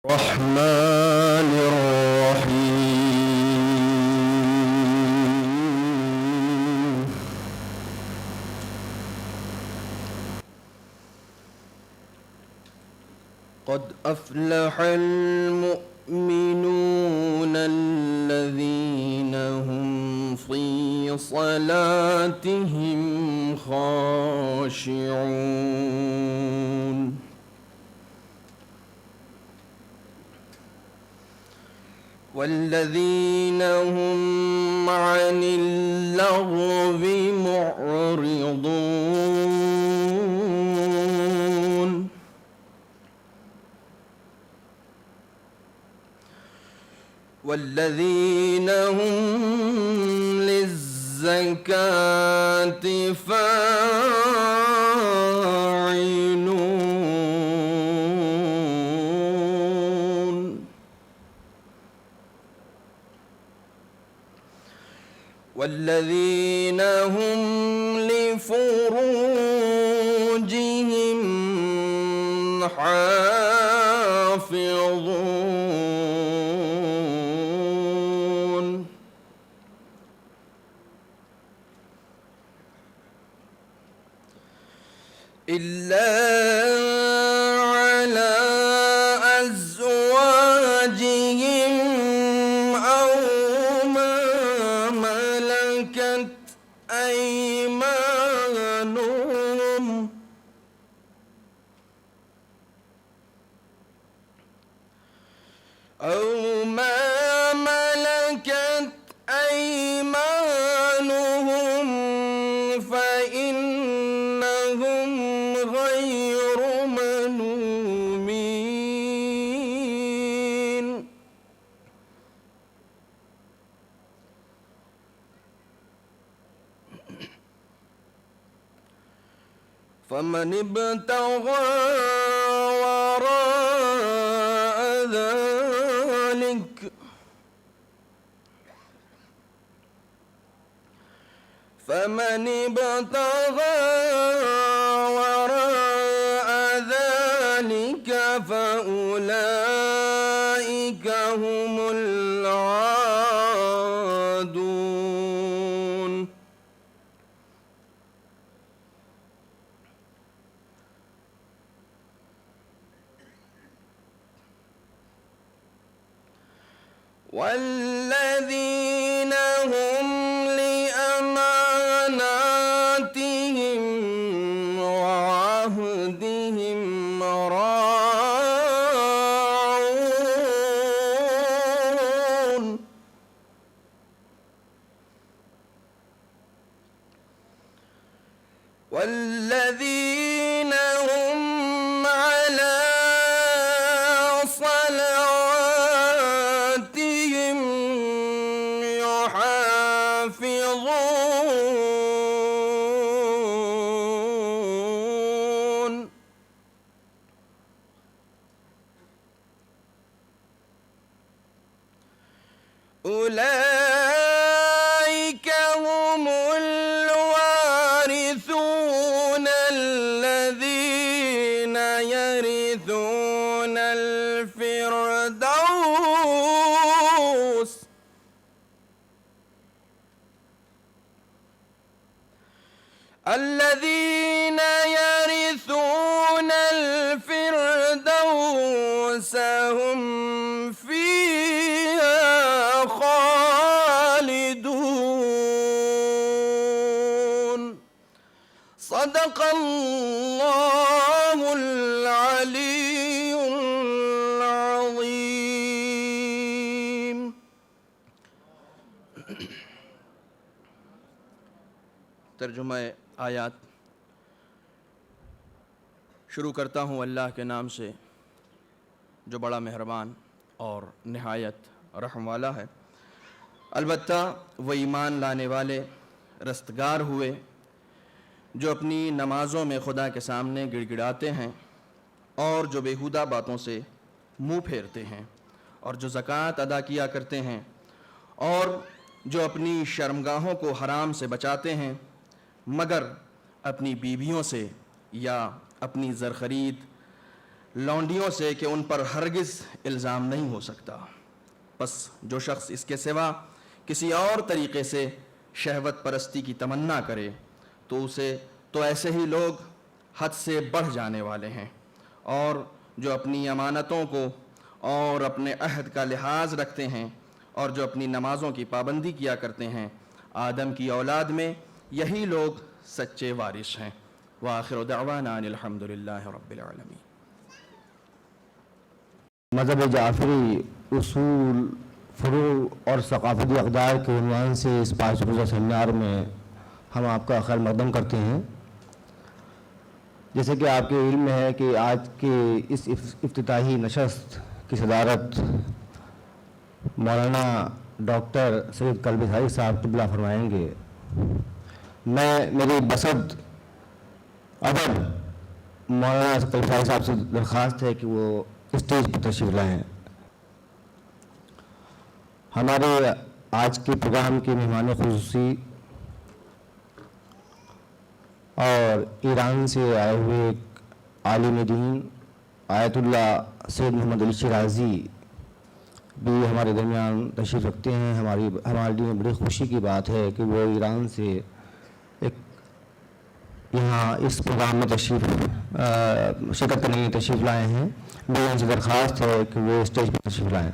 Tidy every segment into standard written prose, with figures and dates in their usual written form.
الرحمن الرحيم قد أفلح المؤمنون الذين هم في صلاتهم خاشعون والذين هم عن اللغو معرضون والذين هم للزكاة فاعلون والذين هم لفروجهم حافظون إلا على أزواجهم أو ما ملكت أيمانهم فإنهم غير ملومين فمن ابتغى وراء ذلك فأولئك هم العادون والذين هم لأماناتهم وعهدهم راعون والذين هم على صلواتهم يحافظون أولئك هم الوارثون الذين يرثون الفردوس هم فيها خالدون صدق الله العلي العظيم. ترجمہ آیات شروع کرتا ہوں اللہ کے نام سے جو بڑا مہربان اور نہایت رحم والا ہے۔ البتہ وہ ایمان لانے والے رستگار ہوئے جو اپنی نمازوں میں خدا کے سامنے گڑ گڑاتے ہیں اور جو بیہودہ باتوں سے منہ پھیرتے ہیں اور جو زکوٰۃ ادا کیا کرتے ہیں اور جو اپنی شرمگاہوں کو حرام سے بچاتے ہیں مگر اپنی بیویوں سے یا اپنی زرخرید لونڈیوں سے کہ ان پر ہرگز الزام نہیں ہو سکتا. بس جو شخص اس کے سوا کسی اور طریقے سے شہوت پرستی کی تمنا کرے تو ایسے ہی لوگ حد سے بڑھ جانے والے ہیں، اور جو اپنی امانتوں کو اور اپنے عہد کا لحاظ رکھتے ہیں اور جو اپنی نمازوں کی پابندی کیا کرتے ہیں، آدم کی اولاد میں یہی لوگ سچے وارث ہیں. وآخر دعوانا ان الحمد للہ رب العالمین. مذہب جعفری اصول، فروع اور ثقافتی اقدار کے عنوان سے اس 5 روزہ سیمینار میں ہم آپ کا خیر مقدم کرتے ہیں. جیسے کہ آپ کے علم میں ہے کہ آج کے اس افتتاحی نشست کی صدارت مولانا ڈاکٹر سید قلبی صادق صاحب قبلہ فرمائیں گے. میری بسط ادب مولانا قلبی صادق صاحب سے درخواست ہے کہ وہ اسٹیج پر تشریف لائیں. ہمارے آج کے پروگرام کے مہمان خصوصی اور ایران سے آئے ہوئے عالم دین آیت اللہ سید محمد علی شیرازی بھی ہمارے درمیان تشریف رکھتے ہیں. ہمارے لیے بڑی خوشی کی بات ہے کہ وہ ایران سے یہاں اس پروگرام میں شرکت کرنے کی تشریف لائے ہیں. میری ان سے درخواست ہے کہ وہ اسٹیج پر تشریف لائیں.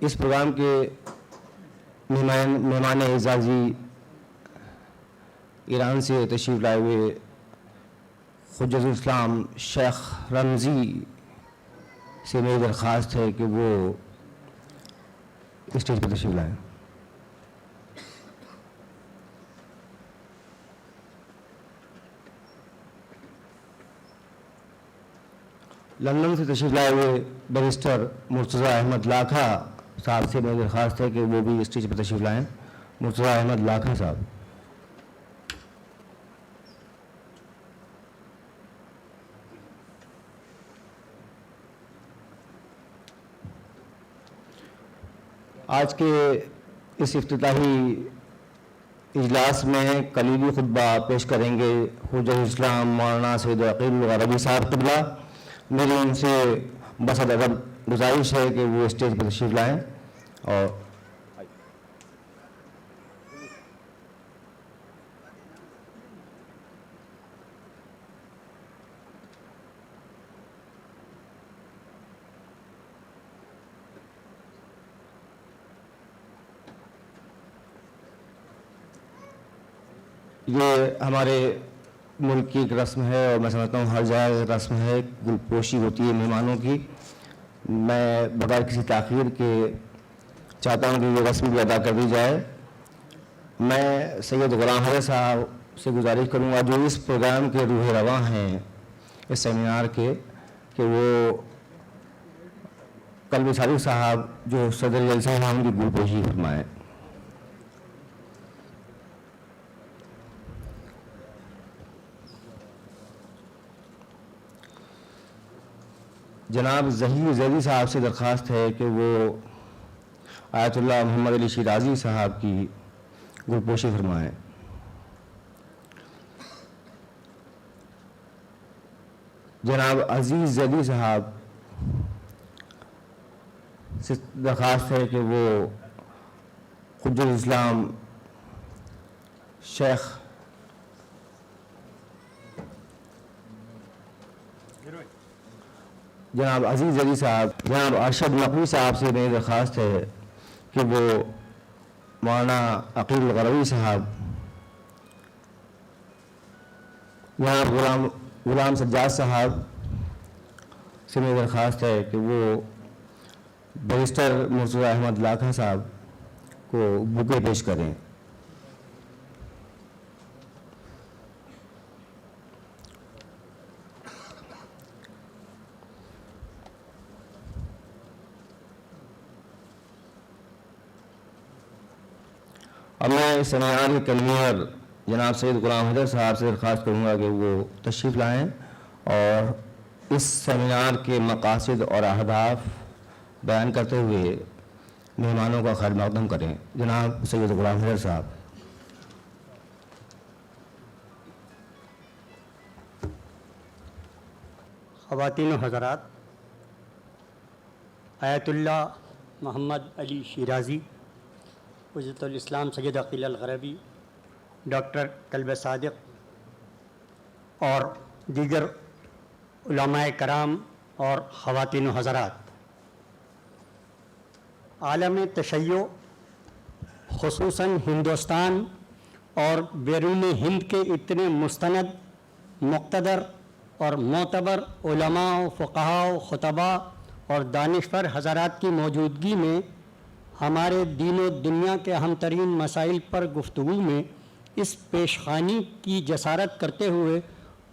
اس پروگرام کے مہمان اعزازی ایران سے تشریف لائے ہوئے حجت الاسلام شیخ رمزی سے میری درخواست ہے کہ وہ اسٹیج پر تشریف لائیں. لندن سے تشریف لائے ہوئے بیرسٹر مرتضی احمد لاکھا صاحب سے میری درخواست ہے کہ وہ بھی اسٹیج پر تشریف لائیں. مرتضی احمد لاکھا صاحب. آج کے اس افتتاحی اجلاس میں کلیدی خطبہ پیش کریں گے حجت الاسلام مولانا سید عقیل الغربی صاحب قبلہ. میری ان سے بسط ادب گزارش ہے کہ وہ اسٹیج پر تشریف لائیں. اور یہ ہمارے ملک کی ایک رسم ہے اور میں سمجھتا ہوں ہر جگہ رسم ہے. گل پوشی ہوتی ہے مہمانوں کی. میں بغیر کسی تاخیر کے چاہتا ہوں کہ یہ رسم بھی ادا کر دی جائے. میں سید غلام حیدر صاحب سے گزارش کروں گا جو اس پروگرام کے روح رواں ہیں اس سیمینار کے، کہ وہ قلبی صادق صاحب جو صدر جلسہ ہیں ان کی گل پوشی فرمائیں. جناب ظہیر زیدی صاحب سے درخواست ہے کہ وہ آیت اللہ محمد علی شیرازی صاحب کی گلپوشی فرمائیں. جناب عزیز زیدی صاحب سے درخواست ہے کہ وہ حجت الاسلام شیخ جناب عزیز زیدی صاحب، جناب ارشد نقوی صاحب سے میری درخواست ہے کہ وہ مولانا عقیل الغروی صاحب، جناب غلام سجاد صاحب سے میری درخواست ہے کہ وہ بیرسٹر مرتضی احمد لاکھا صاحب کو بکے پیش کریں. اب میں سیمینار کے کنوینر جناب سید غلام حیدر صاحب سے درخواست کروں گا کہ وہ تشریف لائیں اور اس سیمینار کے مقاصد اور اہداف بیان کرتے ہوئے مہمانوں کا خیر مقدم کریں. جناب سید غلام حیدر صاحب. خواتین و حضرات، آیت اللہ محمد علی شیرازی، حجت الاسلام سید عقیل الغربی، ڈاکٹر کلب صادق اور دیگر علماء کرام اور خواتین و حضرات، عالم تشیع خصوصاً ہندوستان اور بیرون ہند کے اتنے مستند، مقتدر اور معتبر علماء و فقہاء و خطباء اور دانشور حضرات کی موجودگی میں ہمارے دین و دنیا کے اہم ترین مسائل پر گفتگو میں اس پیشخوانی کی جسارت کرتے ہوئے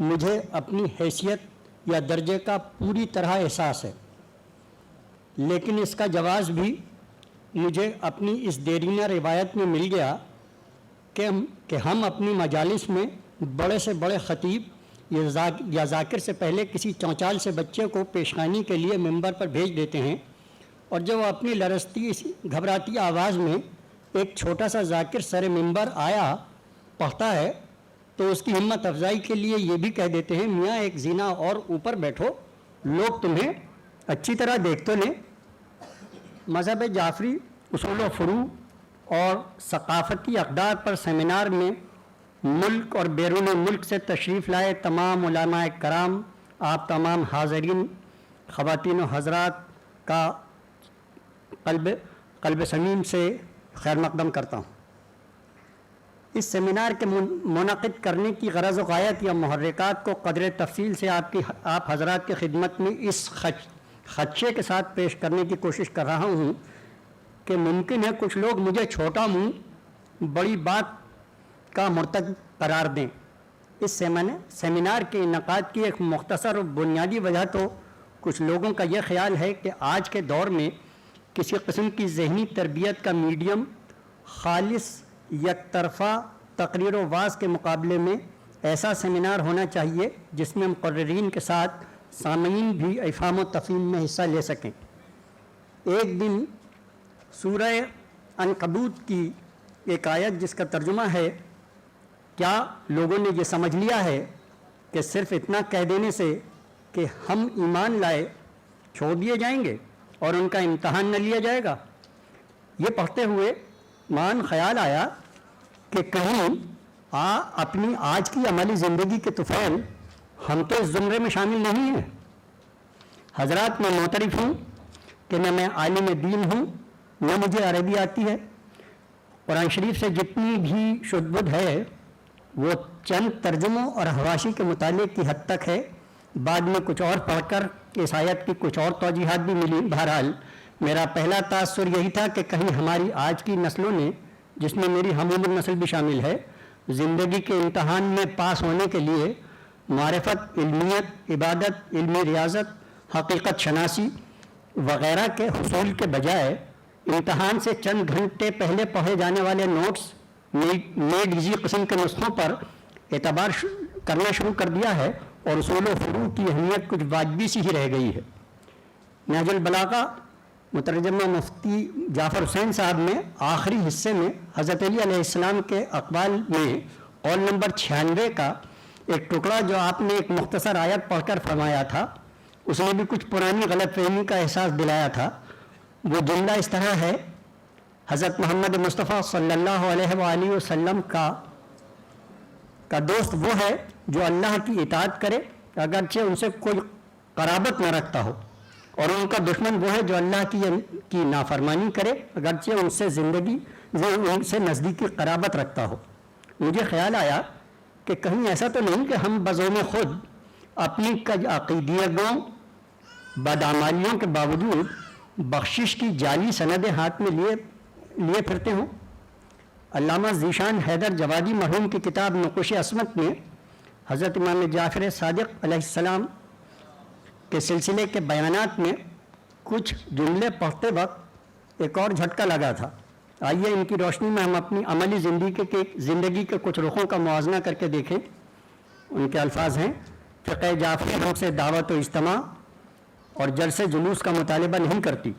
مجھے اپنی حیثیت یا درجے کا پوری طرح احساس ہے، لیکن اس کا جواز بھی مجھے اپنی اس دیرینہ روایت میں مل گیا کہ ہم اپنی مجالس میں بڑے سے بڑے خطیب یا ذاکر سے پہلے کسی چونچال سے بچے کو پیشخوانی کے لیے ممبر پر بھیج دیتے ہیں، اور جب وہ اپنی لرزتی گھبراتی آواز میں ایک چھوٹا سا ذاکر سر ممبر آیا پڑھتا ہے تو اس کی ہمت افزائی کے لیے یہ بھی کہہ دیتے ہیں، میاں ایک زینہ اور اوپر بیٹھو، لوگ تمہیں اچھی طرح دیکھ تو لیں. مذہب جعفری، اصول و فروع اور ثقافتی اقدار پر سیمینار میں ملک اور بیرون ملک سے تشریف لائے تمام علماء کرام، آپ تمام حاضرین، خواتین و حضرات کا قلب سمیم سے خیر مقدم کرتا ہوں. اس سیمینار کے منعقد کرنے کی غرض و غایت یا محرکات کو قدر تفصیل سے آپ حضرات کی خدمت میں اس خدشے کے ساتھ پیش کرنے کی کوشش کر رہا ہوں کہ ممکن ہے کچھ لوگ مجھے چھوٹا منہ بڑی بات کا مرتکب قرار دیں. اس سیمینار کے انعقاد کی ایک مختصر اور بنیادی وجہ تو کچھ لوگوں کا یہ خیال ہے کہ آج کے دور میں کسی قسم کی ذہنی تربیت کا میڈیم خالص یک طرفہ تقریر و واعظ کے مقابلے میں ایسا سیمینار ہونا چاہیے جس میں مقررین کے ساتھ سامعین بھی افہام و تفہیم میں حصہ لے سکیں. ایک دن سورہ عنکبوت کی ایک آیت جس کا ترجمہ ہے، کیا لوگوں نے یہ سمجھ لیا ہے کہ صرف اتنا کہہ دینے سے کہ ہم ایمان لائے چھوڑ دیے جائیں گے اور ان کا امتحان نہ لیا جائے گا؟ یہ پڑھتے ہوئے مان خیال آیا کہ کہیں اپنی آج کی عملی زندگی کے طفیل ہم تو اس زمرے میں شامل نہیں ہیں. حضرات، میں معترف ہوں کہ نہ میں عالم دین ہوں نہ مجھے عربی آتی ہے. قرآن شریف سے جتنی بھی شد بد ہے وہ چند ترجموں اور حواشی کے مطالعے کی حد تک ہے. بعد میں کچھ اور پڑھ کر اس آیت کی کچھ اور توجیحات بھی ملی. بہرحال میرا پہلا تاثر یہی تھا کہ کہیں ہماری آج کی نسلوں نے، جس میں میری ہم عمر نسل بھی شامل ہے، زندگی کے امتحان میں پاس ہونے کے لیے معرفت، علمیت، عبادت، علمی ریاضت، حقیقت شناسی وغیرہ کے حصول کے بجائے امتحان سے چند گھنٹے پہلے پڑھے جانے والے نوٹس، میڈ ایزی قسم کے نسخوں پر اعتبار کرنا شروع کر دیا ہے اور اصول و فروع کی اہمیت کچھ واجبی سی ہی رہ گئی ہے. نہج البلاغہ مترجمہ مفتی جعفر حسین صاحب نے آخری حصے میں حضرت علی علیہ السلام کے اقوال میں قول نمبر 96 کا ایک ٹکڑا جو آپ نے ایک مختصر آیت پڑھ کر فرمایا تھا، اس نے بھی کچھ پرانی غلط فہمی کا احساس دلایا تھا. وہ جملہ اس طرح ہے: حضرت محمد مصطفیٰ صلی اللہ علیہ وآلہ وسلم کا دوست وہ ہے جو اللہ کی اطاعت کرے اگرچہ ان سے کوئی قرابت نہ رکھتا ہو، اور ان کا دشمن وہ ہے جو اللہ کی نافرمانی کرے اگرچہ ان سے نزدیکی قرابت رکھتا ہو. مجھے خیال آیا کہ کہیں ایسا تو نہیں کہ ہم بزوم خود اپنی عقیدیتوں بدعمالیوں کے باوجود بخشش کی جعلی سندیں ہاتھ میں لیے پھرتے ہوں. علامہ ذیشان حیدر جوادی مرحوم کی کتاب نقوش عصمت میں حضرت امام جعفر صادق علیہ السلام کے سلسلے کے بیانات میں کچھ جملے پڑھتے وقت ایک اور جھٹکا لگا تھا. آئیے ان کی روشنی میں ہم اپنی عملی زندگی کے کچھ رخوں کا موازنہ کر کے دیکھیں. ان کے الفاظ ہیں: فقہ جعفری ہم سے دعوت و اجتماع اور جلسے جلوس کا مطالبہ نہیں کرتی،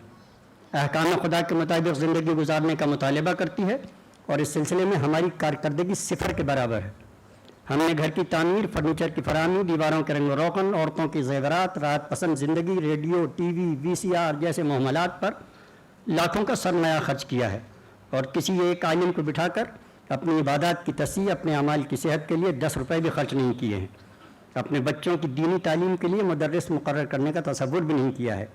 احکام خدا کے مطابق زندگی گزارنے کا مطالبہ کرتی ہے، اور اس سلسلے میں ہماری کارکردگی صفر کے برابر ہے۔ ہم نے گھر کی تعمیر، فرنیچر کی فراہمی، دیواروں کے رنگ و روغن، عورتوں کی زیورات، راحت پسند زندگی، ریڈیو، ٹی وی، VCR جیسے معاملات پر لاکھوں کا سرمایہ خرچ کیا ہے، اور کسی ایک عالم کو بٹھا کر اپنی عبادات کی تصحیح، اپنے اعمال کی صحت کے لیے 10 روپے بھی خرچ نہیں کیے ہیں۔ اپنے بچوں کی دینی تعلیم کے لیے مدرس مقرر کرنے کا تصور بھی نہیں کیا ہے،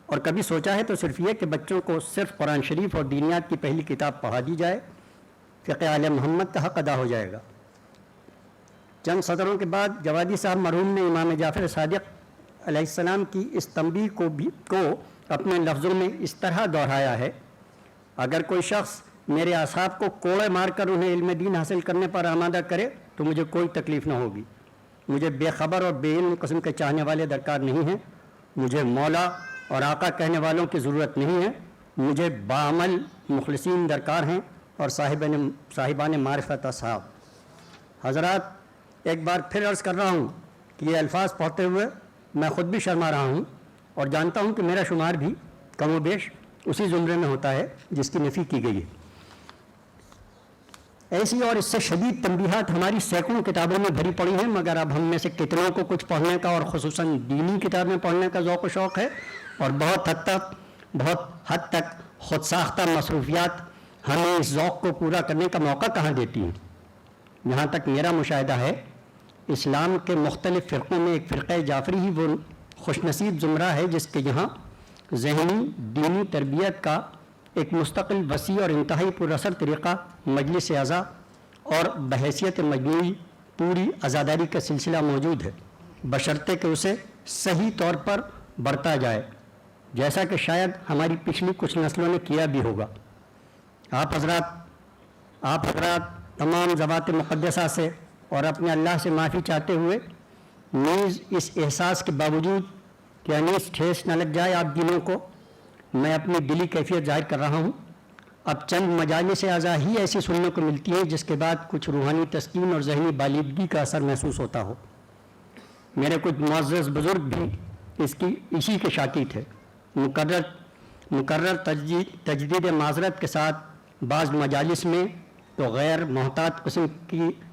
اور کبھی سوچا ہے تو صرف یہ کہ بچوں کو صرف قرآن شریف اور دینیات کی پہلی کتاب پڑھا دی جائے، فقہ آل محمد کا حق ادا ہو جائے گا۔ چند صدروں کے بعد جوادی صاحب مرحوم نے امام جعفر صادق علیہ السلام کی اس تنبیہ کو اپنے لفظوں میں اس طرح دہرایا ہے: اگر کوئی شخص میرے اصحاب کو کوڑے مار کر انہیں علم دین حاصل کرنے پر آمادہ کرے تو مجھے کوئی تکلیف نہ ہوگی۔ مجھے بے خبر اور بے علم قسم کے چاہنے والے درکار نہیں ہیں، مجھے مولا اور آقا کہنے والوں کی ضرورت نہیں ہے، مجھے باعمل مخلصین درکار ہیں اور صاحبان معرفت اصحاب۔ حضرات، ایک بار پھر عرض کر رہا ہوں کہ یہ الفاظ پڑھتے ہوئے میں خود بھی شرما رہا ہوں، اور جانتا ہوں کہ میرا شمار بھی کم و بیش اسی زمرے میں ہوتا ہے جس کی نفی کی گئی ہے۔ ایسی اور اس سے شدید تنبیہات ہماری سینکڑوں کتابوں میں بھری پڑی ہیں، مگر اب ہم میں سے کتنوں کو کچھ پڑھنے کا اور خصوصاً دینی کتابیں پڑھنے کا ذوق و شوق ہے، اور بہت حد تک خود ساختہ مصروفیات ہمیں اس ذوق کو پورا کرنے کا موقع کہاں دیتی ہیں۔ جہاں تک میرا مشاہدہ ہے، اسلام کے مختلف فرقوں میں ایک فرقہ جعفری ہی وہ خوش نصیب زمرہ ہے جس کے یہاں ذہنی دینی تربیت کا ایک مستقل، وسیع اور انتہائی پر اثر طریقہ مجلس اعضاء اور بحیثیت مجموعی پوری عزاداری کا سلسلہ موجود ہے، بشرطے کہ اسے صحیح طور پر برتا جائے، جیسا کہ شاید ہماری پچھلی کچھ نسلوں نے کیا بھی ہوگا۔ آپ حضرات تمام ذوات مقدسہ سے اور اپنے اللہ سے معافی چاہتے ہوئے، نیز اس احساس کے باوجود کہ انیس ٹھیس نہ لگ جائے آپ دینوں کو، میں اپنی دلی کیفیت ظاہر کر رہا ہوں۔ اب چند مجالس اعضاء ہی ایسی سننے کو ملتی ہیں جس کے بعد کچھ روحانی تسکین اور ذہنی بالیدگی کا اثر محسوس ہوتا ہو۔ میرے کچھ معزز بزرگ بھی اسی کے شاکی تھے۔ مقرر تجدید معذرت کے ساتھ بعض مجالس میں تو غیر محتاط قسم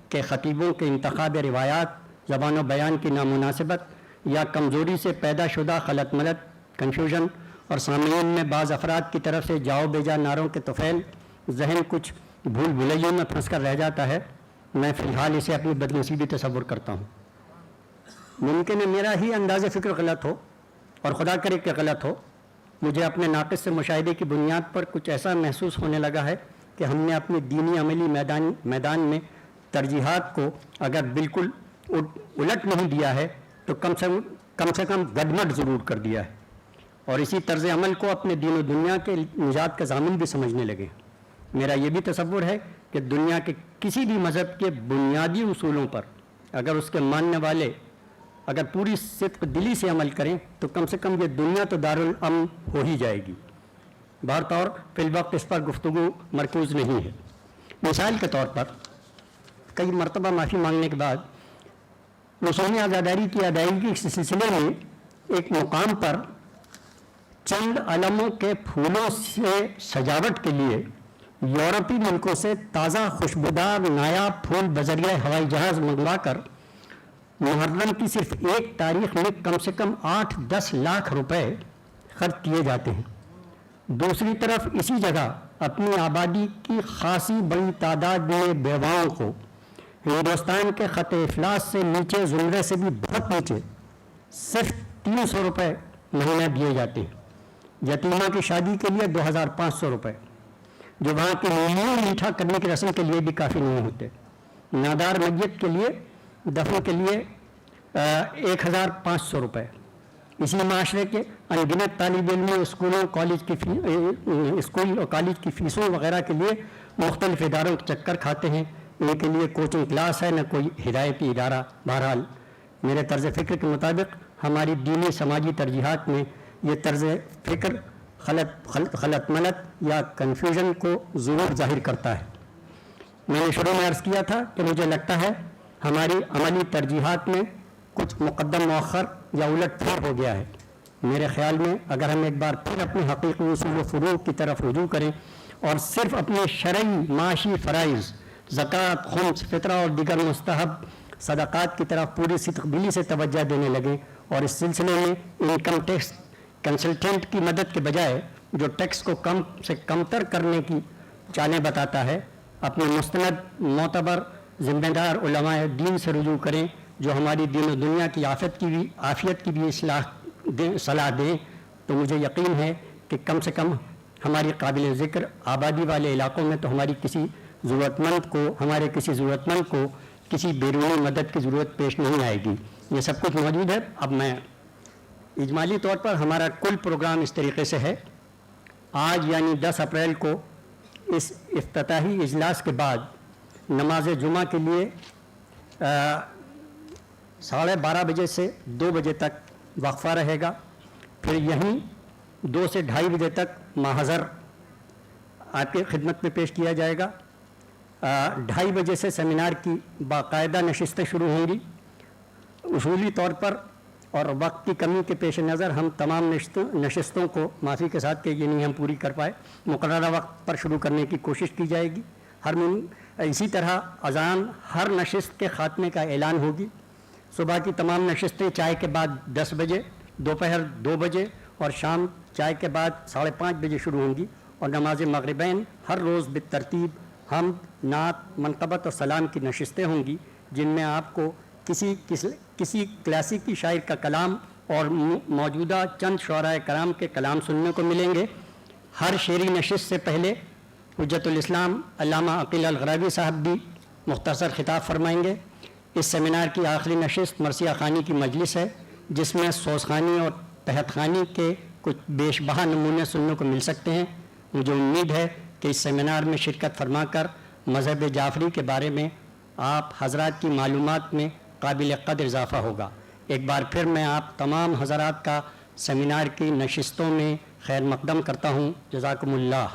کے خطیبوں کے انتخاب روایات، زبان و بیان کی نامناسبت یا کمزوری سے پیدا شدہ خلط ملط، کنفیوژن، اور سامعین میں بعض افراد کی طرف سے جاؤ بیجا نعروں کے طفیل، ذہن کچھ بھول بھلیوں میں پھنس کر رہ جاتا ہے۔ میں فی الحال اسے اپنی بدنصیبی تصور کرتا ہوں۔ ممکن ہے میرا ہی انداز فکر غلط ہو، اور خدا کرے کہ غلط ہو۔ مجھے اپنے ناقص سے مشاہدے کی بنیاد پر کچھ ایسا محسوس ہونے لگا ہے کہ ہم نے اپنے دینی عملی میدان میں ترجیحات کو اگر بالکل الٹ نہیں دیا ہے تو کم سے کم گڈمڈ ضرور کر دیا ہے، اور اسی طرز عمل کو اپنے دین و دنیا کے نجات کا ضامن بھی سمجھنے لگے۔ میرا یہ بھی تصور ہے کہ دنیا کے کسی بھی مذہب کے بنیادی اصولوں پر اگر اس کے ماننے والے اگر پوری صدق دلی سے عمل کریں تو کم سے کم یہ دنیا تو دارالامن ہو ہی جائے گی۔ بہرطور فی الوقت اس پر گفتگو مرکوز نہیں ہے۔ مثال کے طور پر کئی مرتبہ معافی مانگنے کے بعد رسوم عزاداری کی ادائیگی کے سلسلے میں ایک مقام پر چند علموں کے پھولوں سے سجاوٹ کے لیے یورپی ملکوں سے تازہ خوشبودار نایاب پھول بذریعہ ہوائی جہاز منگوا کر محرم کی صرف ایک تاریخ میں کم سے کم 8-10 لاکھ روپے خرچ کیے جاتے ہیں۔ دوسری طرف اسی جگہ اپنی آبادی کی خاصی بڑی تعداد میں بیواؤں کو ہندوستان کے خط افلاس سے نیچے زمرے سے بھی بہت نیچے صرف 300 روپے مہینہ دیے جاتے ہیں۔ یتیمہ کی شادی کے لیے 2500 روپے، جو وہاں کے ملوں میٹھا کرنے کی رسم کے لیے بھی کافی نہیں ہوتے۔ نادار میت کے لیے دفن کے لیے 1500 روپے۔ اسی معاشرے کے انگنت طالب علم اسکول اور کالج کی فیسوں وغیرہ کے لیے مختلف اداروں کے چکر کھاتے ہیں۔ ان کے لیے کوچنگ کلاس ہے، نہ کوئی ہدایتی ادارہ۔ بہرحال میرے طرز فکر کے مطابق ہماری دینی سماجی ترجیحات میں یہ طرز فکر خلط ملط یا کنفیوژن کو ضرور ظاہر کرتا ہے۔ میں نے شروع میں عرض کیا تھا کہ مجھے لگتا ہے ہماری عملی ترجیحات میں کچھ مقدم مؤخر یا الٹ پھیر ہو گیا ہے. میرے خیال میں اگر ہم ایک بار پھر اپنے حقیقی اصول و فروع کی طرف رجوع کریں اور صرف اپنے شرعی معاشی فرائض زکوٰۃ، خمس، فطرہ اور دیگر مستحب صدقات کی طرف پوری صدق دلی سے توجہ دینے لگیں اور اس سلسلے میں انکم ٹیکس کنسلٹنٹ کی مدد کے بجائے جو ٹیکس کو کم سے کمتر کرنے کی چالیں بتاتا ہے، اپنے مستند معتبر ذمہ دار علماء دین سے رجوع کریں جو ہماری دین و دنیا کی عافیت کی بھی صلاح دیں، تو مجھے یقین ہے کہ کم سے کم ہماری قابل ذکر آبادی والے علاقوں میں تو ہمارے کسی ضرورت مند کو کسی بیرونی مدد کی ضرورت پیش نہیں آئے گی. یہ سب کچھ موجود ہے. اب میں اجمالی طور پر ہمارا کل پروگرام اس طریقے سے ہے. آج یعنی 10 اپریل کو اس افتتاحی اجلاس کے بعد نماز جمعہ کے لیے 12:30 بجے سے 2 بجے تک وقفہ رہے گا. پھر یہیں 2 سے 2:30 بجے تک محضر آپ کی خدمت میں پیش کیا جائے گا. 2:30 بجے سے سیمینار کی باقاعدہ نشستیں شروع ہوں گی. اصولی طور پر اور وقت کی کمی کے پیش نظر ہم تمام نشستوں کو معافی کے ساتھ کہ یہ نہیں ہم پوری کر پائے مقررہ وقت پر شروع کرنے کی کوشش کی جائے گی. اسی طرح اذان ہر نشست کے خاتمے کا اعلان ہوگی. صبح کی تمام نشستیں چائے کے بعد 10 بجے، دوپہر 2 بجے اور شام چائے کے بعد 5:30 بجے شروع ہوں گی. اور نماز مغربین ہر روز بالترتیب حمد، نعت، منقبت اور سلام کی نشستیں ہوں گی، جن میں آپ کو کسی کلاسیکی شاعر کا کلام اور موجودہ چند شعراء کرام کے کلام سننے کو ملیں گے. ہر شعری نشست سے پہلے حجت الاسلام علامہ عقیل الغرابی صاحب بھی مختصر خطاب فرمائیں گے. اس سیمینار کی آخری نشست مرثیہ خوانی کی مجلس ہے، جس میں سوز خوانی اور تحت خوانی کے کچھ بیش بہا نمونے سننے کو مل سکتے ہیں. مجھے امید ہے کہ اس سیمینار میں شرکت فرما کر مذہب جعفری کے بارے میں آپ حضرات کی معلومات میں قابل قدر اضافہ ہوگا. ایک بار پھر میں آپ تمام حضرات کا سیمینار کی نشستوں میں خیر مقدم کرتا ہوں. جزاکم اللہ.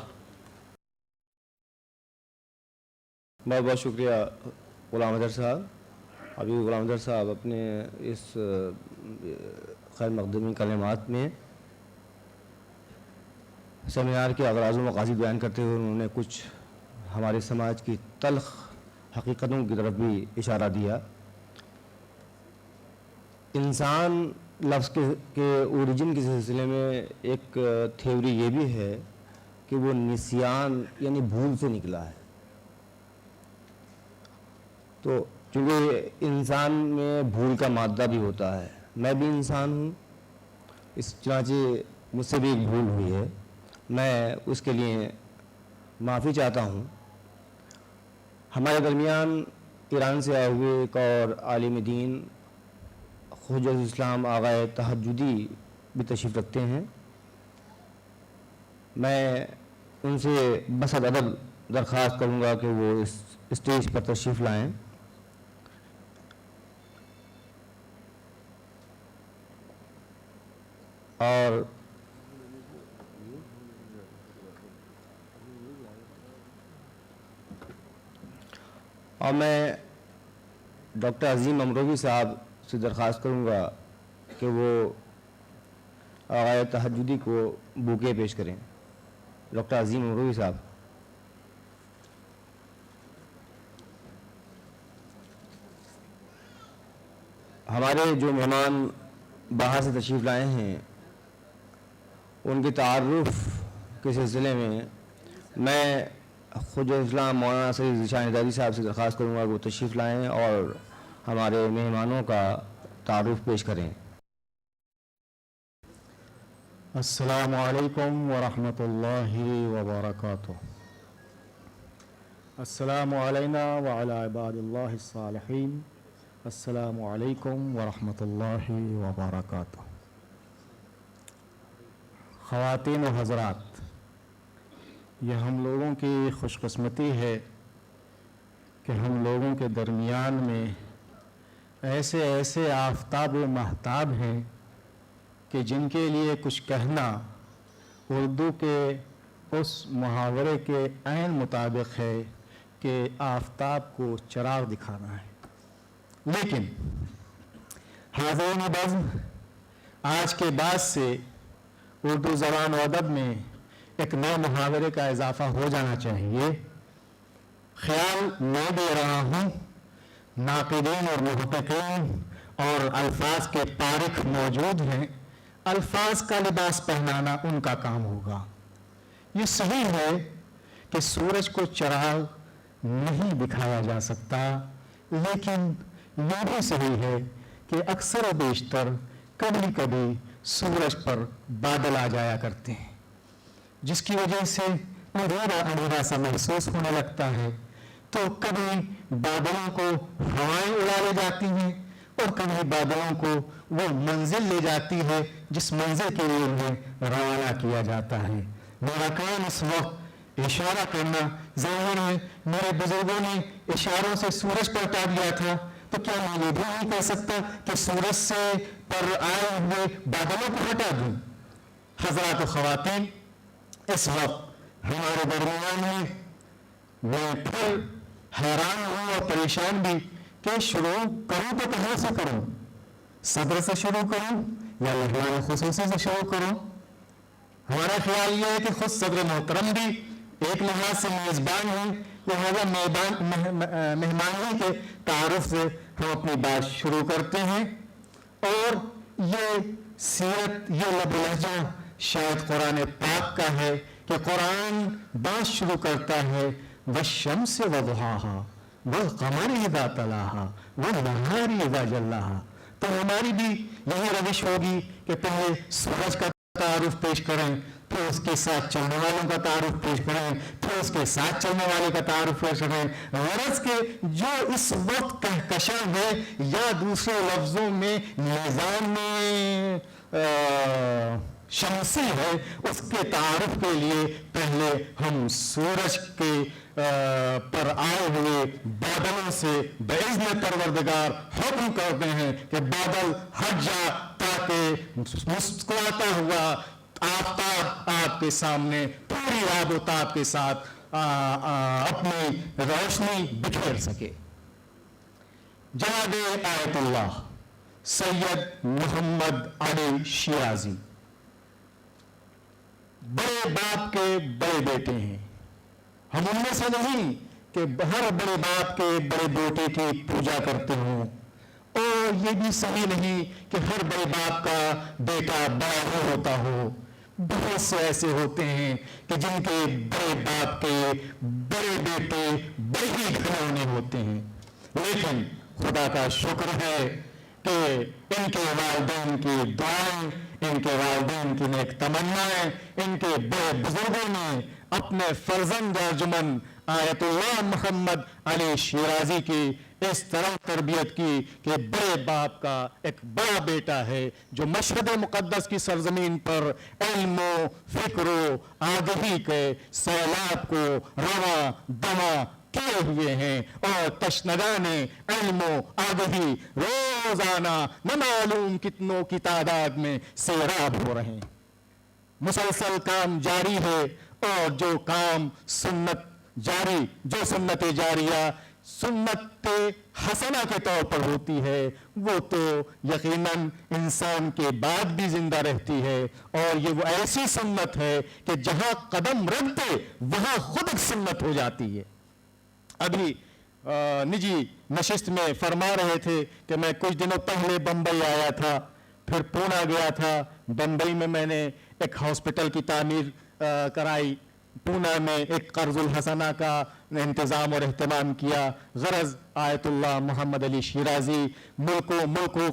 بہت بہت شکریہ غلام اظہر صاحب. ابھی غلام اظہر صاحب اپنے اس خیر مقدمی کلمات میں سیمینار کے اغراض و مقاصد بیان کرتے ہوئے انہوں نے کچھ ہمارے سماج کی تلخ حقیقتوں کی طرف بھی اشارہ دیا. انسان لفظ کے اوریجن کے سلسلے میں ایک تھیوری یہ بھی ہے کہ وہ نسیان یعنی بھول سے نکلا ہے. تو چونکہ انسان میں بھول کا مادہ بھی ہوتا ہے، میں بھی انسان ہوں، اس چنانچہ مجھ سے بھی ایک بھول ہوئی ہے، میں اس کے لیے معافی چاہتا ہوں. ہمارے درمیان ایران سے آئے ہوئے ایک اور عالم دین حجت الاسلام آغائے تہجدی بھی تشریف رکھتے ہیں. میں ان سے بسط ادب درخواست کروں گا کہ وہ اس اسٹیج پر تشریف لائیں. اور میں ڈاکٹر عظیم امروی صاحب سے درخواست کروں گا کہ وہ آغائے تہجدی کو بوکے پیش کریں. ڈاکٹر عظیم امروی صاحب. ہمارے جو مہمان باہر سے تشریف لائے ہیں ان کے تعارف کے سلسلے میں میں حجت الاسلام مولانا سید ذیشان حدادی صاحب سے درخواست کروں گا کہ وہ تشریف لائیں اور ہمارے مہمانوں کا تعارف پیش کریں. السلام علیکم ورحمۃ اللہ وبرکاتہ. السلام علینا وعلی عباد اللہ الصالحین. السلام علیکم ورحمۃ اللہ وبرکاتہ. خواتین و حضرات، یہ ہم لوگوں کی خوش قسمتی ہے کہ ہم لوگوں کے درمیان میں ایسے آفتاب و مہتاب ہیں کہ جن کے لیے کچھ کہنا اردو کے اس محاورے کے عین مطابق ہے کہ آفتاب کو چراغ دکھانا ہے. لیکن حاضرین بزم، آج کے بعد سے اردو زبان و ادب میں ایک نئے محاورے کا اضافہ ہو جانا چاہیے. خیال میں دے رہا ہوں، ناقدین اور محققین اور الفاظ کے تاریخ موجود ہیں، الفاظ کا لباس پہنانا ان کا کام ہوگا. یہ صحیح ہے کہ سورج کو چراغ نہیں دکھایا جا سکتا، لیکن یہ بھی صحیح ہے کہ اکثر و بیشتر کبھی کبھی سورج پر بادل آ جایا کرتے ہیں، جس کی وجہ سے اندھیرا اندھیرا سا محسوس ہونے لگتا ہے. تو کبھی بادلوں کو ہوائیں اڑا لے جاتی ہیں اور کبھی بادلوں کو وہ منزل لے جاتی ہے جس منزل کے لیے انہیں روانہ کیا جاتا ہے. میرا کام اس وقت اشارہ کرنا، ظاہر ہے میرے بزرگوں نے اشاروں سے سورج پر ہٹا دیا تھا، تو کیا میں یہ بھی نہیں کہہ سکتا کہ سورج سے پر آئے ہوئے بادلوں کو ہٹا دوں؟ حضرات و خواتین، اس وقت ہمارے درمیان میں پھر حیران ہوں اور پریشان بھی کہ شروع کروں تو کہاں سے کروں؟ صدر سے شروع کروں یا مہمان خصوصی سے شروع کروں؟ ہمارا خیال یہ ہے کہ خود صدر محترم بھی ایک لحاظ سے میزبان ہیں، لہذا مہمانی کے تعارف سے ہم اپنی بات شروع کرتے ہیں. اور یہ سیرت، یہ لب لہجہ شاید قرآن پاک کا ہے کہ قرآن بات شروع کرتا ہے والشمس وضحاها والقمر اذا تلاها والنہار اذا جلاها. تو ہماری بھی یہی روش ہوگی کہ پہلے سورج کا تعارف پیش کریں، پھر اس کے ساتھ چلنے والوں کا تعارف پیش کریں، پھر اس کے ساتھ چلنے والے کا تعارف پیش کریں. غرض کہ جو اس وقت کہکشاں ہے یا دوسرے لفظوں میں نظام میں شمسی ہے، اس کے تعارف کے لیے پہلے ہم سورج کے پر آئے ہوئے بادلوں سے باذن پروردگار حکم کرتے ہیں کہ بادل ہٹ جا، تاکہ مسکراتا ہوا آفتاب آپ کے سامنے پوری آب و تاب کے ساتھ اپنی روشنی بکھیر سکے. جناب آیت اللہ سید محمد علی شیرازی بڑے باپ کے بڑے بیٹے ہیں. ہم ان میں سے نہیں کہ ہر بڑے باپ کے بڑے بیٹے کی پوجا کرتے ہوں، اور یہ بھی صحیح نہیں کہ ہر بڑے باپ کا بیٹا بڑا ہی ہوتا ہو. بہت سے ایسے ہوتے ہیں کہ جن کے بڑے باپ کے بڑے بیٹے بڑے ہی گھرانے ہوتے ہیں، لیکن خدا کا شکر ہے کہ ان کے والدین کی دعائیں، ان کے والدین کی نیک تمنائیں، ان کے بڑے بزرگوں نے اپنے فرزند ارجمند آیت اللہ محمد علی شیرازی کی اس طرح تربیت کی کہ بڑے باپ کا ایک بڑا بیٹا ہے جو مشہد مقدس کی سرزمین پر علم و فکر و آگہی کے سیلاب کو رواں دواں کیے ہوئے ہیں، اور تشنگان علم و آگہی روزانہ نہ معلوم کتنوں کی تعداد میں سیراب ہو رہے ہیں. مسلسل کام جاری ہے، اور جو کام سنت جاری، جو سنت جاریہ سنت حسنہ کے طور پر ہوتی ہے، وہ تو یقیناً انسان کے بعد بھی زندہ رہتی ہے. اور یہ وہ ایسی سنت ہے کہ جہاں قدم رکھتے وہاں خود ایک سنت ہو جاتی ہے. ابھی نجی نشست میں فرما رہے تھے کہ میں کچھ دنوں پہلے بمبئی آیا تھا، پھر پونا گیا تھا. بمبئی میں میں نے ایک ہاسپٹل کی تعمیر کرائی، پونا میں ایک قرض الحسنہ کا انتظام اور اہتمام کیا. غرض آیت اللہ محمد علی شیرازی ملکوں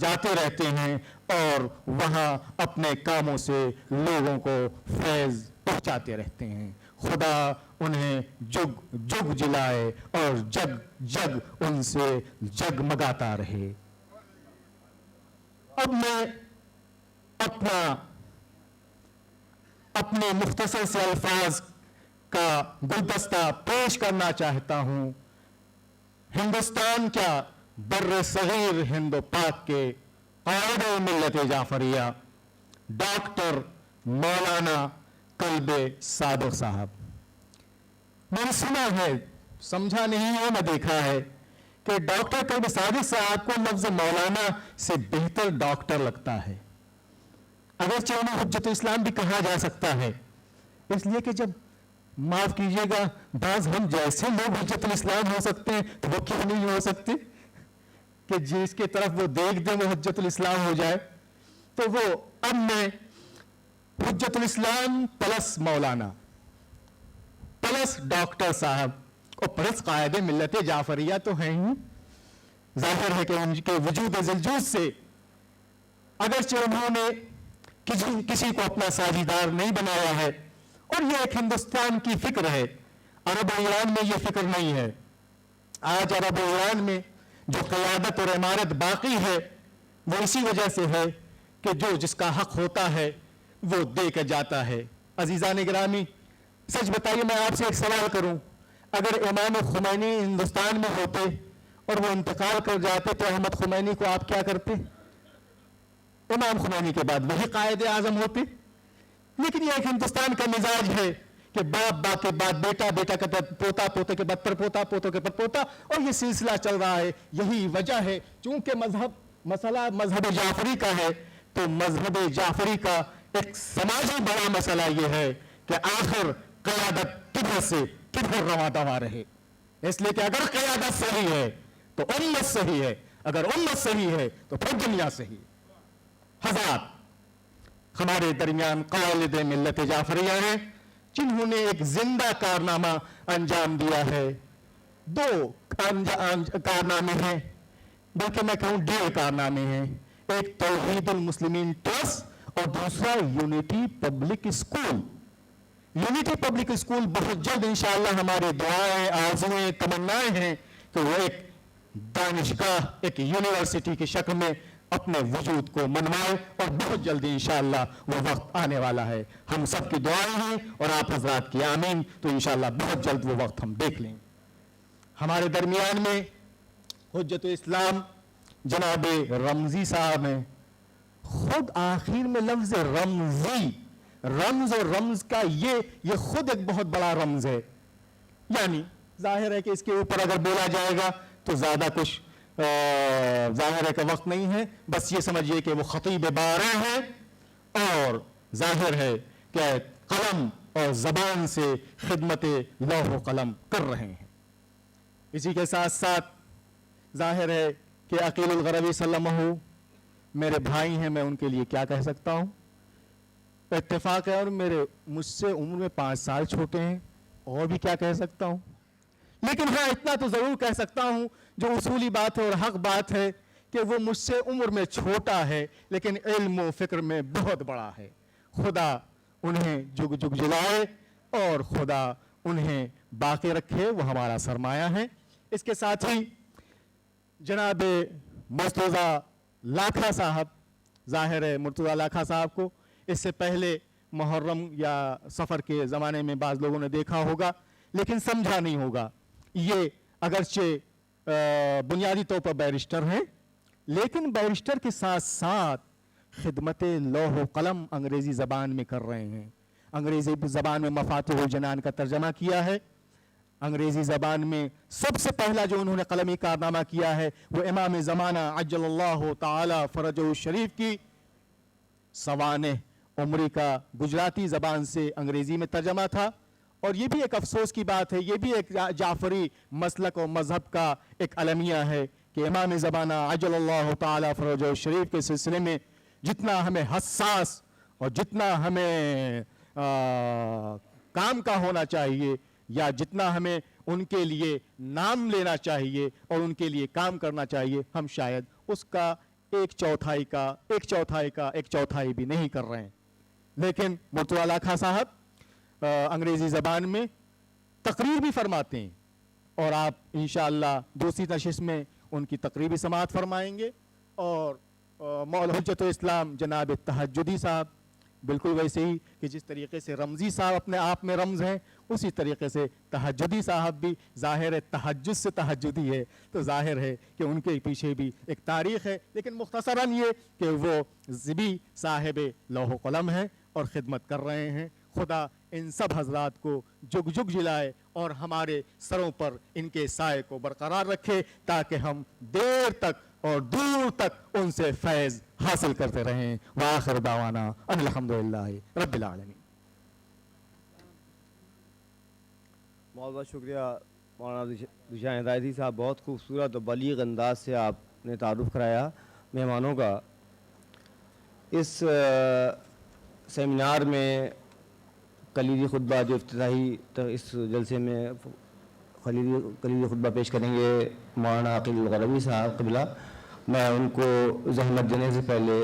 جاتے رہتے ہیں اور وہاں اپنے کاموں سے لوگوں کو فیض پہنچاتے رہتے ہیں. خدا انہیں جگ جگ جلائے اور جگ جگ ان سے جگمگاتا رہے. اب میں اپنے مختصر سے الفاظ کا گلدستہ پیش کرنا چاہتا ہوں. ہندوستان کیا بر صغیر ہند و پاک کے قائد ملت جعفریہ ڈاکٹر مولانا کلب صادق صاحب، میں نے سنا ہے، سمجھا نہیں ہے، میں دیکھا ہے کہ کہ ڈاکٹر کلب صادق صاحب کو لفظ مولانا سے بہتر ڈاکٹر لگتا ہے، اگرچہ انہیں حجت الاسلام بھی کہا جا سکتا ہے، اس لیے کہ جب معاف کیجیے گا بعض ہم جیسے لوگ حجت الاسلام ہو سکتے ہیں تو وہ کیوں نہیں ہو سکتے کہ جس کی طرف وہ دیکھ دیں وہ حجت الاسلام ہو جائے؟ تو وہ اب میں حجت الاسلام پلس مولانا پلس ڈاکٹر صاحب اور پلس قائد ملت جعفریہ تو ہیں ہی، ظاہر ہے کہ ان کے وجود ذوالجود سے اگرچہ انہوں نے کسی کو اپنا ساجیدار نہیں بنایا ہے، اور یہ ایک ہندوستان کی فکر ہے، عرب و ایران میں یہ فکر نہیں ہے۔ آج عرب و ایران میں جو قیادت اور عمارت باقی ہے وہ اسی وجہ سے ہے کہ جو جس کا حق ہوتا ہے وہ دے کے جاتا ہے۔ عزیزان گرامی، سچ بتائیے، میں آپ سے ایک سوال کروں، اگر امام خمینی ہندوستان میں ہوتے اور وہ انتقال کر جاتے تو احمد خمینی کو آپ کیا کرتے؟ امام خمینی کے بعد وہی قائد اعظم ہوتے۔ لیکن یہ ایک ہندوستان کا مزاج ہے کہ باپ کے بعد بیٹا، بیٹا کے بعد پوتا، پوتے کے بعد پرپوتا، پوتوں کے بعد پوتا، اور یہ سلسلہ چل رہا ہے۔ یہی وجہ ہے چونکہ مسئلہ مذہب جعفری کا ہے، تو مذہب جعفری کا ایک سماجی بڑا مسئلہ یہ ہے کہ آخر قیادت کدھر سے کدھر رواں دوا رہے۔ اس لیے کہ اگر قیادت صحیح ہے تو امت صحیح ہے، اگر امت صحیح ہے تو پھر دنیا صحیح۔ حضرات، ہمارے درمیان قائد ملت جعفریہ ہیں جنہوں نے ایک زندہ کارنامہ انجام دیا ہے۔ دو کارنامے ہیں، بلکہ میں کہوں 1.5 کارنامے ہیں۔ ایک توحید المسلمین ٹرسٹ اور دوسرا unity public school. Unity public school بہت جلد انشاءاللہ ہمارے دعائیں، آرزویں، تمنائیں ہیں کہ وہ ایک دانشگاہ، ایک یونیورسٹی کی شکل میں اپنے وجود کو منوائے، اور بہت جلد انشاءاللہ وہ وقت آنے والا ہے۔ ہم سب کی دعائیں ہیں اور آپ حضرات کی آمین، تو انشاءاللہ بہت جلد وہ وقت ہم دیکھ لیں۔ ہمارے درمیان میں حجت اسلام جناب رمزی صاحب ہیں۔ خود آخر میں لفظ رمزی، رمز اور رمز کا یہ خود ایک بہت بڑا رمز ہے، یعنی ظاہر ہے کہ اس کے اوپر اگر بولا جائے گا تو زیادہ کچھ ظاہر ہے کہ وقت نہیں ہے، بس یہ سمجھیے کہ وہ خطیب بارہ ہیں اور ظاہر ہے کہ قلم اور زبان سے خدمت لوح و قلم کر رہے ہیں۔ اسی کے ساتھ ساتھ ظاہر ہے کہ عقیل الغربی صلی اللہ علیہ وسلم میرے بھائی ہیں، میں ان کے لیے کیا کہہ سکتا ہوں؟ اتفاق ہے، اور مجھ سے عمر میں 5 سال چھوٹے ہیں، اور بھی کیا کہہ سکتا ہوں؟ لیکن ہاں اتنا تو ضرور کہہ سکتا ہوں جو اصولی بات ہے اور حق بات ہے کہ وہ مجھ سے عمر میں چھوٹا ہے لیکن علم و فکر میں بہت بڑا ہے۔ خدا انہیں جگ جگ جلائے اور خدا انہیں باقی رکھے، وہ ہمارا سرمایہ ہے۔ اس کے ساتھ ہی جناب مرتضیٰ لاکھا صاحب، ظاہر ہے مرتضیٰ لاکھا صاحب کو اس سے پہلے محرم یا سفر کے زمانے میں بعض لوگوں نے دیکھا ہوگا لیکن سمجھا نہیں ہوگا۔ یہ اگرچہ بنیادی طور پر بیرسٹر ہیں، لیکن بیرسٹر کے ساتھ ساتھ خدمت لوح و قلم انگریزی زبان میں کر رہے ہیں۔ انگریزی زبان میں مفاتیح الجنان کا ترجمہ کیا ہے۔ انگریزی زبان میں سب سے پہلا جو انہوں نے قلمی کارنامہ کیا ہے وہ امام زمانہ عجل اللہ تعالی فرجہ الشریف کی سوانح عمری کا گجراتی زبان سے انگریزی میں ترجمہ تھا۔ اور یہ بھی ایک افسوس کی بات ہے، یہ بھی ایک جعفری مسلک و مذہب کا ایک المیہ ہے کہ امام زمانہ عجل اللہ تعالی فرجہ الشریف کے سلسلے میں جتنا ہمیں حساس اور جتنا ہمیں کام کا ہونا چاہیے یا جتنا ہمیں ان کے لیے نام لینا چاہیے اور ان کے لیے کام کرنا چاہیے، ہم شاید اس کا ایک چوتھائی بھی نہیں کر رہے ہیں۔ لیکن مرتضیٰ لاکھا صاحب انگریزی زبان میں تقریر بھی فرماتے ہیں، اور آپ انشاءاللہ دوسری نشست میں ان کی تقریبی سماعت فرمائیں گے۔ اور مولانا حجت الاسلام جناب تہجدی صاحب بالکل ویسے ہی کہ جس طریقے سے رمزی صاحب اپنے آپ میں رمز ہیں، اسی طریقے سے تہجدی صاحب بھی ظاہر ہے تہجد سے تہجدی ہے، تو ظاہر ہے کہ ان کے پیچھے بھی ایک تاریخ ہے۔ لیکن مختصراً یہ کہ وہ بھی صاحب لوح و قلم ہیں اور خدمت کر رہے ہیں۔ خدا ان سب حضرات کو جگ جگ جلائے اور ہمارے سروں پر ان کے سائے کو برقرار رکھے تاکہ ہم دیر تک اور دور تک ان سے فیض حاصل کرتے رہیں. وآخر دعوانا ان الحمدللہ رب العالمین. بہت بہت شکریہ مولانا ذیشان ہدایتی صاحب. بہت خوبصورت اور بلیغ انداز سے آپ نے تعارف کرایا مہمانوں کا. اس سیمینار میں کلیدی خطبہ جو افتتاحی اس جلسے میں کلیدی خطبہ پیش کریں گے مولانا عقیل الغروی صاحب قبلہ. میں ان کو زحمت دینے سے پہلے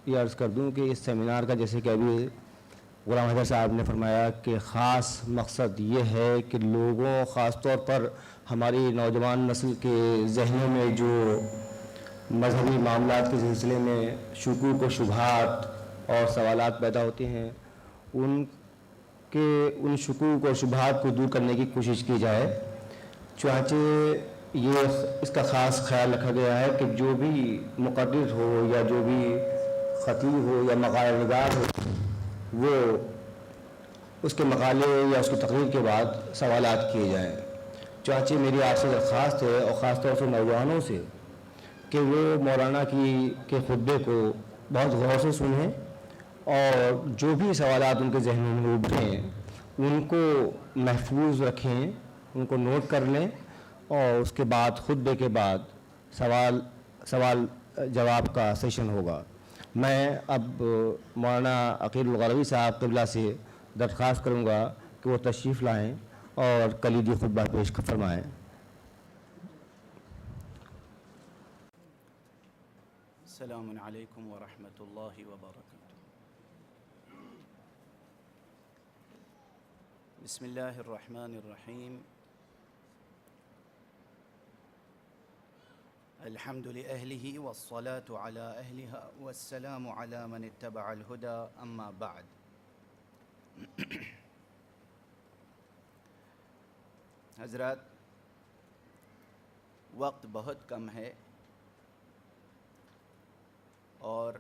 یہ عرض کر دوں کہ اس سیمینار کا جیسے کہ ابھی غلام حیدر صاحب نے فرمایا کہ خاص مقصد یہ ہے کہ لوگوں خاص طور پر ہماری نوجوان نسل کے ذہنوں میں جو مذہبی معاملات کے سلسلے میں شکوک و شبہات اور سوالات پیدا ہوتے ہیں ان شکوک اور شبہات کو دور کرنے کی کوشش کی جائے. چنانچہ یہ اس کا خاص خیال رکھا گیا ہے کہ جو بھی مقرر ہو یا جو بھی خطیب ہو یا مقالہ نگار ہو وہ اس کے مقالے یا اس کی تقریر کے بعد سوالات کیے جائیں. چنانچہ میری آپ سے درخواست ہے اور خاص طور سے نوجوانوں سے کہ وہ مولانا کے خطبے کو بہت غور سے سنیں اور جو بھی سوالات ان کے ذہنوں میں ابھریں ان کو محفوظ رکھیں, ان کو نوٹ کر لیں اور اس کے بعد خطبے کے بعد سوال جواب کا سیشن ہوگا. میں اب مولانا عقیل الغروی صاحب قبلہ سے درخواست کروں گا کہ وہ تشریف لائیں اور کلیدی خطبہ پیش فرمائیں. السلام علیکم ورحمۃ اللہ وبرکاتہ. بسم اللہ الرحمن الرحیم. الحمد لأہلہ والصلاة علی اہلہا والسلام علی من اتبع الہدى اما بعد. حضرات, وقت بہت کم ہے اور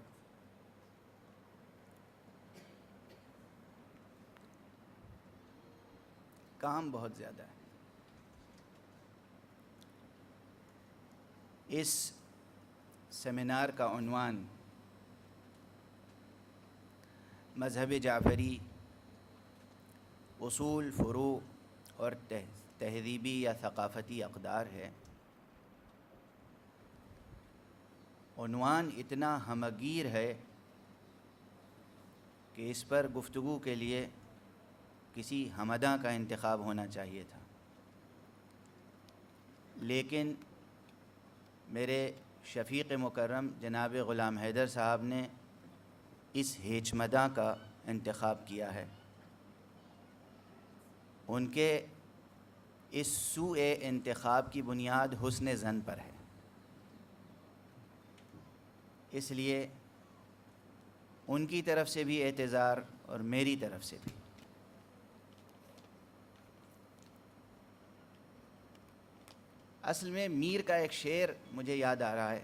کام بہت زیادہ ہے. اس سیمینار کا عنوان مذہب جعفری اصول, فروع اور تہذیبی یا ثقافتی اقدار ہے. عنوان اتنا ہمگیر ہے کہ اس پر گفتگو کے لیے کسی ہمداں کا انتخاب ہونا چاہیے تھا, لیکن میرے شفیق مکرم جناب غلام حیدر صاحب نے اس ہیچمداں کا انتخاب کیا ہے. ان کے اس سوء انتخاب کی بنیاد حسن ظن پر ہے, اس لیے ان کی طرف سے بھی اعتذار اور میری طرف سے بھی. اصل میں میر کا ایک شعر مجھے یاد آ رہا ہے.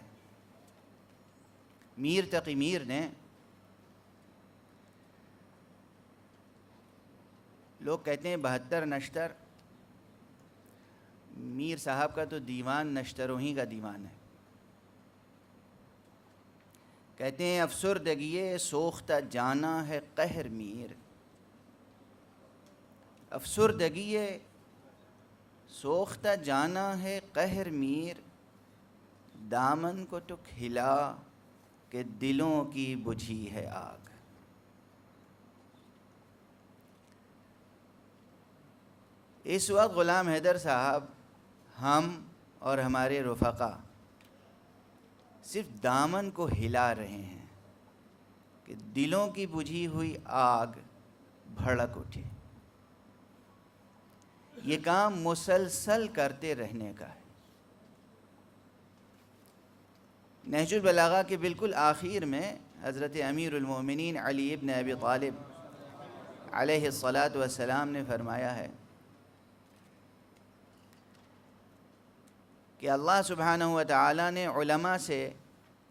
میر تقی میر نے, لوگ کہتے ہیں 72 نشتر, میر صاحب کا تو دیوان نشتروں ہی کا دیوان ہے. کہتے ہیں افسردگی سوختہ جانا ہے قہر میر, افسردگی سوختہ جانا ہے قہر میر, دامن کو تو کھلا کہ دلوں کی بجھی ہے آگ. اس وقت غلام حیدر صاحب, ہم اور ہمارے رفقا صرف دامن کو ہلا رہے ہیں کہ دلوں کی بجھی ہوئی آگ بھڑک اٹھے. یہ کام مسلسل کرتے رہنے کا ہے. نہج البلاغہ کے بالکل آخر میں حضرت امیر المومنین علی ابن ابی طالب علیہ الصلاۃ والسلام نے فرمایا ہے کہ اللہ سبحانہ و تعالیٰ نے علماء سے,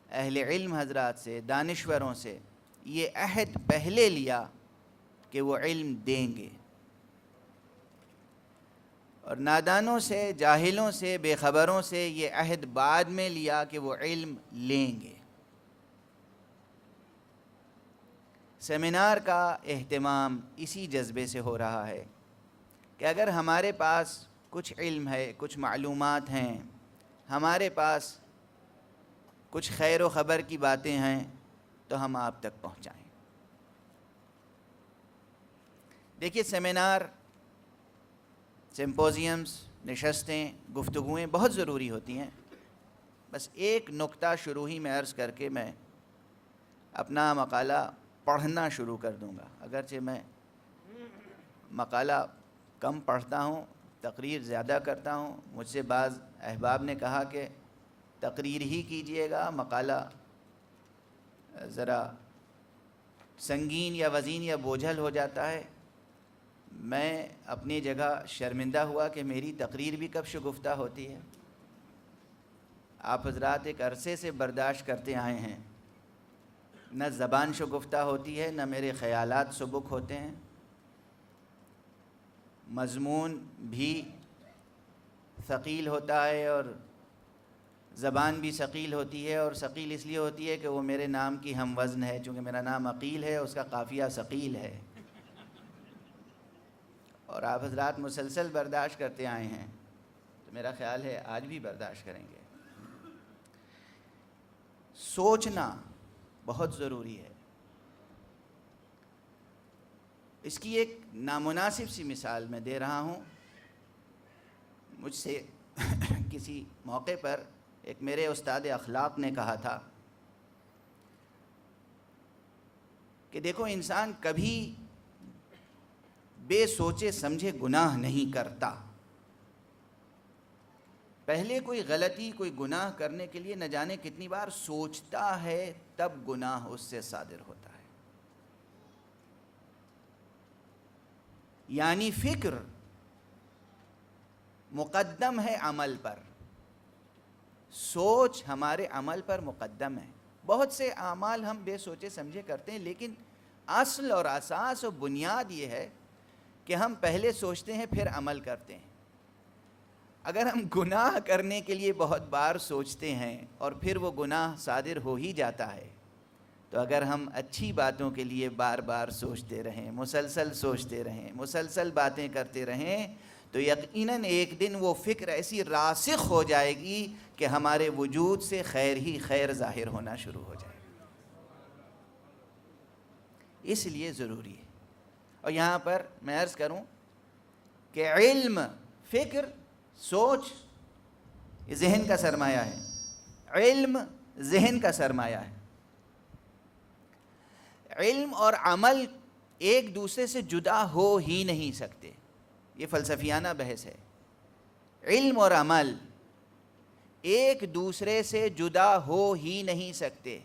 اہل علم حضرات سے, دانشوروں سے یہ عہد پہلے لیا کہ وہ علم دیں گے، اور نادانوں سے، جاہلوں سے، بے خبروں سے یہ عہد بعد میں لیا کہ وہ علم لیں گے۔ سیمینار کا اہتمام اسی جذبے سے ہو رہا ہے کہ اگر ہمارے پاس کچھ علم ہے، کچھ معلومات ہیں، ہمارے پاس کچھ خیر و خبر کی باتیں ہیں تو ہم آپ تک پہنچائیں۔ دیکھیے، سیمینار، سمپوزیمز، نشستیں، گفتگویں بہت ضروری ہوتی ہیں۔ بس ایک نکتہ شروع ہی میں عرض کر کے میں اپنا مقالہ پڑھنا شروع کر دوں گا، اگرچہ میں مقالہ کم پڑھتا ہوں، تقریر زیادہ کرتا ہوں۔ مجھ سے بعض احباب نے کہا کہ تقریر ہی کیجئے گا، مقالہ ذرا سنگین یا وزین یا بوجھل ہو جاتا ہے۔ میں اپنی جگہ شرمندہ ہوا کہ میری تقریر بھی کب شگفتہ ہوتی ہے۔ آپ حضرات ایک عرصے سے برداشت کرتے آئے ہیں، نہ زبان شگفتہ ہوتی ہے، نہ میرے خیالات سبک ہوتے ہیں، مضمون بھی ثقیل ہوتا ہے اور زبان بھی ثقیل ہوتی ہے، اور ثقیل اس لیے ہوتی ہے کہ وہ میرے نام کی ہم وزن ہے، چونکہ میرا نام عقیل ہے، اس کا قافیہ ثقیل ہے، اور آپ حضرات مسلسل برداشت کرتے آئے ہیں تو میرا خیال ہے آج بھی برداشت کریں گے۔ سوچنا بہت ضروری ہے۔ اس کی ایک نامناسب سی مثال میں دے رہا ہوں۔ مجھ سے کسی موقع پر ایک میرے استاد اخلاق نے کہا تھا کہ دیکھو، انسان کبھی بے سوچے سمجھے گناہ نہیں کرتا۔ پہلے کوئی غلطی، کوئی گناہ کرنے کے لیے نہ جانے کتنی بار سوچتا ہے، تب گناہ اس سے صادر ہوتا ہے۔ یعنی فکر مقدم ہے عمل پر، سوچ ہمارے عمل پر مقدم ہے۔ بہت سے اعمال ہم بے سوچے سمجھے کرتے ہیں، لیکن اصل اور اساس و بنیاد یہ ہے کہ ہم پہلے سوچتے ہیں پھر عمل کرتے ہیں۔ اگر ہم گناہ کرنے کے لیے بہت بار سوچتے ہیں اور پھر وہ گناہ صادر ہو ہی جاتا ہے، تو اگر ہم اچھی باتوں کے لیے بار بار سوچتے رہیں، مسلسل سوچتے رہیں، مسلسل باتیں کرتے رہیں، تو یقیناً ایک دن وہ فکر ایسی راسخ ہو جائے گی کہ ہمارے وجود سے خیر ہی خیر ظاہر ہونا شروع ہو جائے گا۔ اس لیے ضروری ہے۔ اور یہاں پر میں عرض کروں کہ علم، فکر، سوچ یہ ذہن کا سرمایہ ہے۔ علم ذہن کا سرمایہ ہے۔ علم اور عمل ایک دوسرے سے جدا ہو ہی نہیں سکتے، یہ فلسفیانہ بحث ہے۔ علم اور عمل ایک دوسرے سے جدا ہو ہی نہیں سکتے۔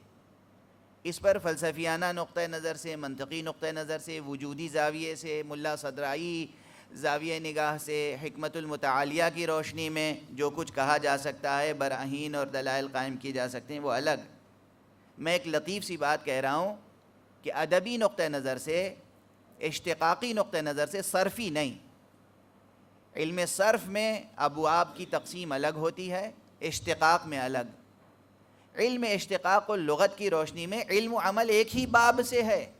اس پر فلسفیانہ نقطہ نظر سے، منطقی نقطہ نظر سے، وجودی زاویے سے، ملا صدرائی زاویہ نگاہ سے، حکمت المتعالیہ کی روشنی میں جو کچھ کہا جا سکتا ہے، براہین اور دلائل قائم کیے جا سکتے ہیں، وہ الگ۔ میں ایک لطیف سی بات کہہ رہا ہوں کہ ادبی نقطہ نظر سے، اشتقاقی نقطہ نظر سے، صرفی نہیں۔ علم صرف میں ابواب کی تقسیم الگ ہوتی ہے، اشتقاق میں الگ۔ علم اشتقاق و لغت کی روشنی میں علم و عمل ایک ہی باب سے ہے۔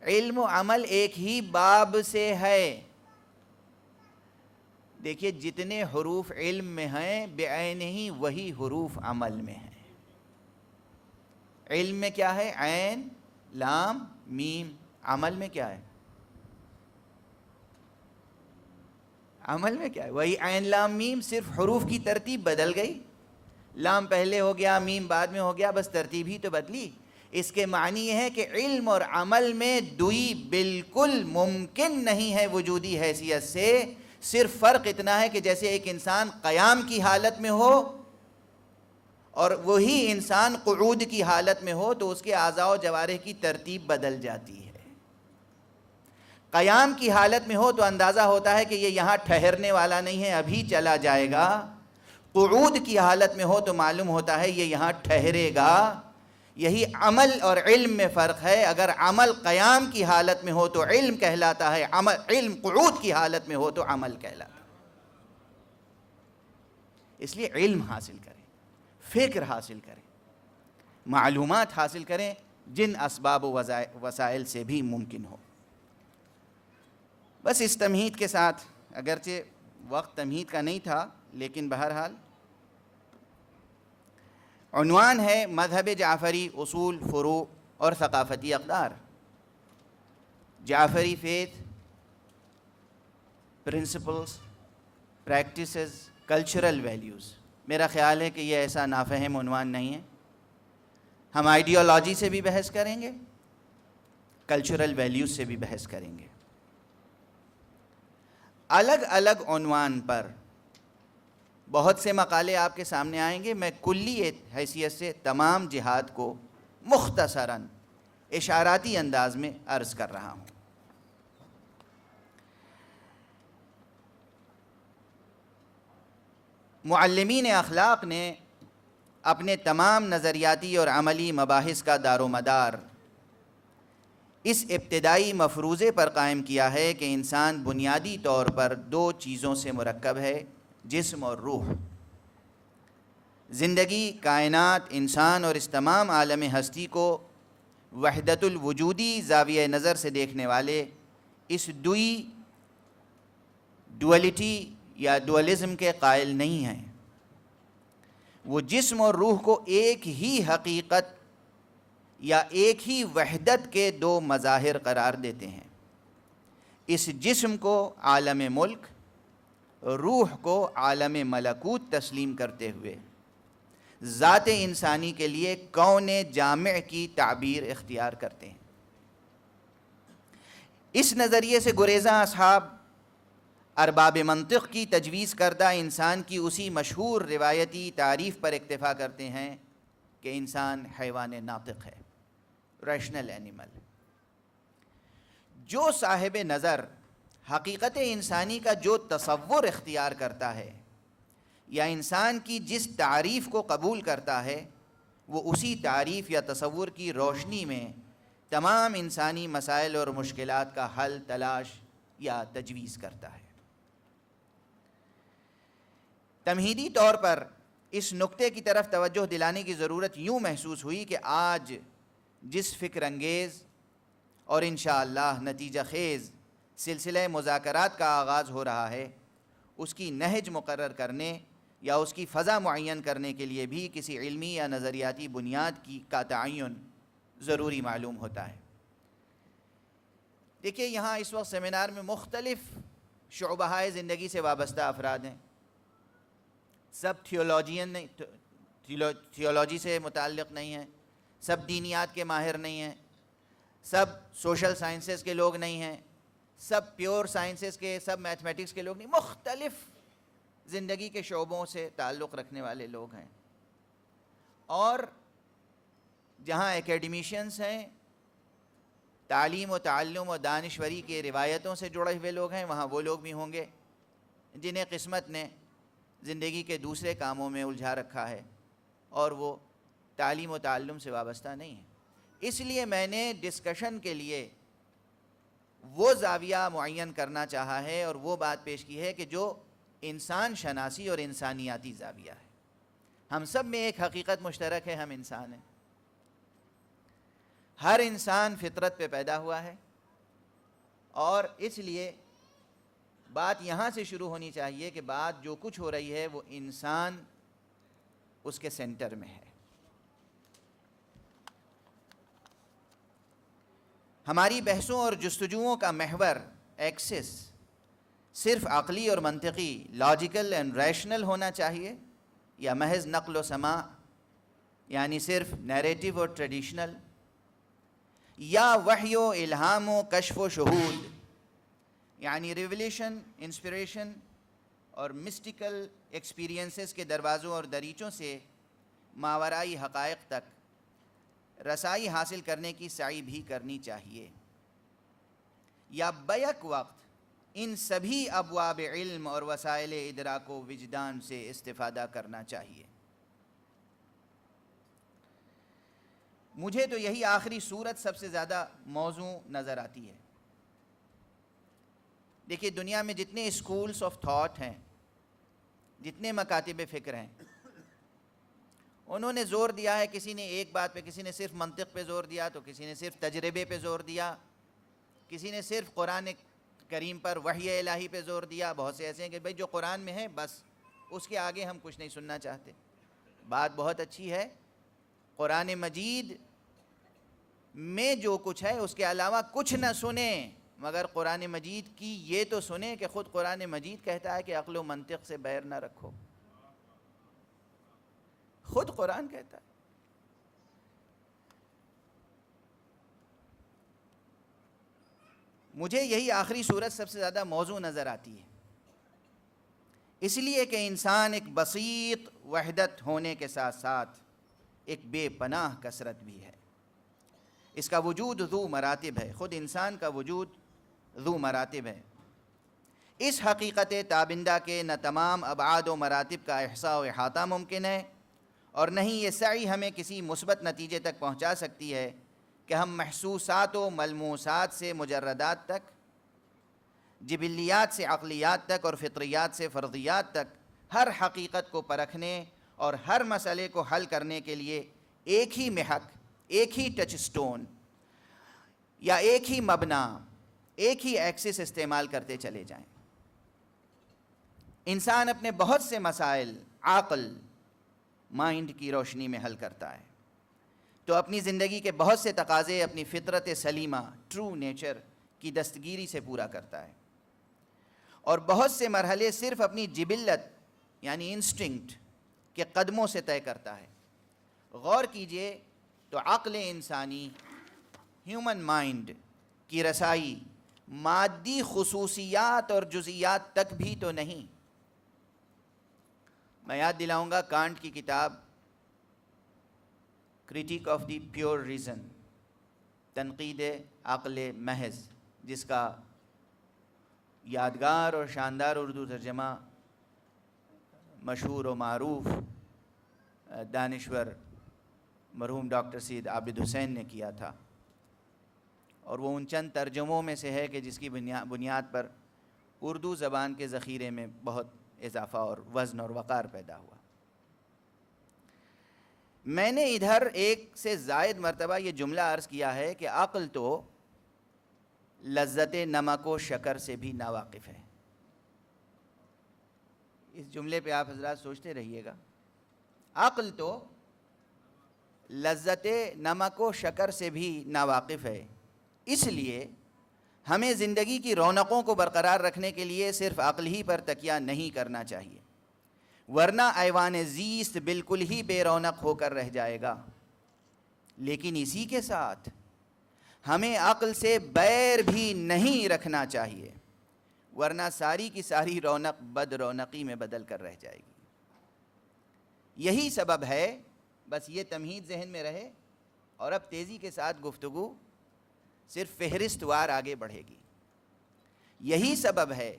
علم و عمل ایک ہی باب سے ہے۔ دیکھیے، جتنے حروف علم میں ہیں بعین ہی وہی حروف عمل میں ہیں۔ علم میں کیا ہے؟ عین، لام، میم۔ عمل میں کیا ہے؟ عمل میں کیا ہے؟ وہی عین، لام، میم، صرف حروف کی ترتیب بدل گئی۔ لام پہلے ہو گیا، میم بعد میں ہو گیا، بس ترتیب ہی تو بدلی۔ اس کے معنی یہ ہے کہ علم اور عمل میں دوئی بالکل ممکن نہیں ہے وجودی حیثیت سے۔ صرف فرق اتنا ہے کہ جیسے ایک انسان قیام کی حالت میں ہو اور وہی انسان قعود کی حالت میں ہو، تو اس کے اعضاء و جوارح کی ترتیب بدل جاتی ہے۔ قیام کی حالت میں ہو تو اندازہ ہوتا ہے کہ یہ یہاں ٹھہرنے والا نہیں ہے، ابھی چلا جائے گا۔ قعود کی حالت میں ہو تو معلوم ہوتا ہے یہ یہاں ٹھہرے گا۔ یہی عمل اور علم میں فرق ہے. اگر عمل قیام کی حالت میں ہو تو علم کہلاتا ہے, علم قعود کی حالت میں ہو تو عمل کہلاتا ہے. اس لیے علم حاصل کریں, فکر حاصل کریں, معلومات حاصل کریں جن اسباب و وسائل سے بھی ممکن ہو. بس اس تمہید کے ساتھ, اگرچہ وقت تمہید کا نہیں تھا لیکن بہرحال عنوان ہے مذہب جعفری, اصول, فروع اور ثقافتی اقدار. Jafari faith, principles, practices, cultural values. میرا خیال ہے کہ یہ ایسا نافہم عنوان نہیں ہے. ہم آئیڈیالوجی سے بھی بحث کریں گے, کلچرل ویلیوز سے بھی بحث کریں گے. الگ الگ عنوان پر بہت سے مقالے آپ کے سامنے آئیں گے. میں کلی حیثیت سے تمام جہات کو مختصراً اشاراتی انداز میں عرض کر رہا ہوں. معلمین اخلاق نے اپنے تمام نظریاتی اور عملی مباحث کا دار و مدار اس ابتدائی مفروضے پر قائم کیا ہے کہ انسان بنیادی طور پر دو چیزوں سے مرکب ہے, جسم اور روح. زندگی, کائنات, انسان اور اس تمام عالم ہستی کو وحدت الوجودی زاویہ نظر سے دیکھنے والے اس ڈوئلٹی یا ڈوئلزم کے قائل نہیں ہیں. وہ جسم اور روح کو ایک ہی حقیقت یا ایک ہی وحدت کے دو مظاہر قرار دیتے ہیں. اس جسم کو عالم ملک, روح کو عالم ملکوت تسلیم کرتے ہوئے ذات انسانی کے لیے کون جامع کی تعبیر اختیار کرتے ہیں. اس نظریے سے گریزاں اصحاب ارباب منطق کی تجویز کردہ انسان کی اسی مشہور روایتی تعریف پر اکتفا کرتے ہیں کہ انسان حیوان ناطق ہے, ریشنل اینیمل. جو صاحب نظر حقیقت انسانی کا جو تصور اختیار کرتا ہے یا انسان کی جس تعریف کو قبول کرتا ہے, وہ اسی تعریف یا تصور کی روشنی میں تمام انسانی مسائل اور مشکلات کا حل تلاش یا تجویز کرتا ہے. تمہیدی طور پر اس نقطے کی طرف توجہ دلانے کی ضرورت یوں محسوس ہوئی کہ آج جس فکر انگیز اور انشاءاللہ نتیجہ خیز سلسلہ مذاکرات کا آغاز ہو رہا ہے, اس کی نہج مقرر کرنے یا اس کی فضا معین کرنے کے لیے بھی کسی علمی یا نظریاتی بنیاد کا تعین ضروری معلوم ہوتا ہے. دیکھیے, یہاں اس وقت سیمینار میں مختلف شعبہ زندگی سے وابستہ افراد ہیں. سب تھیولوجی سے متعلق نہیں ہیں, سب دینیات کے ماہر نہیں ہیں, سب سوشل سائنسز کے لوگ نہیں ہیں, سب پیور سائنسز کے, سب میتھمیٹکس کے لوگ نہیں. مختلف زندگی کے شعبوں سے تعلق رکھنے والے لوگ ہیں. اور جہاں اکیڈمیشنز ہیں, تعلیم و تعلم و دانشوری کے روایتوں سے جڑے ہوئے لوگ ہیں, وہاں وہ لوگ بھی ہوں گے جنہیں قسمت نے زندگی کے دوسرے کاموں میں الجھا رکھا ہے اور وہ تعلیم و تعلم سے وابستہ نہیں ہیں. اس لیے میں نے ڈسکشن کے لیے وہ زاویہ معین کرنا چاہا ہے اور وہ بات پیش کی ہے کہ جو انسان شناسی اور انسانیاتی زاویہ ہے. ہم سب میں ایک حقیقت مشترک ہے, ہم انسان ہیں. ہر انسان فطرت پہ پیدا ہوا ہے اور اس لیے بات یہاں سے شروع ہونی چاہیے کہ بات جو کچھ ہو رہی ہے وہ انسان اس کے سینٹر میں ہے. ہماری بحثوں اور جستجوؤں کا محور, ایکسس, صرف عقلی اور منطقی, لاجیکل اینڈ ریشنل ہونا چاہیے یا محض نقل و سماع یعنی صرف نیریٹو اور ٹریڈیشنل, یا وحی و الہام و کشف و شہود یعنی ریولیشن, انسپریشن اور مسٹیکل ایکسپیرینسز کے دروازوں اور دریچوں سے ماورائی حقائق تک رسائی حاصل کرنے کی سعی بھی کرنی چاہیے, یا بیک وقت ان سبھی ابواب علم اور وسائل ادراک و وجدان سے استفادہ کرنا چاہیے. مجھے تو یہی آخری صورت سب سے زیادہ موزوں نظر آتی ہے۔ دیکھیے دنیا میں جتنے اسکولس آف تھاٹ ہیں، جتنے مکاتب فکر ہیں، انہوں نے زور دیا ہے، کسی نے ایک بات پہ، کسی نے صرف منطق پہ زور دیا، تو کسی نے صرف تجربے پہ زور دیا، کسی نے صرف قرآن کریم پر وحی الہی پہ زور دیا۔ بہت سے ایسے ہیں کہ بھئی جو قرآن میں ہے بس اس کے آگے ہم کچھ نہیں سننا چاہتے۔ بات بہت اچھی ہے، قرآن مجید میں جو کچھ ہے اس کے علاوہ کچھ نہ سنیں، مگر قرآن مجید کی یہ تو سنیں کہ خود قرآن مجید کہتا ہے کہ عقل و منطق سے بیر نہ رکھو، خود قرآن کہتا ہے۔ مجھے یہی آخری صورت سب سے زیادہ موزوں نظر آتی ہے، اس لیے کہ انسان ایک بسیط وحدت ہونے کے ساتھ ساتھ ایک بے پناہ کثرت بھی ہے۔ اس کا وجود ذو مراتب ہے، خود انسان کا وجود ذو مراتب ہے۔ اس حقیقت تابندہ کے نہ تمام ابعاد و مراتب کا احصاء و احاطہ ممکن ہے، اور نہ ہی یہ سعی ہمیں کسی مثبت نتیجے تک پہنچا سکتی ہے کہ ہم محسوسات و ملموسات سے مجردات تک، جبلیات سے عقلیات تک، اور فطریات سے فرضیات تک ہر حقیقت کو پرکھنے اور ہر مسئلے کو حل کرنے کے لیے ایک ہی محک، ایک ہی ٹچ سٹون یا ایک ہی مبنا، ایک ہی ایکسس استعمال کرتے چلے جائیں۔ انسان اپنے بہت سے مسائل عقل، مائنڈ کی روشنی میں حل کرتا ہے، تو اپنی زندگی کے بہت سے تقاضے اپنی فطرت سلیمہ، ٹرو نیچر کی دستگیری سے پورا کرتا ہے، اور بہت سے مرحلے صرف اپنی جبلت یعنی انسٹنکٹ کے قدموں سے طے کرتا ہے۔ غور کیجئے تو عقل انسانی، ہیومن مائنڈ کی رسائی مادی خصوصیات اور جزئیات تک بھی تو نہیں۔ میں یاد دلاؤں گا کانٹ کی کتاب critique of the pure reason, تنقید عقل محض، جس کا یادگار اور شاندار اردو ترجمہ مشہور و معروف دانشور مرحوم ڈاکٹر سید عابد حسین نے کیا تھا، اور وہ ان چند ترجموں میں سے ہے کہ جس کی بنیاد پر اردو زبان کے ذخیرے میں بہت اضافہ اور وزن اور وقار پیدا ہوا۔ میں نے ادھر ایک سے زائد مرتبہ یہ جملہ عرض کیا ہے کہ عقل تو لذت نمک و شکر سے بھی ناواقف ہے۔ اس جملے پہ آپ حضرات سوچتے رہیے گا۔ عقل تو لذت نمک و شکر سے بھی ناواقف ہے، اس لیے ہمیں زندگی کی رونقوں کو برقرار رکھنے کے لیے صرف عقل ہی پر تکیہ نہیں کرنا چاہیے، ورنہ ایوان زیست بالکل ہی بے رونق ہو کر رہ جائے گا۔ لیکن اسی کے ساتھ ہمیں عقل سے بیر بھی نہیں رکھنا چاہیے، ورنہ ساری کی ساری رونق بد رونقی میں بدل کر رہ جائے گی۔ یہی سبب ہے، بس یہ تمہید ذہن میں رہے، اور اب تیزی کے ساتھ گفتگو صرف فہرست وار آگے بڑھے گی۔ یہی سبب ہے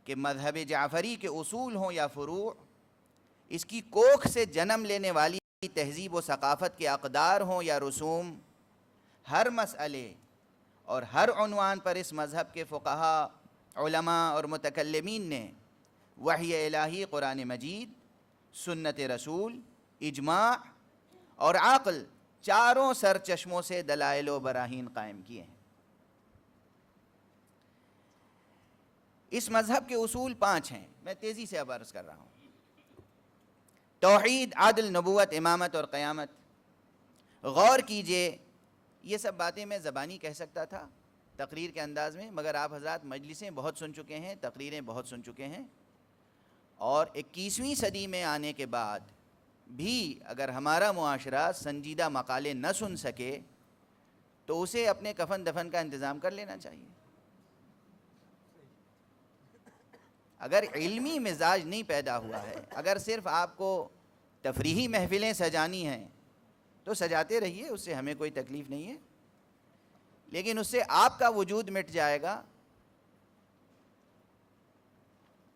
کہ مذہب جعفری کے اصول ہوں یا فروع، اس کی کوکھ سے جنم لینے والی تہذیب و ثقافت کے اقدار ہوں یا رسوم، ہر مسئلے اور ہر عنوان پر اس مذہب کے فقہا، علماء اور متکلمین نے وحی الہی قرآن مجید، سنت رسول، اجماع اور عقل، چاروں سر چشموں سے دلائل و براہین قائم کیے ہیں۔ اس مذہب کے اصول 5 ہیں، میں تیزی سے اب عرض کر رہا ہوں۔ توحید، عدل، نبوت، امامت اور قیامت۔ غور کیجئے، یہ سب باتیں میں زبانی کہہ سکتا تھا تقریر کے انداز میں، مگر آپ حضرات مجلسیں بہت سن چکے ہیں، تقریریں بہت سن چکے ہیں، اور 21ویں صدی میں آنے کے بعد بھی اگر ہمارا معاشرہ سنجیدہ مقالے نہ سن سکے تو اسے اپنے کفن دفن کا انتظام کر لینا چاہیے۔ اگر علمی مزاج نہیں پیدا ہوا ہے، اگر صرف آپ کو تفریحی محفلیں سجانی ہیں تو سجاتے رہیے، اس سے ہمیں کوئی تکلیف نہیں ہے، لیکن اس سے آپ کا وجود مٹ جائے گا،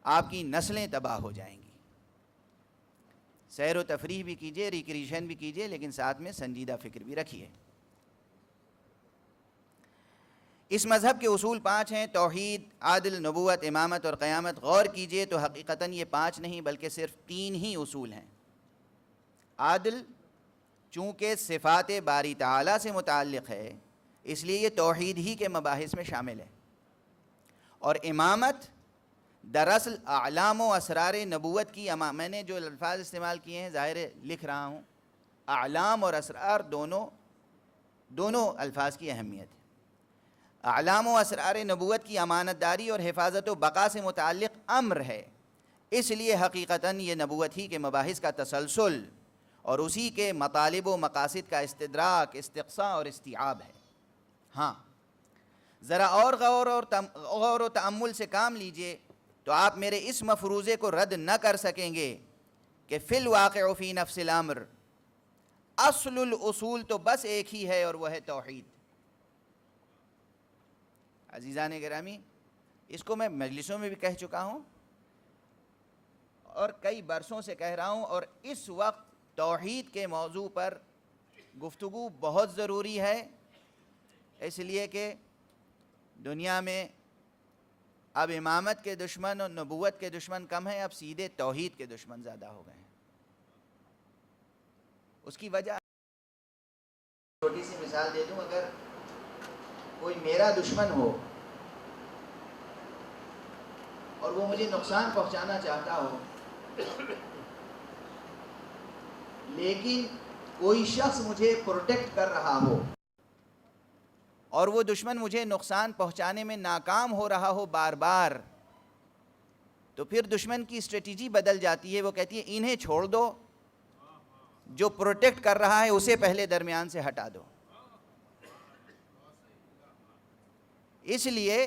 آپ کی نسلیں تباہ ہو جائیں گی۔ سیر و تفریح بھی کیجئے، ریکریشن بھی کیجئے، لیکن ساتھ میں سنجیدہ فکر بھی رکھیے۔ اس مذہب کے اصول 5 ہیں: توحید، عدل، نبوت، امامت اور قیامت۔ غور کیجئے تو حقیقتاً یہ 5 نہیں بلکہ صرف 3 ہی اصول ہیں۔ عدل چونکہ صفات باری تعالیٰ سے متعلق ہے اس لیے یہ توحید ہی کے مباحث میں شامل ہے، اور امامت دراصل اعلام و اسرار نبوت کی میں نے جو الفاظ استعمال کیے ہیں ظاہر لکھ رہا ہوں، اعلام اور اسرار دونوں الفاظ کی اہمیت ہے۔ اعلام و اسرار نبوت کی امانت داری اور حفاظت و بقا سے متعلق امر ہے، اس لیے حقیقتاً یہ نبوت ہی کے مباحث کا تسلسل اور اسی کے مطالب و مقاصد کا استدراک، استقصاء اور استیعاب ہے۔ ہاں، ذرا اور غور و تأمل سے کام لیجئے تو آپ میرے اس مفروضے کو رد نہ کر سکیں گے کہ فی الواقع فی نفس الامر اصل الاصول تو بس ایک ہی ہے اور وہ ہے توحید۔ عزیزان گرامی، اس کو میں مجلسوں میں بھی کہہ چکا ہوں اور کئی برسوں سے کہہ رہا ہوں، اور اس وقت توحید کے موضوع پر گفتگو بہت ضروری ہے، اس لیے کہ دنیا میں اب امامت کے دشمن اور نبوت کے دشمن کم ہیں، اب سیدھے توحید کے دشمن زیادہ ہو گئے ہیں۔ اس کی وجہ چھوٹی سی مثال دے دوں، اگر کوئی میرا دشمن ہو اور وہ مجھے نقصان پہنچانا چاہتا ہو، لیکن کوئی شخص مجھے پروٹیکٹ کر رہا ہو اور وہ دشمن مجھے نقصان پہنچانے میں ناکام ہو رہا ہو بار بار، تو پھر دشمن کی اسٹریٹجی بدل جاتی ہے، وہ کہتی ہے انہیں چھوڑ دو، جو پروٹیکٹ کر رہا ہے اسے پہلے درمیان سے ہٹا دو۔ اس لیے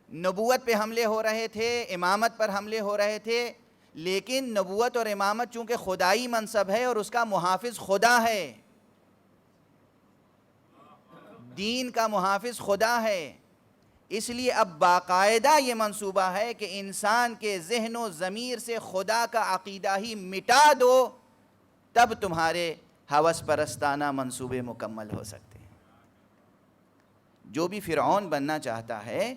نبوت پہ حملے ہو رہے تھے، امامت پر حملے ہو رہے تھے، لیکن نبوت اور امامت چونکہ خدائی منصب ہے اور اس کا محافظ خدا ہے، دین کا محافظ خدا ہے، اس لیے اب باقاعدہ یہ منصوبہ ہے کہ انسان کے ذہن و ضمیر سے خدا کا عقیدہ ہی مٹا دو، تب تمہارے ہوس پرستانہ منصوبے مکمل ہو سکتے ہیں۔ جو بھی فرعون بننا چاہتا ہے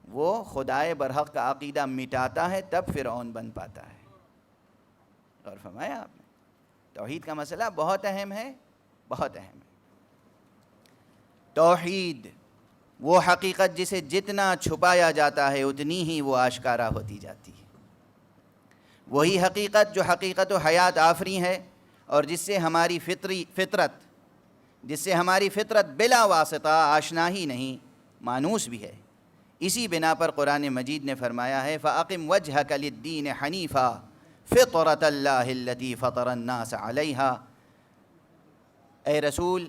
وہ خدائے برحق کا عقیدہ مٹاتا ہے، تب فرعون بن پاتا ہے۔ غور فرمایا آپ نے؟ توحید کا مسئلہ بہت اہم ہے، بہت اہم ہے۔ توحید وہ حقیقت جسے جتنا چھپایا جاتا ہے اتنی ہی وہ آشکارا ہوتی جاتی ہے، وہی حقیقت جو حقیقت و حیات آفری ہے اور جس سے ہماری فطرت بلا واسطہ آشنا ہی نہیں، مانوس بھی ہے۔ اسی بنا پر قرآن مجید نے فرمایا ہے فَأَقِمْ وَجْهَكَ لِلدِّينِ حَنِيفًا فِطْرَةَ اللَّهِ الَّتِي فَطَرَ النَّاسَ عَلَيْهَا۔ اے رسول،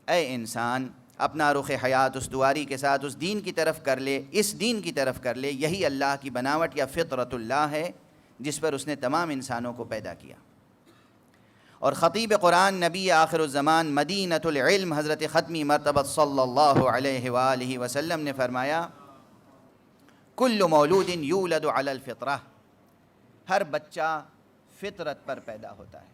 اے انسان، اپنا رخ حیات اس دواری کے ساتھ اس دین کی طرف کر لے، اس دین کی طرف کر لے، یہی اللہ کی بناوٹ یا فطرت اللہ ہے جس پر اس نے تمام انسانوں کو پیدا کیا۔ اور خطیب قرآن نبی آخر الزمان مدینۃ العلم حضرت ختمی مرتبہ صلی اللہ علیہ وآلہ وسلم نے فرمایا کل مولود یولد علی الفطرہ، ہر بچہ فطرت پر پیدا ہوتا ہے۔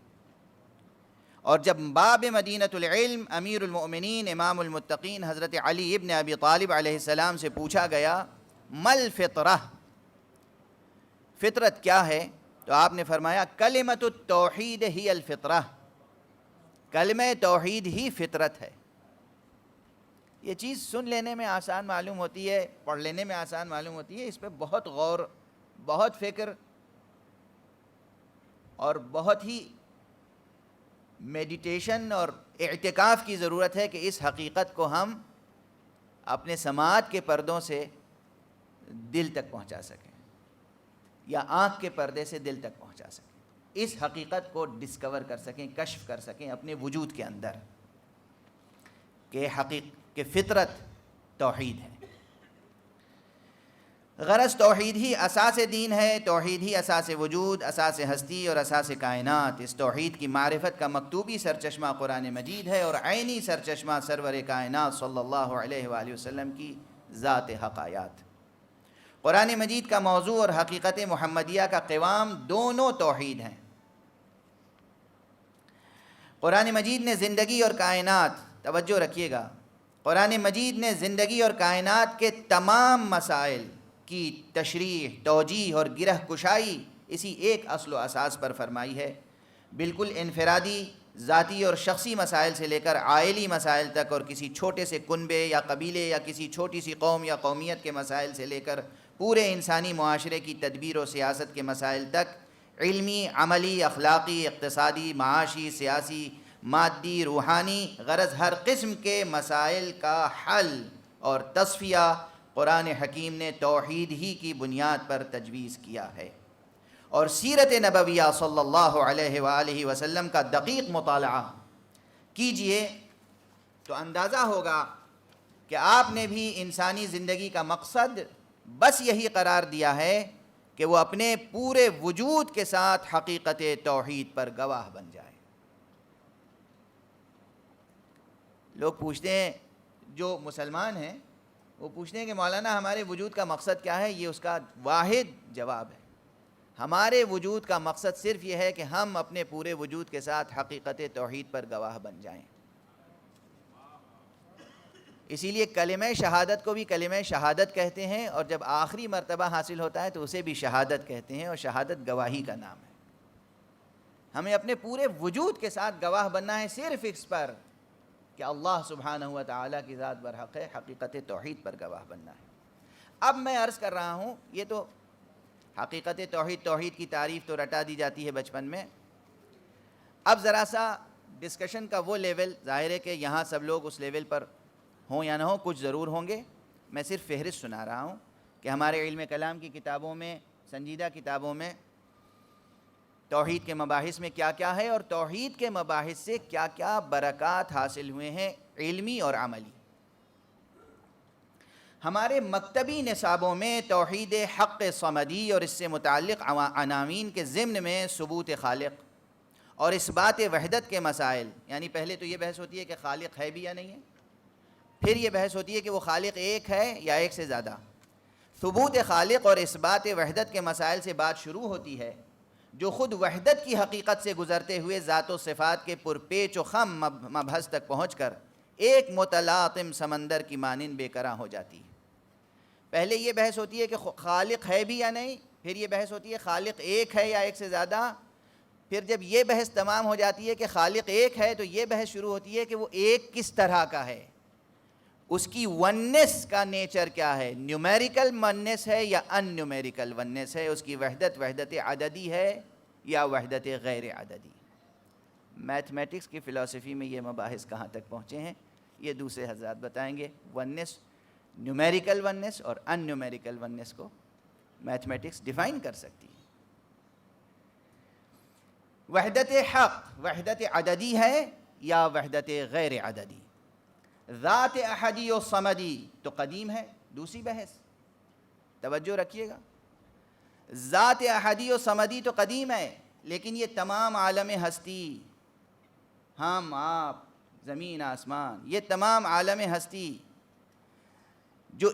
اور جب باب مدینۃ العلم امیر المؤمنین امام المتقین حضرت علی ابن ابی طالب علیہ السلام سے پوچھا گیا مل فطرہ، فطرت کیا ہے، تو آپ نے فرمایا کلمۃ التوحید ہی الفطرہ، کلمہ توحید ہی فطرت ہے۔ یہ چیز سن لینے میں آسان معلوم ہوتی ہے، پڑھ لینے میں آسان معلوم ہوتی ہے، اس پہ بہت غور، بہت فکر اور بہت ہی میڈیٹیشن اور اعتکاف کی ضرورت ہے کہ اس حقیقت کو ہم اپنے سماعت کے پردوں سے دل تک پہنچا سکیں یا آنکھ کے پردے سے دل تک پہنچا سکیں، اس حقیقت کو ڈسکور کر سکیں، کشف کر سکیں اپنے وجود کے اندر کہ فطرت توحید ہے۔ غرض توحید ہی اساس دین ہے، توحید ہی اساس وجود، اساس ہستی اور اساس کائنات۔ اس توحید کی معرفت کا مکتوبی سرچشمہ قرآن مجید ہے اور عینی سرچشمہ سرور کائنات صلی اللہ علیہ وآلہ وسلم کی ذات حقایات۔ قرآن مجید کا موضوع اور حقیقت محمدیہ کا قوام دونوں توحید ہیں، قرآن مجید نے زندگی اور کائنات، توجہ رکھیے گا، قرآن مجید نے زندگی اور کائنات کے تمام مسائل کی تشریح، توجیہ اور گرہ کشائی اسی ایک اصل و اساس پر فرمائی ہے، بالکل انفرادی، ذاتی اور شخصی مسائل سے لے کر عائلی مسائل تک، اور کسی چھوٹے سے کنبے یا قبیلے یا کسی چھوٹی سی قوم یا قومیت کے مسائل سے لے کر پورے انسانی معاشرے کی تدبیر و سیاست کے مسائل تک، علمی، عملی، اخلاقی، اقتصادی، معاشی، سیاسی، مادی، روحانی، غرض ہر قسم کے مسائل کا حل اور تصفیہ قرآن حکیم نے توحید ہی کی بنیاد پر تجویز کیا ہے۔ اور سیرت نبویہ صلی اللہ علیہ وآلہ وسلم کا دقیق مطالعہ کیجئے تو اندازہ ہوگا کہ آپ نے بھی انسانی زندگی کا مقصد بس یہی قرار دیا ہے کہ وہ اپنے پورے وجود کے ساتھ حقیقت توحید پر گواہ بن جائے۔ لوگ پوچھتے ہیں، جو مسلمان ہیں وہ پوچھتے ہیں کہ مولانا ہمارے وجود کا مقصد کیا ہے؟ یہ اس کا واحد جواب ہے، ہمارے وجود کا مقصد صرف یہ ہے کہ ہم اپنے پورے وجود کے ساتھ حقیقت توحید پر گواہ بن جائیں۔ اسی لیے کلمہ شہادت کو بھی کلمہ شہادت کہتے ہیں، اور جب آخری مرتبہ حاصل ہوتا ہے تو اسے بھی شہادت کہتے ہیں، اور شہادت گواہی کا نام ہے۔ ہمیں اپنے پورے وجود کے ساتھ گواہ بننا ہے صرف اس پر کہ اللہ سبحانہ و تعالیٰ کی ذات برحق ہے، حقیقت توحید پر گواہ بننا ہے۔ اب میں عرض کر رہا ہوں، یہ تو حقیقت توحید کی تعریف تو رٹا دی جاتی ہے بچپن میں، اب ذرا سا ڈسکشن کا وہ لیول، ظاہر ہے کہ یہاں سب لوگ اس لیول پر ہوں یا نہ ہوں، کچھ ضرور ہوں گے، میں صرف فہرست سنا رہا ہوں کہ ہمارے علم کلام کی کتابوں میں، سنجیدہ کتابوں میں توحید کے مباحث میں کیا کیا ہے، اور توحید کے مباحث سے کیا کیا برکات حاصل ہوئے ہیں علمی اور عملی۔ ہمارے مکتبی نصابوں میں توحید حق صمدی اور اس سے متعلق عناوین کے ضمن میں ثبوت خالق اور اثبات وحدت کے مسائل، یعنی پہلے تو یہ بحث ہوتی ہے کہ خالق ہے بھی یا نہیں ہے، پھر یہ بحث ہوتی ہے کہ وہ خالق ایک ہے یا ایک سے زیادہ۔ ثبوت خالق اور اثبات وحدت کے مسائل سے بات شروع ہوتی ہے، جو خود وحدت کی حقیقت سے گزرتے ہوئے ذات و صفات کے پرپیچ و خم مبحث تک پہنچ کر ایک متلاطم سمندر کی مانند بے قرار ہو جاتی ہے۔ پہلے یہ بحث ہوتی ہے کہ خالق ہے بھی یا نہیں، پھر یہ بحث ہوتی ہے خالق ایک ہے یا ایک سے زیادہ، پھر جب یہ بحث تمام ہو جاتی ہے کہ خالق ایک ہے تو یہ بحث شروع ہوتی ہے کہ وہ ایک کس طرح کا ہے، اس کی وننس کا نیچر کیا ہے، نیومیریکل وننس ہے یا ان نیومیریکل وننس ہے، اس کی وحدت عددی ہے یا وحدت غیر عددی۔ میتھمیٹکس کی فلسفی میں یہ مباحث کہاں تک پہنچے ہیں یہ دوسرے حضرات بتائیں گے۔ وننس، نیومیریکل وننس اور ان نیومیریکل وننس کو میتھمیٹکس ڈیفائن کر سکتی ہے۔ وحدت حق وحدت عددی ہے یا وحدت غیر عددی؟ ذات احدی و صمدی تو قدیم ہے، دوسری بحث، توجہ رکھیے گا، ذات احدی و صمدی تو قدیم ہے، لیکن یہ تمام عالم ہستی، ہم آپ زمین آسمان، یہ تمام عالم ہستی جو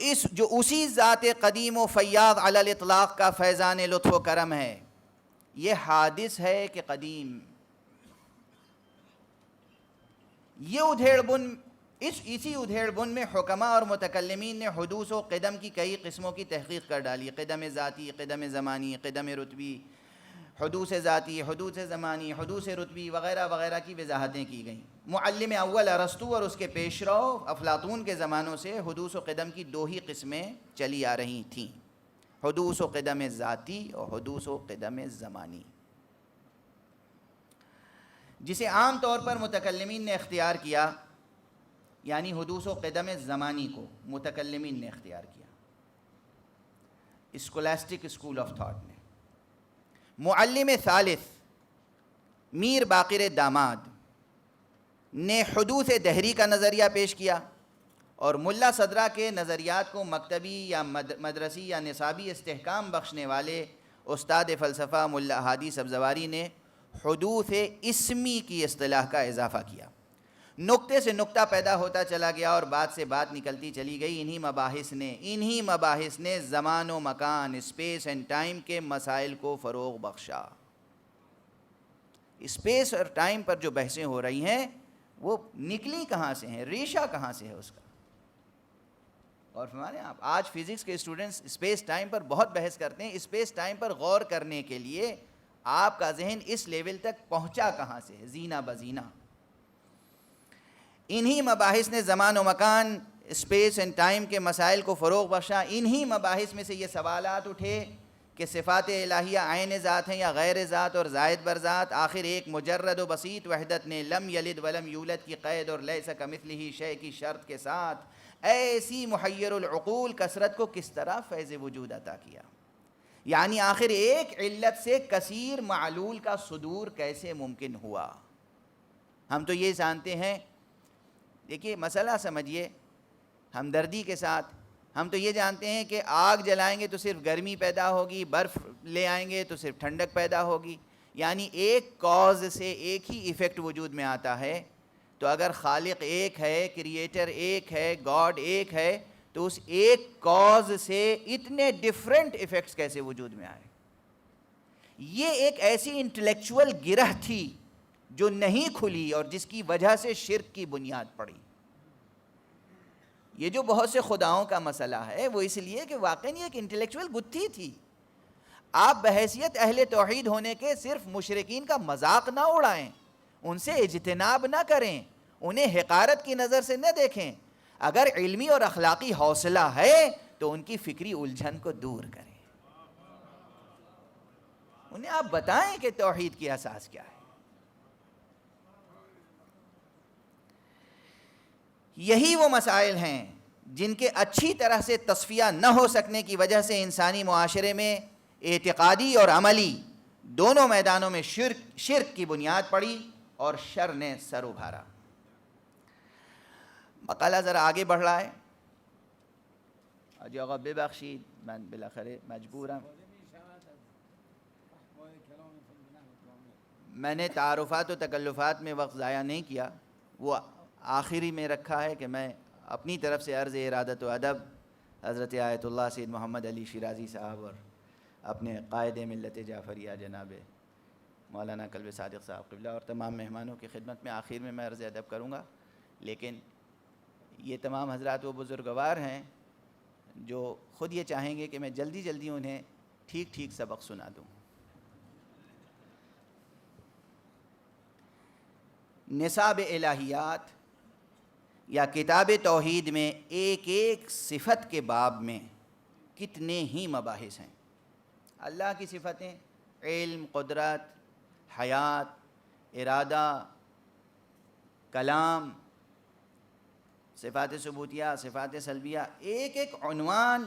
اسی ذات قدیم و فیاض علی الاطلاق کا فیضان لطف و کرم ہے، یہ حادث ہے کہ قدیم؟ یہ ادھیڑ بن، اسی ادھیڑ بن میں حکماء اور متکلمین نے حدوث و قدم کی کئی قسموں کی تحقیق کر ڈالی، قدم ذاتی، قدم زمانی، قدم رتبی، حدوث ذاتی، حدوث زمانی، حدوث رتبی وغیرہ وغیرہ کی وضاحتیں کی گئیں۔ معلم اول ارسطو اور اس کے پیشرو افلاطون کے زمانوں سے حدوث و قدم کی دو ہی قسمیں چلی آ رہی تھیں، حدوث و قدم ذاتی اور حدوث و قدم زمانی، جسے عام طور پر متکلمین نے اختیار کیا، یعنی حدوث و قدم زمانی کو متکلمین نے اختیار کیا، اسکولاسٹک اسکول آف تھاٹ نے۔ معلم ثالث میر باقر داماد نے حدوث دہری کا نظریہ پیش کیا، اور ملا صدرہ کے نظریات کو مکتبی یا مدرسی یا نصابی استحکام بخشنے والے استاد فلسفہ ملا ہادی سبزواری نے حدوث اسمی کی اصطلاح کا اضافہ کیا۔ نقطے سے نقطہ پیدا ہوتا چلا گیا اور بات سے بات نکلتی چلی گئی۔ انہی مباحث نے زمان و مکان، اسپیس اینڈ ٹائم کے مسائل کو فروغ بخشا۔ اسپیس اور ٹائم پر جو بحثیں ہو رہی ہیں وہ نکلی کہاں سے ہیں, ریشہ کہاں سے ہے اس کا. اور فرمائیں آپ, آج فزکس کے اسٹوڈنٹس اسپیس ٹائم پر بہت بحث کرتے ہیں. اسپیس ٹائم پر غور کرنے کے لیے آپ کا ذہن اس لیول تک پہنچا کہاں سے ہے؟ زینہ بزینہ. انہی مباحث نے زمان و مکان, اسپیس اینڈ ٹائم کے مسائل کو فروغ بخشا. انہی مباحث میں سے یہ سوالات اٹھے کہ صفات الہیہ عین ذات ہیں یا غیر ذات اور زائد بر ذات. آخر ایک مجرد و بسیط وحدت نے لم یلد ولم یولد کی قید اور لیس کمثلہ شیء کی شرط کے ساتھ ایسی محیر العقول کثرت کو کس طرح فیض وجود عطا کیا. یعنی آخر ایک علت سے کثیر معلول کا صدور کیسے ممکن ہوا؟ ہم تو یہ جانتے ہیں, دیکھیے مسئلہ سمجھیے ہمدردی کے ساتھ. ہم تو یہ جانتے ہیں کہ آگ جلائیں گے تو صرف گرمی پیدا ہوگی, برف لے آئیں گے تو صرف ٹھنڈک پیدا ہوگی. یعنی ایک کاز سے ایک ہی ایفیکٹ وجود میں آتا ہے. تو اگر خالق ایک ہے, کریٹر ایک ہے, گاڈ ایک ہے, تو اس ایک کاز سے اتنے ڈیفرنٹ ایفیکٹس کیسے وجود میں آئے؟ یہ ایک ایسی انٹلیکچول گرہ تھی جو نہیں کھلی اور جس کی وجہ سے شرک کی بنیاد پڑی. یہ جو بہت سے خداؤں کا مسئلہ ہے وہ اس لیے کہ واقعی یہ ایک انٹلیکچول گتھی تھی. آپ بحیثیت اہل توحید ہونے کے صرف مشرکین کا مذاق نہ اڑائیں, ان سے اجتناب نہ کریں, انہیں حقارت کی نظر سے نہ دیکھیں. اگر علمی اور اخلاقی حوصلہ ہے تو ان کی فکری الجھن کو دور کریں. انہیں آپ بتائیں کہ توحید کی اساس کیا ہے. یہی وہ مسائل ہیں جن کے اچھی طرح سے تصفیہ نہ ہو سکنے کی وجہ سے انسانی معاشرے میں اعتقادی اور عملی دونوں میدانوں میں شرک کی بنیاد پڑی اور شر نے سر ابھارا. مقالہ ذرا آگے بڑھ رہا ہے. جی آقا ببخشید من بالاخره مجبورم. میں نے تعارفات و تکلفات میں وقت ضائع نہیں کیا, وہ آخری میں رکھا ہے کہ میں اپنی طرف سے عرض ارادت و ادب حضرت آیت اللہ سید محمد علی شیرازی صاحب اور اپنے قائد ملت جعفریہ جناب مولانا قلب صادق صاحب قبلہ اور تمام مہمانوں کی خدمت میں آخر میں عرض ادب کروں گا. لیکن یہ تمام حضرات وہ بزرگوار ہیں جو خود یہ چاہیں گے کہ میں جلدی جلدی انہیں ٹھیک ٹھیک سبق سنا دوں. نصاب الہیات یا کتاب توحید میں ایک ایک صفت کے باب میں کتنے ہی مباحث ہیں. اللہ کی صفتیں علم, قدرت, حیات, ارادہ, کلام, صفات ثبوتیہ, صفات سلبیہ, ایک ایک عنوان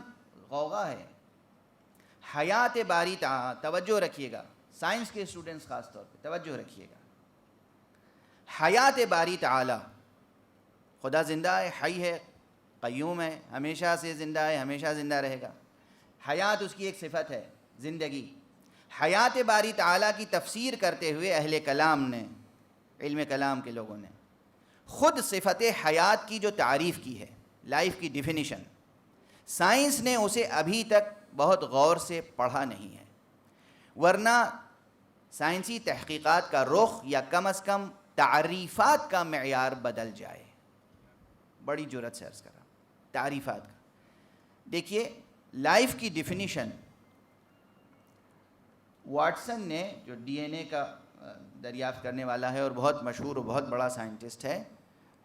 غوغا ہے. حیات باری تعالی, توجہ رکھیے گا, سائنس کے اسٹوڈنٹس خاص طور پہ توجہ رکھیے گا. حیات باری تعالی, خدا زندہ ہے, حی ہے, قیوم ہے, ہمیشہ سے زندہ ہے, ہمیشہ زندہ رہے گا. حیات اس کی ایک صفت ہے, زندگی. حیات باری تعالیٰ کی تفسیر کرتے ہوئے اہل کلام نے, علم کلام کے لوگوں نے خود صفت حیات کی جو تعریف کی ہے, لائف کی ڈیفینیشن, سائنس نے اسے ابھی تک بہت غور سے پڑھا نہیں ہے. ورنہ سائنسی تحقیقات کا رخ یا کم از کم تعریفات کا معیار بدل جائے. بڑی جرأت سے عرض کر رہا ہوں, تعریفات کا. دیکھیے لائف کی ڈیفینیشن واٹسن نے, جو ڈی این اے کا دریافت کرنے والا ہے اور بہت مشہور اور بہت بڑا سائنٹسٹ ہے,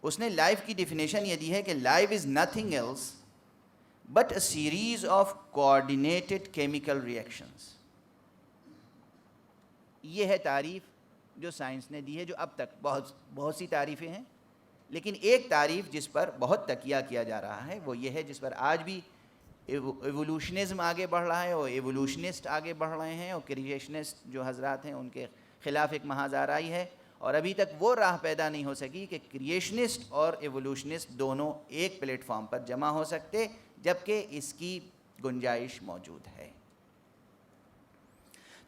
اس نے لائف کی ڈیفینیشن یہ دی ہے کہ life is nothing else but a series of coordinated chemical reactions. یہ ہے تعریف جو سائنس نے دی ہے, جو اب تک بہت سی تعریفیں ہیں, لیکن ایک تعریف جس پر بہت تکیہ کیا جا رہا ہے وہ یہ ہے, جس پر آج بھی ایوولوشنزم آگے بڑھ رہا ہے اور ایوولوشنسٹ آگے بڑھ رہے ہیں, اور کریشنسٹ جو حضرات ہیں ان کے خلاف ایک محاذ آرائی ہے, اور ابھی تک وہ راہ پیدا نہیں ہو سکی کہ کریشنسٹ اور ایوولوشنسٹ دونوں ایک پلیٹ فارم پر جمع ہو سکتے, جبکہ اس کی گنجائش موجود ہے.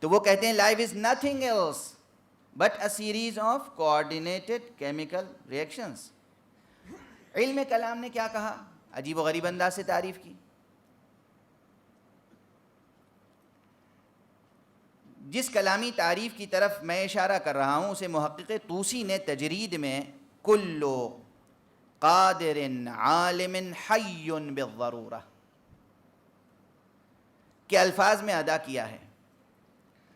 تو وہ کہتے ہیں life is nothing else but a series of coordinated chemical reactions. علم کلام نے کیا کہا, عجیب و غریب انداز سے تعریف کی. جس کلامی تعریف کی طرف میں اشارہ کر رہا ہوں اسے محقق طوسی نے تجرید میں کل قادر عالم حی بالضرورہ کے الفاظ میں ادا کیا ہے۔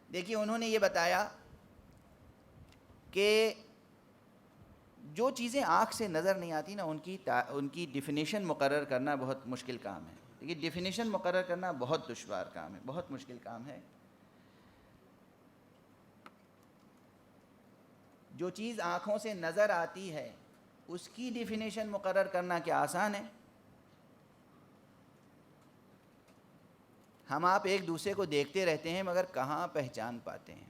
دیکھیے انہوں نے یہ بتایا کہ جو چیزیں آنکھ سے نظر نہیں آتی نا ان کی ڈیفینیشن مقرر کرنا بہت مشکل کام ہے۔ دیکھیے ڈیفینیشن مقرر کرنا بہت دشوار کام ہے، بہت مشکل کام ہے۔ جو چیز آنکھوں سے نظر آتی ہے اس کی ڈیفینیشن مقرر کرنا کیا آسان ہے؟ ہم آپ ایک دوسرے کو دیکھتے رہتے ہیں مگر کہاں پہچان پاتے ہیں؟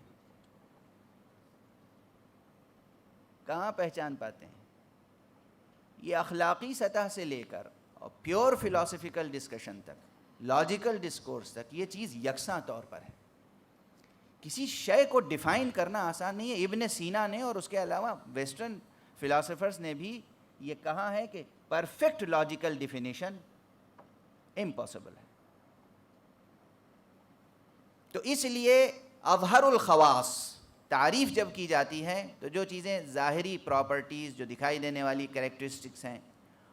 کہاں پہچان پاتے ہیں؟ یہ اخلاقی سطح سے لے کر اور پیور فلاسفیکل ڈسکشن تک، لاجیکل ڈسکورس تک یہ چیز یکساں طور پر ہے۔ کسی شے کو ڈیفائن کرنا آسان نہیں ہے۔ ابن سینا نے اور اس کے علاوہ ویسٹرن فلاسفرز نے بھی یہ کہا ہے کہ پرفیکٹ لاجیکل ڈیفینیشن امپاسبل ہے۔ تو اس لیے اظہر الخواص تعریف جب کی جاتی ہے تو جو چیزیں ظاہری پراپرٹیز جو دکھائی دینے والی کریکٹرسٹکس ہیں،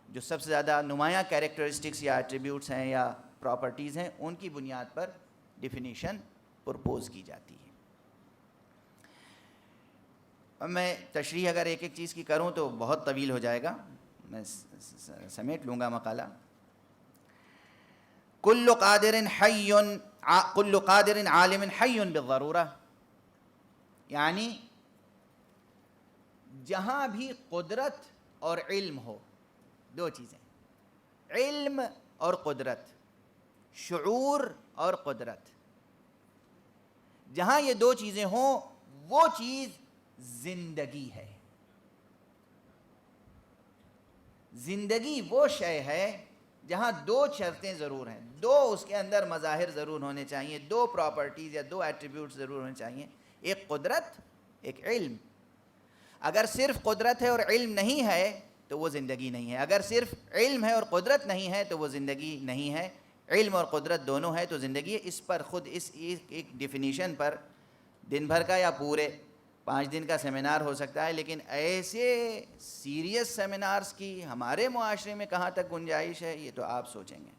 جو سب سے زیادہ نمایاں کریکٹرسٹکس یا ایٹریبیوٹس ہیں یا پراپرٹیز ہیں، ان کی بنیاد پر ڈیفینیشن پرپوز کی جاتی ہے۔ اب میں تشریح اگر ایک ایک چیز کی کروں تو بہت طویل ہو جائے گا، میں سمیٹ لوں گا مقالہ۔ کل قادر عالم حی بالضرورہ، یعنی جہاں بھی قدرت اور علم ہو، دو چیزیں، علم اور قدرت، شعور اور قدرت، جہاں یہ دو چیزیں ہوں وہ چیز زندگی ہے۔ زندگی وہ شے ہے جہاں دو شرطیں ضرور ہیں، دو اس کے اندر مظاہر ضرور ہونے چاہیے، دو پراپرٹیز یا دو ایٹریبیوٹس ضرور ہونے چاہیے، ایک قدرت ایک علم۔ اگر صرف قدرت ہے اور علم نہیں ہے تو وہ زندگی نہیں ہے، اگر صرف علم ہے اور قدرت نہیں ہے تو وہ زندگی نہیں ہے۔ علم اور قدرت دونوں ہے تو زندگی ہے۔ اس پر خود اس ایک ڈیفینیشن پر دن بھر کا یا پورے 5 دن کا سیمینار ہو سکتا ہے، لیکن ایسے سیریس سیمینارز کی ہمارے معاشرے میں کہاں تک گنجائش ہے یہ تو آپ سوچیں گے۔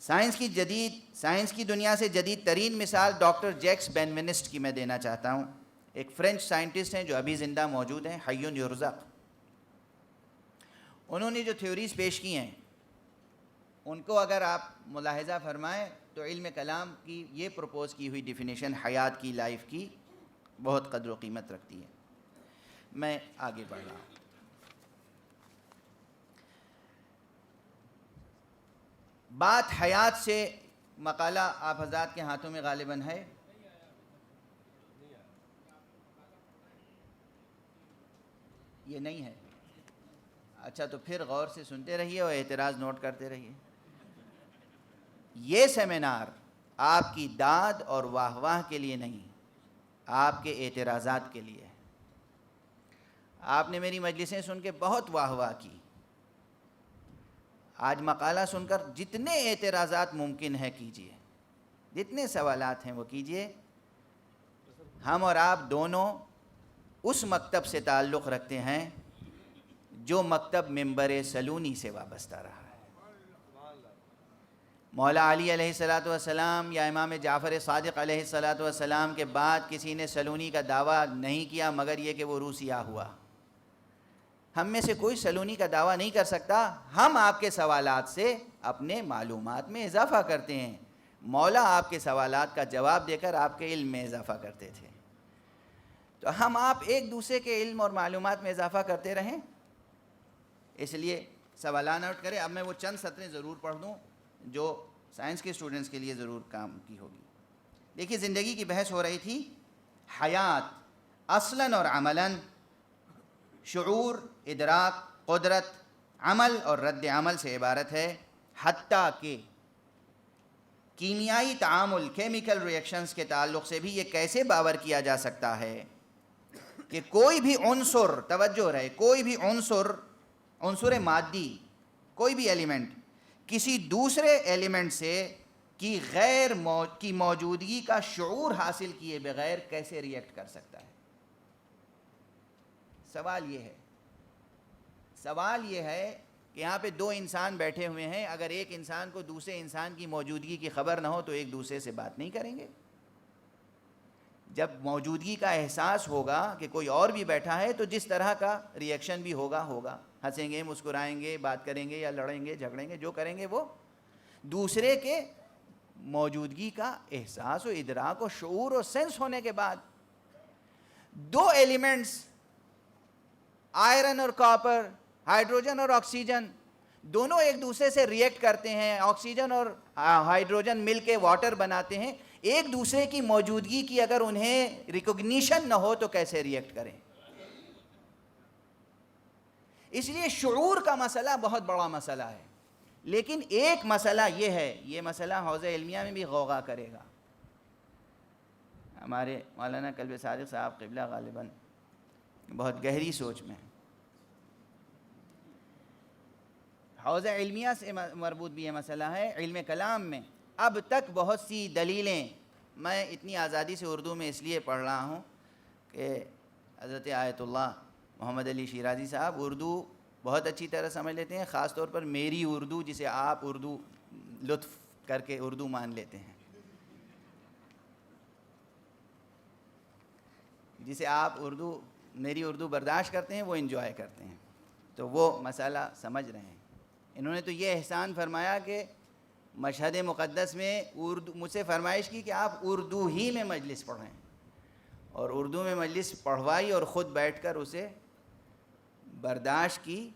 سائنس کی دنیا سے جدید ترین مثال ڈاکٹر جیکس بینونسٹ کی میں دینا چاہتا ہوں۔ ایک فرینچ سائنٹسٹ ہیں جو ابھی زندہ موجود ہیں، حی یرزق۔ انہوں نے جو تھیوریز پیش کی ہیں ان کو اگر آپ ملاحظہ فرمائیں تو علم کلام کی یہ پروپوز کی ہوئی ڈیفینیشن حیات کی، لائف کی بہت قدر و قیمت رکھتی ہے۔ میں آگے بڑھ رہا ہوں۔ بات حیات سے، مقالہ آپ حضرات کے ہاتھوں میں غالباً ہے، یہ نہیں ہے؟ اچھا تو پھر غور سے سنتے رہیے اور اعتراض نوٹ کرتے رہیے۔ یہ سیمینار آپ کی داد اور واہ واہ کے لیے نہیں، آپ کے اعتراضات کے لیے ہے۔ آپ نے میری مجلسیں سن کے بہت واہ واہ کی، آج مقالہ سن کر جتنے اعتراضات ممکن ہے کیجئے، جتنے سوالات ہیں وہ کیجئے۔ ہم اور آپ دونوں اس مکتب سے تعلق رکھتے ہیں جو مکتب منبر سلونی سے وابستہ رہا ہے۔ مولا علی علیہ الصلوۃ والسلام یا امام جعفر صادق علیہ الصلوۃ والسلام کے بعد کسی نے سلونی کا دعویٰ نہیں کیا مگر یہ کہ وہ روسیہ ہوا۔ ہم میں سے کوئی سلونی کا دعویٰ نہیں کر سکتا۔ ہم آپ کے سوالات سے اپنے معلومات میں اضافہ کرتے ہیں۔ مولا آپ کے سوالات کا جواب دے کر آپ کے علم میں اضافہ کرتے تھے، تو ہم آپ ایک دوسرے کے علم اور معلومات میں اضافہ کرتے رہیں۔ اس لیے سوالات نوٹ کریں۔ اب میں وہ چند سطریں ضرور پڑھ دوں جو سائنس کے اسٹوڈنٹس کے لیے ضرور کام کی ہوگی۔ دیکھیے زندگی کی بحث ہو رہی تھی۔ حیات اصلاً اور عملاً، شعور، ادراک، قدرت، عمل اور رد عمل سے عبارت ہے، حتیٰ کہ کیمیائی تعامل، کیمیکل ریئیکشنز کے تعلق سے بھی یہ کیسے باور کیا جا سکتا ہے کہ کوئی بھی عنصر، توجہ رہے، کوئی بھی عنصر مادی، کوئی بھی ایلیمنٹ کسی دوسرے ایلیمنٹ سے کی موجودگی کا شعور حاصل کیے بغیر کیسے ریئیکٹ کر سکتا ہے؟ سوال یہ ہے کہ یہاں پہ دو انسان بیٹھے ہوئے ہیں، اگر ایک انسان کو دوسرے انسان کی موجودگی کی خبر نہ ہو تو ایک دوسرے سے بات نہیں کریں گے؟ جب موجودگی کا احساس ہوگا کہ کوئی اور بھی بیٹھا ہے تو جس طرح کا ریئیکشن بھی ہوگا، ہنسیں گے، مسکرائیں گے، بات کریں گے یا لڑیں گے، جھگڑیں گے، جو کریں گے وہ دوسرے کے موجودگی کا احساس و ادراک و شعور و سینس ہونے کے بعد. دو ایلیمنٹس آئرن اور کاپر، ہائیڈروجن اور آکسیجن، دونوں ایک دوسرے سے ریئیکٹ کرتے ہیں، آکسیجن اور ہائیڈروجن مل کے واٹر بناتے ہیں. ایک دوسرے کی موجودگی کی اگر انہیں ریکگنیشن نہ ہو تو کیسے ریئیکٹ کریں؟ اس لیے شعور کا مسئلہ بہت بڑا مسئلہ ہے. لیکن ایک مسئلہ یہ ہے، یہ مسئلہ حوض علمیہ میں بھی غوغا کرے گا. ہمارے مولانا قلب صادق صاحب قبلہ غالباً بہت گہری سوچ میں ہیں. حوض علمیہ سے مربوط بھی یہ مسئلہ ہے. علم کلام میں اب تک بہت سی دلیلیں، میں اتنی آزادی سے اردو میں اس لیے پڑھ رہا ہوں کہ حضرت آیت اللہ محمد علی شیرازی صاحب اردو بہت اچھی طرح سمجھ لیتے ہیں، خاص طور پر میری اردو، جسے آپ اردو لطف کر کے اردو مان لیتے ہیں، جسے آپ میری اردو برداشت کرتے ہیں، وہ انجوائے کرتے ہیں، تو وہ مسئلہ سمجھ رہے ہیں. انہوں نے تو یہ احسان فرمایا کہ مشہد مقدس میں مجھ سے فرمائش کی کہ آپ اردو ہی میں مجلس پڑھیں، اور اردو میں مجلس پڑھوائی اور خود بیٹھ کر اسے برداشت کی،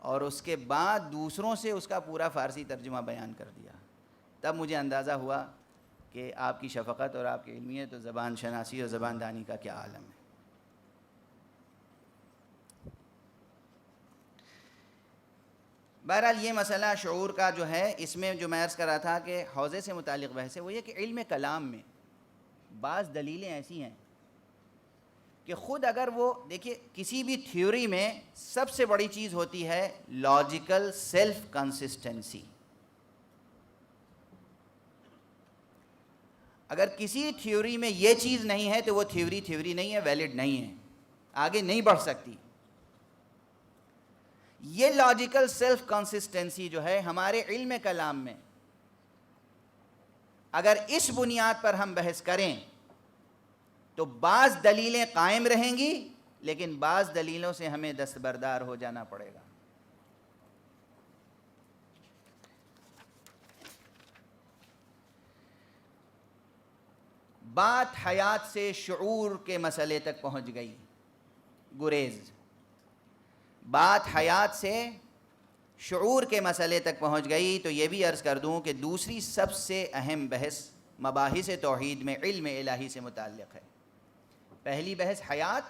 اور اس کے بعد دوسروں سے اس کا پورا فارسی ترجمہ بیان کر دیا. تب مجھے اندازہ ہوا کہ آپ کی شفقت اور آپ کی علمیت اور زبان شناسی اور زبان دانی کا کیا عالم ہے. بہرحال یہ مسئلہ شعور کا جو ہے، اس میں جو میں عرض کر رہا تھا کہ حوضے سے متعلق بحث ہے، وہ یہ کہ علم کلام میں بعض دلیلیں ایسی ہیں کہ خود اگر وہ دیکھیے، کسی بھی تھیوری میں سب سے بڑی چیز ہوتی ہے لاجیکل سیلف کنسسٹنسی. اگر کسی تھیوری میں یہ چیز نہیں ہے تو وہ تھیوری نہیں ہے، ویلڈ نہیں ہے، آگے نہیں بڑھ سکتی. یہ لاجیکل سیلف کنسسٹنسی جو ہے ہمارے علم کلام میں، اگر اس بنیاد پر ہم بحث کریں تو بعض دلیلیں قائم رہیں گی، لیکن بعض دلیلوں سے ہمیں دستبردار ہو جانا پڑے گا. بات حیات سے شعور کے مسئلے تک پہنچ گئی، گریز. بات حیات سے شعور کے مسئلے تک پہنچ گئی تو یہ بھی عرض کر دوں کہ دوسری سب سے اہم بحث مباحث توحید میں علم الہی سے متعلق ہے. پہلی بحث حیات،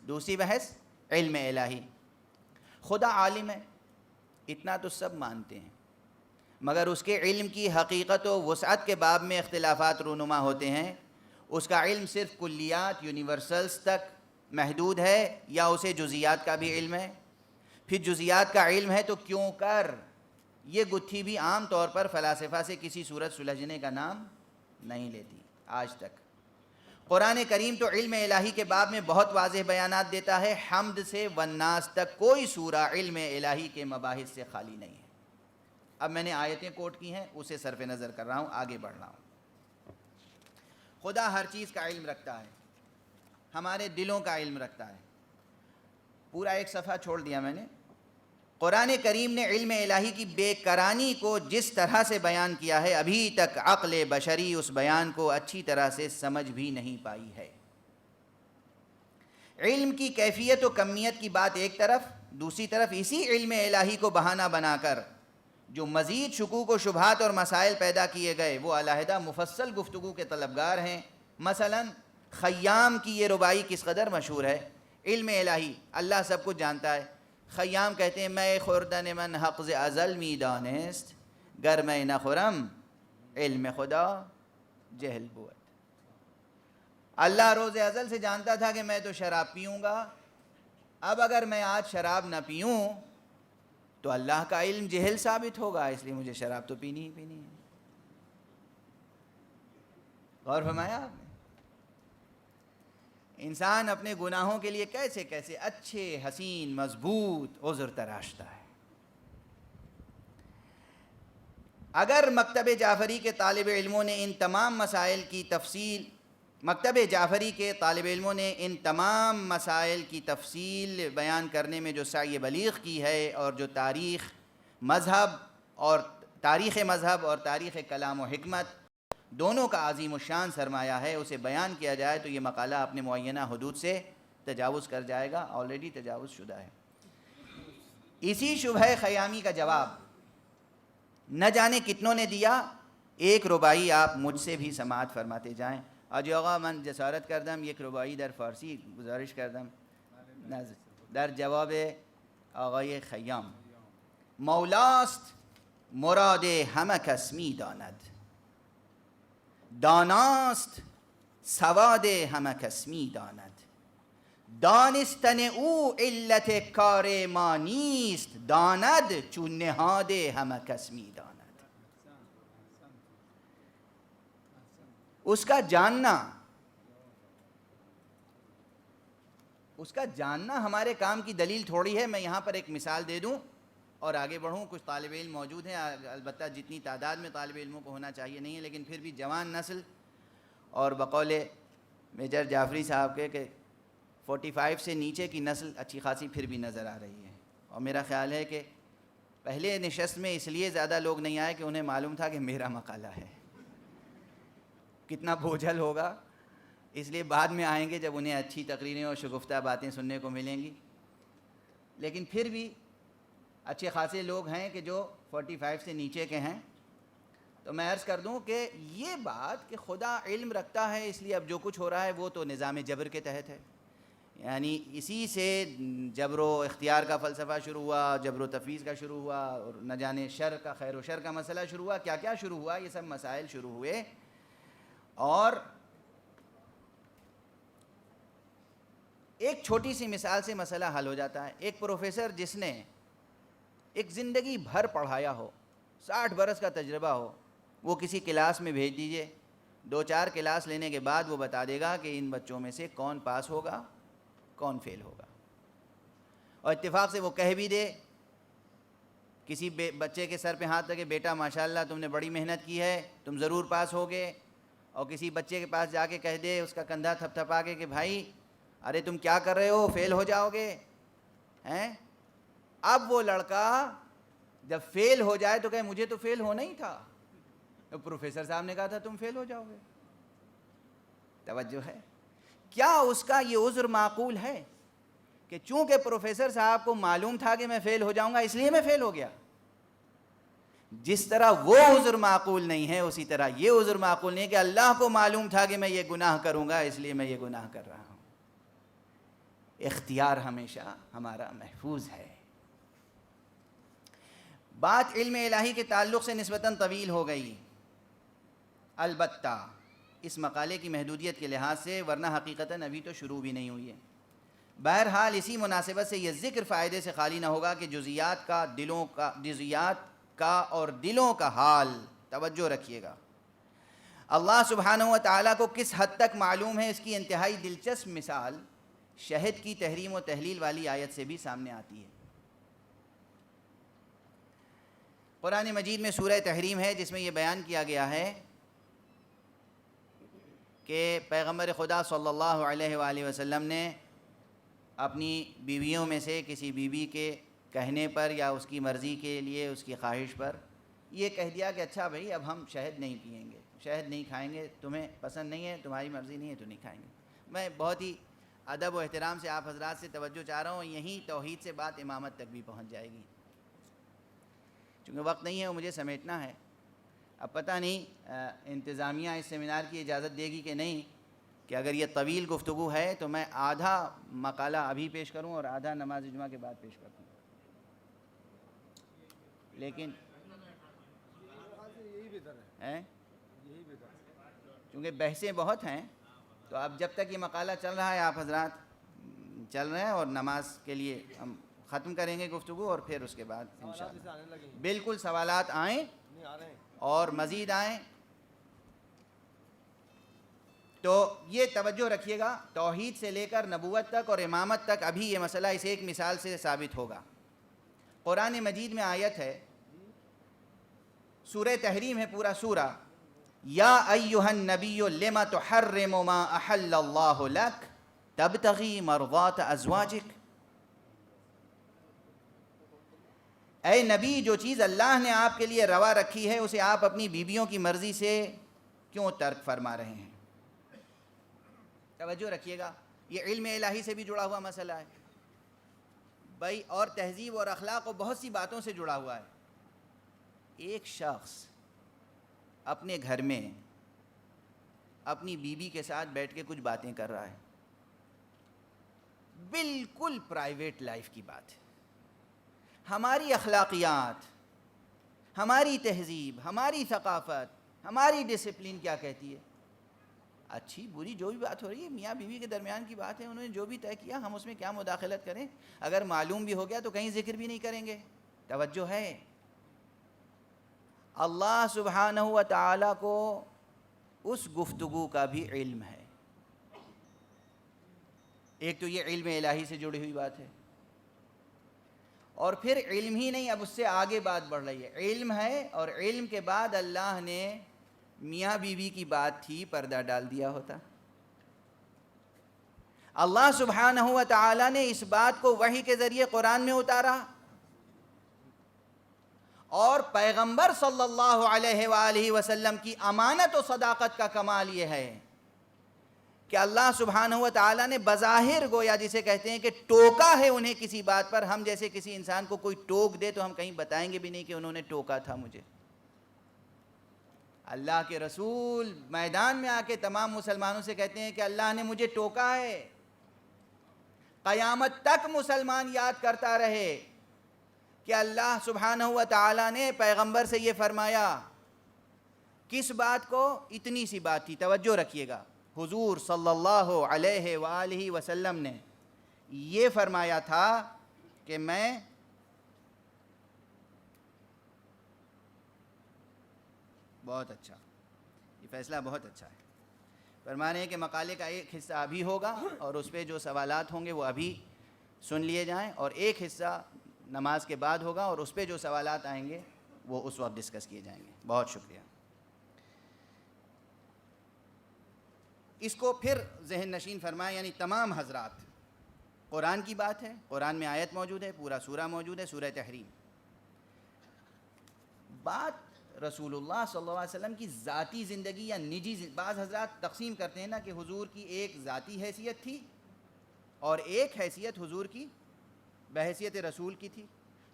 دوسری بحث علم الہی. خدا عالم ہے، اتنا تو سب مانتے ہیں، مگر اس کے علم کی حقیقت و وسعت کے باب میں اختلافات رونما ہوتے ہیں. اس کا علم صرف کلیات یونیورسلز تک محدود ہے یا اسے جزیات کا بھی علم ہے؟ پھر جزیات کا علم ہے تو کیوں کر یہ گتھی بھی عام طور پر فلاسفہ سے کسی صورت سلجھنے کا نام نہیں لیتی آج تک. قرآن کریم تو علم الہی کے باب میں بہت واضح بیانات دیتا ہے. حمد سے والناس تک کوئی سورہ علم الہی کے مباحث سے خالی نہیں ہے. اب میں نے آیتیں کوٹ کی ہیں، اسے صرف نظر کر رہا ہوں، آگے بڑھ رہا ہوں. خدا ہر چیز کا علم رکھتا ہے، ہمارے دلوں کا علم رکھتا ہے. پورا ایک صفحہ چھوڑ دیا میں نے. قرآن کریم نے علم الہی کی بے کرانی کو جس طرح سے بیان کیا ہے، ابھی تک عقل بشری اس بیان کو اچھی طرح سے سمجھ بھی نہیں پائی ہے. علم کی کیفیت و کمیت کی بات ایک طرف، دوسری طرف اسی علم الہی کو بہانہ بنا کر جو مزید شکوک و شبہات اور مسائل پیدا کیے گئے وہ علیحدہ مفصل گفتگو کے طلبگار ہیں. مثلا خیام کی یہ ربائی کس قدر مشہور ہے. علم الہی، اللہ سب کچھ جانتا ہے. خیام کہتے ہیں میں خوردن من حق ز ازل می دانست، گر میں نہ خورم علم خدا جہل بود. اللہ روز ازل سے جانتا تھا کہ میں تو شراب پیوں گا، اب اگر میں آج شراب نہ پیوں تو اللہ کا علم جہل ثابت ہوگا، اس لیے مجھے شراب تو پینی ہی پینی ہے. غور فرمایا آپ نے؟ انسان اپنے گناہوں کے لیے کیسے کیسے اچھے حسین مضبوط عذر تراشتا ہے. اگر مکتب جعفری کے طالب علموں نے ان تمام مسائل کی تفصیل بیان کرنے میں جو سعی بلیغ کی ہے، اور جو تاریخ مذہب اور تاریخ کلام و حکمت دونوں کا عظیم الشان سرمایہ ہے، اسے بیان کیا جائے تو یہ مقالہ اپنے معینہ حدود سے تجاوز کر جائے گا، آلریڈی تجاوز شدہ ہے. اسی شبہ خیامی کا جواب نہ جانے کتنوں نے دیا. ایک رباعی آپ مجھ سے بھی سماعت فرماتے جائیں. آج آقا من جسارت کردم یک رباعی در فارسی گزارش کردم در جواب آقای خیام. مولاست مراد همه کس می داند، داناست سواد همه کس می داند، دانستن او علت کار ما نیست، داند چون نهاد همه کس می داند. اس کا جاننا ہمارے کام کی دلیل تھوڑی ہے. میں یہاں پر ایک مثال دے دوں اور آگے بڑھوں. کچھ طالب علم موجود ہیں، البتہ جتنی تعداد میں طالب علموں کو ہونا چاہیے نہیں ہے، لیکن پھر بھی جوان نسل، اور بقول میجر جعفری صاحب کے کہ 45 سے نیچے کی نسل اچھی خاصی پھر بھی نظر آ رہی ہے. اور میرا خیال ہے کہ پہلے نشست میں اس لیے زیادہ لوگ نہیں آئے کہ انہیں معلوم تھا کہ میرا مقالہ ہے، کتنا بوجھل ہوگا، اس لیے بعد میں آئیں گے جب انہیں اچھی تقریریں اور شگفتہ باتیں سننے کو ملیں گی. لیکن پھر بھی اچھے خاصے لوگ ہیں کہ جو 45 سے نیچے کے ہیں. تو میں عرض کر دوں کہ یہ بات کہ خدا علم رکھتا ہے اس لیے اب جو کچھ ہو رہا ہے وہ تو نظام جبر کے تحت ہے، یعنی اسی سے جبر و اختیار کا فلسفہ شروع ہوا، جبر و تفویض کا شروع ہوا، اور نہ جانے شر کا، خیر و شر کا مسئلہ شروع ہوا، کیا کیا شروع ہوا، یہ سب مسائل شروع ہوئے. اور ایک چھوٹی سی مثال سے مسئلہ حل ہو جاتا ہے. ایک پروفیسر جس نے ایک زندگی بھر پڑھایا ہو، 60 برس کا تجربہ ہو، وہ کسی کلاس میں بھیج دیجئے، 2-4 کلاس لینے کے بعد وہ بتا دے گا کہ ان بچوں میں سے کون پاس ہوگا کون فیل ہوگا. اور اتفاق سے وہ کہہ بھی دے، کسی بچے کے سر پہ ہاتھ رکھے، بیٹا ماشاءاللہ تم نے بڑی محنت کی ہے، تم ضرور پاس ہوگے. اور کسی بچے کے پاس جا کے کہہ دے، اس کا کندھا تھپ تھپا کے کہ بھائی ارے تم کیا کر رہے ہو، فیل ہو جاؤ گے ہیں. اب وہ لڑکا جب فیل ہو جائے تو کہے مجھے تو فیل ہونا ہی تھا، پروفیسر صاحب نے کہا تھا تم فیل ہو جاؤ گے. توجہ ہے؟ کیا اس کا یہ عذر معقول ہے کہ چونکہ پروفیسر صاحب کو معلوم تھا کہ میں فیل ہو جاؤں گا اس لیے میں فیل ہو گیا؟ جس طرح وہ عذر معقول نہیں ہے، اسی طرح یہ عذر معقول نہیں ہے کہ اللہ کو معلوم تھا کہ میں یہ گناہ کروں گا اس لیے میں یہ گناہ کر رہا ہوں. اختیار ہمیشہ ہمارا محفوظ ہے. بات علم الہی کے تعلق سے نسبتاً طویل ہو گئی، البتہ اس مقالے کی محدودیت کے لحاظ سے، ورنہ حقیقتاً ابھی تو شروع بھی نہیں ہوئی ہے. بہرحال اسی مناسبت سے یہ ذکر فائدے سے خالی نہ ہوگا کہ جزیات کا اور دلوں کا حال توجہ رکھیے گا. اللہ سبحانہ و تعالیٰ کو کس حد تک معلوم ہے، اس کی انتہائی دلچسپ مثال شہد کی تحریم و تحلیل والی آیت سے بھی سامنے آتی ہے. قرآن مجید میں سورہ تحریم ہے جس میں یہ بیان کیا گیا ہے کہ پیغمبر خدا صلی اللہ علیہ وآلہ وسلم نے اپنی بیویوں میں سے کسی بیوی کے کہنے پر یا اس کی مرضی کے لیے، اس کی خواہش پر یہ کہہ دیا کہ اچھا بھائی اب ہم شہد نہیں پئیں گے، شہد نہیں کھائیں گے، تمہیں پسند نہیں ہے، تمہاری مرضی نہیں ہے تو نہیں کھائیں گے. میں بہت ہی ادب و احترام سے آپ حضرات سے توجہ چاہ رہا ہوں، یہیں توحید سے بات امامت تک بھی پہنچ جائے گی. چونکہ وقت نہیں ہے وہ مجھے سمیٹنا ہے. اب پتہ نہیں انتظامیہ اس سیمینار کی اجازت دے گی کہ نہیں، کہ اگر یہ طویل گفتگو ہے تو میں آدھا مقالہ ابھی پیش کروں اور آدھا نماز جمعہ کے بعد پیش کروں. لیکن چونکہ بحثیں بہت ہیں تو اب جب تک یہ مقالہ چل رہا ہے آپ حضرات چل رہے ہیں، اور نماز کے لیے ہم ختم کریں گے گفتگو، اور پھر اس کے بعد انشاءاللہ بالکل سوالات آئیں اور مزید آئیں. تو یہ توجہ رکھیے گا، توحید سے لے کر نبوت تک اور امامت تک ابھی یہ مسئلہ اس ایک مثال سے ثابت ہوگا۔ قرآن مجید میں آیت ہے، سورہ تحریم ہے پورا سورہ، یا ایہا النبی لم تحرم ما احل اللہ لک تبتغی مرضات ازواجک، اے نبی جو چیز اللہ نے آپ کے لیے روا رکھی ہے اسے آپ اپنی بیویوں کی مرضی سے کیوں ترک فرما رہے ہیں؟ توجہ رکھیے گا، یہ علم الہی سے بھی جڑا ہوا مسئلہ ہے بھائی، اور تہذیب اور اخلاق و بہت سی باتوں سے جڑا ہوا ہے۔ ایک شخص اپنے گھر میں اپنی بیوی کے ساتھ بیٹھ کے کچھ باتیں کر رہا ہے، بالکل پرائیویٹ لائف کی بات ہے۔ ہماری اخلاقیات، ہماری تہذیب، ہماری ثقافت، ہماری ڈسپلن کیا کہتی ہے؟ اچھی بری جو بھی بات ہو رہی ہے میاں بیوی کے درمیان کی بات ہے، انہوں نے جو بھی طے کیا ہم اس میں کیا مداخلت کریں؟ اگر معلوم بھی ہو گیا تو کہیں ذکر بھی نہیں کریں گے۔ توجہ ہے، اللہ سبحانہ و تعالیٰ کو اس گفتگو کا بھی علم ہے۔ ایک تو یہ علم الہی سے جڑی ہوئی بات ہے، اور پھر علم ہی نہیں، اب اس سے آگے بات بڑھ رہی ہے۔ علم ہے اور علم کے بعد اللہ نے میاں بیوی کی بات تھی، پردہ ڈال دیا ہوتا۔ اللہ سبحانہ و تعالیٰ نے اس بات کو وحی کے ذریعے قرآن میں اتارا، اور پیغمبر صلی اللہ علیہ وآلہ وسلم کی امانت و صداقت کا کمال یہ ہے کہ اللہ سبحانہ و تعالیٰ نے بظاہر گویا جسے کہتے ہیں کہ ٹوکا ہے انہیں کسی بات پر۔ ہم جیسے کسی انسان کو کوئی ٹوک دے تو ہم کہیں بتائیں گے بھی نہیں کہ انہوں نے ٹوکا تھا مجھے۔ اللہ کے رسول میدان میں آ کے تمام مسلمانوں سے کہتے ہیں کہ اللہ نے مجھے ٹوکا ہے، قیامت تک مسلمان یاد کرتا رہے کہ اللہ سبحانہ و تعالیٰ نے پیغمبر سے یہ فرمایا۔ کس بات کو؟ اتنی سی بات تھی، توجہ رکھیے گا، حضور صلی اللہ علیہ وآلہ وسلم نے یہ فرمایا تھا کہ میں بہت اچھا، یہ فیصلہ بہت اچھا ہے۔ فرمانے ہیں کہ مقالے کا ایک حصہ ابھی ہوگا اور اس پہ جو سوالات ہوں گے وہ ابھی سن لیے جائیں، اور ایک حصہ نماز کے بعد ہوگا اور اس پہ جو سوالات آئیں گے وہ اس وقت ڈسکس کیے جائیں گے۔ بہت شکریہ۔ اس کو پھر ذہن نشین فرمائیں، یعنی تمام حضرات، قرآن کی بات ہے، قرآن میں آیت موجود ہے، پورا سورہ موجود ہے، سورہ تحریم۔ بات رسول اللہ صلی اللہ علیہ وسلم کی ذاتی زندگی یا نجی بعض حضرات تقسیم کرتے ہیں نا کہ حضور کی ایک ذاتی حیثیت تھی اور ایک حیثیت حضور کی بحیثیت رسول کی تھی۔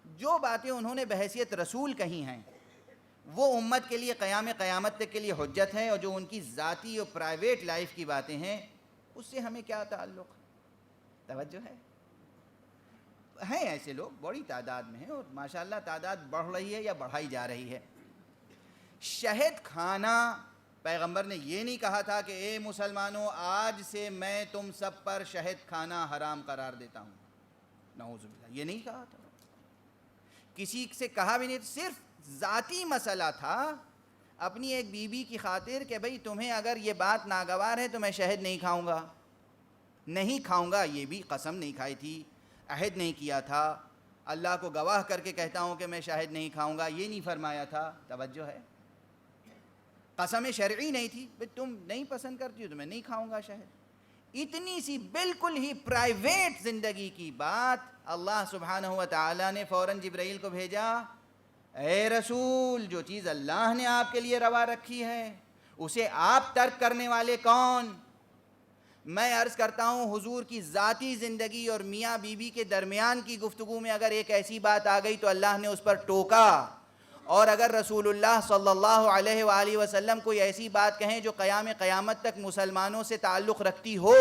جو باتیں انہوں نے بحیثیت رسول کہی ہیں وہ امت کے لیے قیامت تک کے لیے حجت ہے، اور جو ان کی ذاتی اور پرائیویٹ لائف کی باتیں ہیں اس سے ہمیں کیا تعلق؟ توجہ ہے، ہیں ایسے لوگ بڑی تعداد میں ہیں، اور ماشاءاللہ تعداد بڑھ رہی ہے یا بڑھائی جا رہی ہے۔ شہد کھانا، پیغمبر نے یہ نہیں کہا تھا کہ اے مسلمانوں آج سے میں تم سب پر شہد کھانا حرام قرار دیتا ہوں، نعوذ باللہ، یہ نہیں کہا تھا، کسی سے کہا بھی نہیں، صرف ذاتی مسئلہ تھا اپنی ایک بیوی کی خاطر کہ بھئی تمہیں اگر یہ بات ناگوار ہے تو میں شہد نہیں کھاؤں گا، نہیں کھاؤں گا، یہ بھی قسم نہیں کھائی تھی، عہد نہیں کیا تھا، اللہ کو گواہ کر کے کہتا ہوں کہ میں شہد نہیں کھاؤں گا، یہ نہیں فرمایا تھا۔ توجہ ہے، قسم شرعی نہیں تھی، تم نہیں پسند کرتی ہو تو میں نہیں کھاؤں گا شہد۔ اتنی سی بالکل ہی پرائیویٹ زندگی کی بات اللہ سبحانہ و تعالیٰ نے فوراً جبرائیل کو بھیجا، اے رسول جو چیز اللہ نے آپ کے لیے روا رکھی ہے اسے آپ ترک کرنے والے کون؟ میں عرض کرتا ہوں حضور کی ذاتی زندگی اور میاں بیوی کے درمیان کی گفتگو میں اگر ایک ایسی بات آ گئی تو اللہ نے اس پر ٹوکا، اور اگر رسول اللہ صلی اللہ علیہ وآلہ وسلم کوئی ایسی بات کہیں جو قیامت تک مسلمانوں سے تعلق رکھتی ہو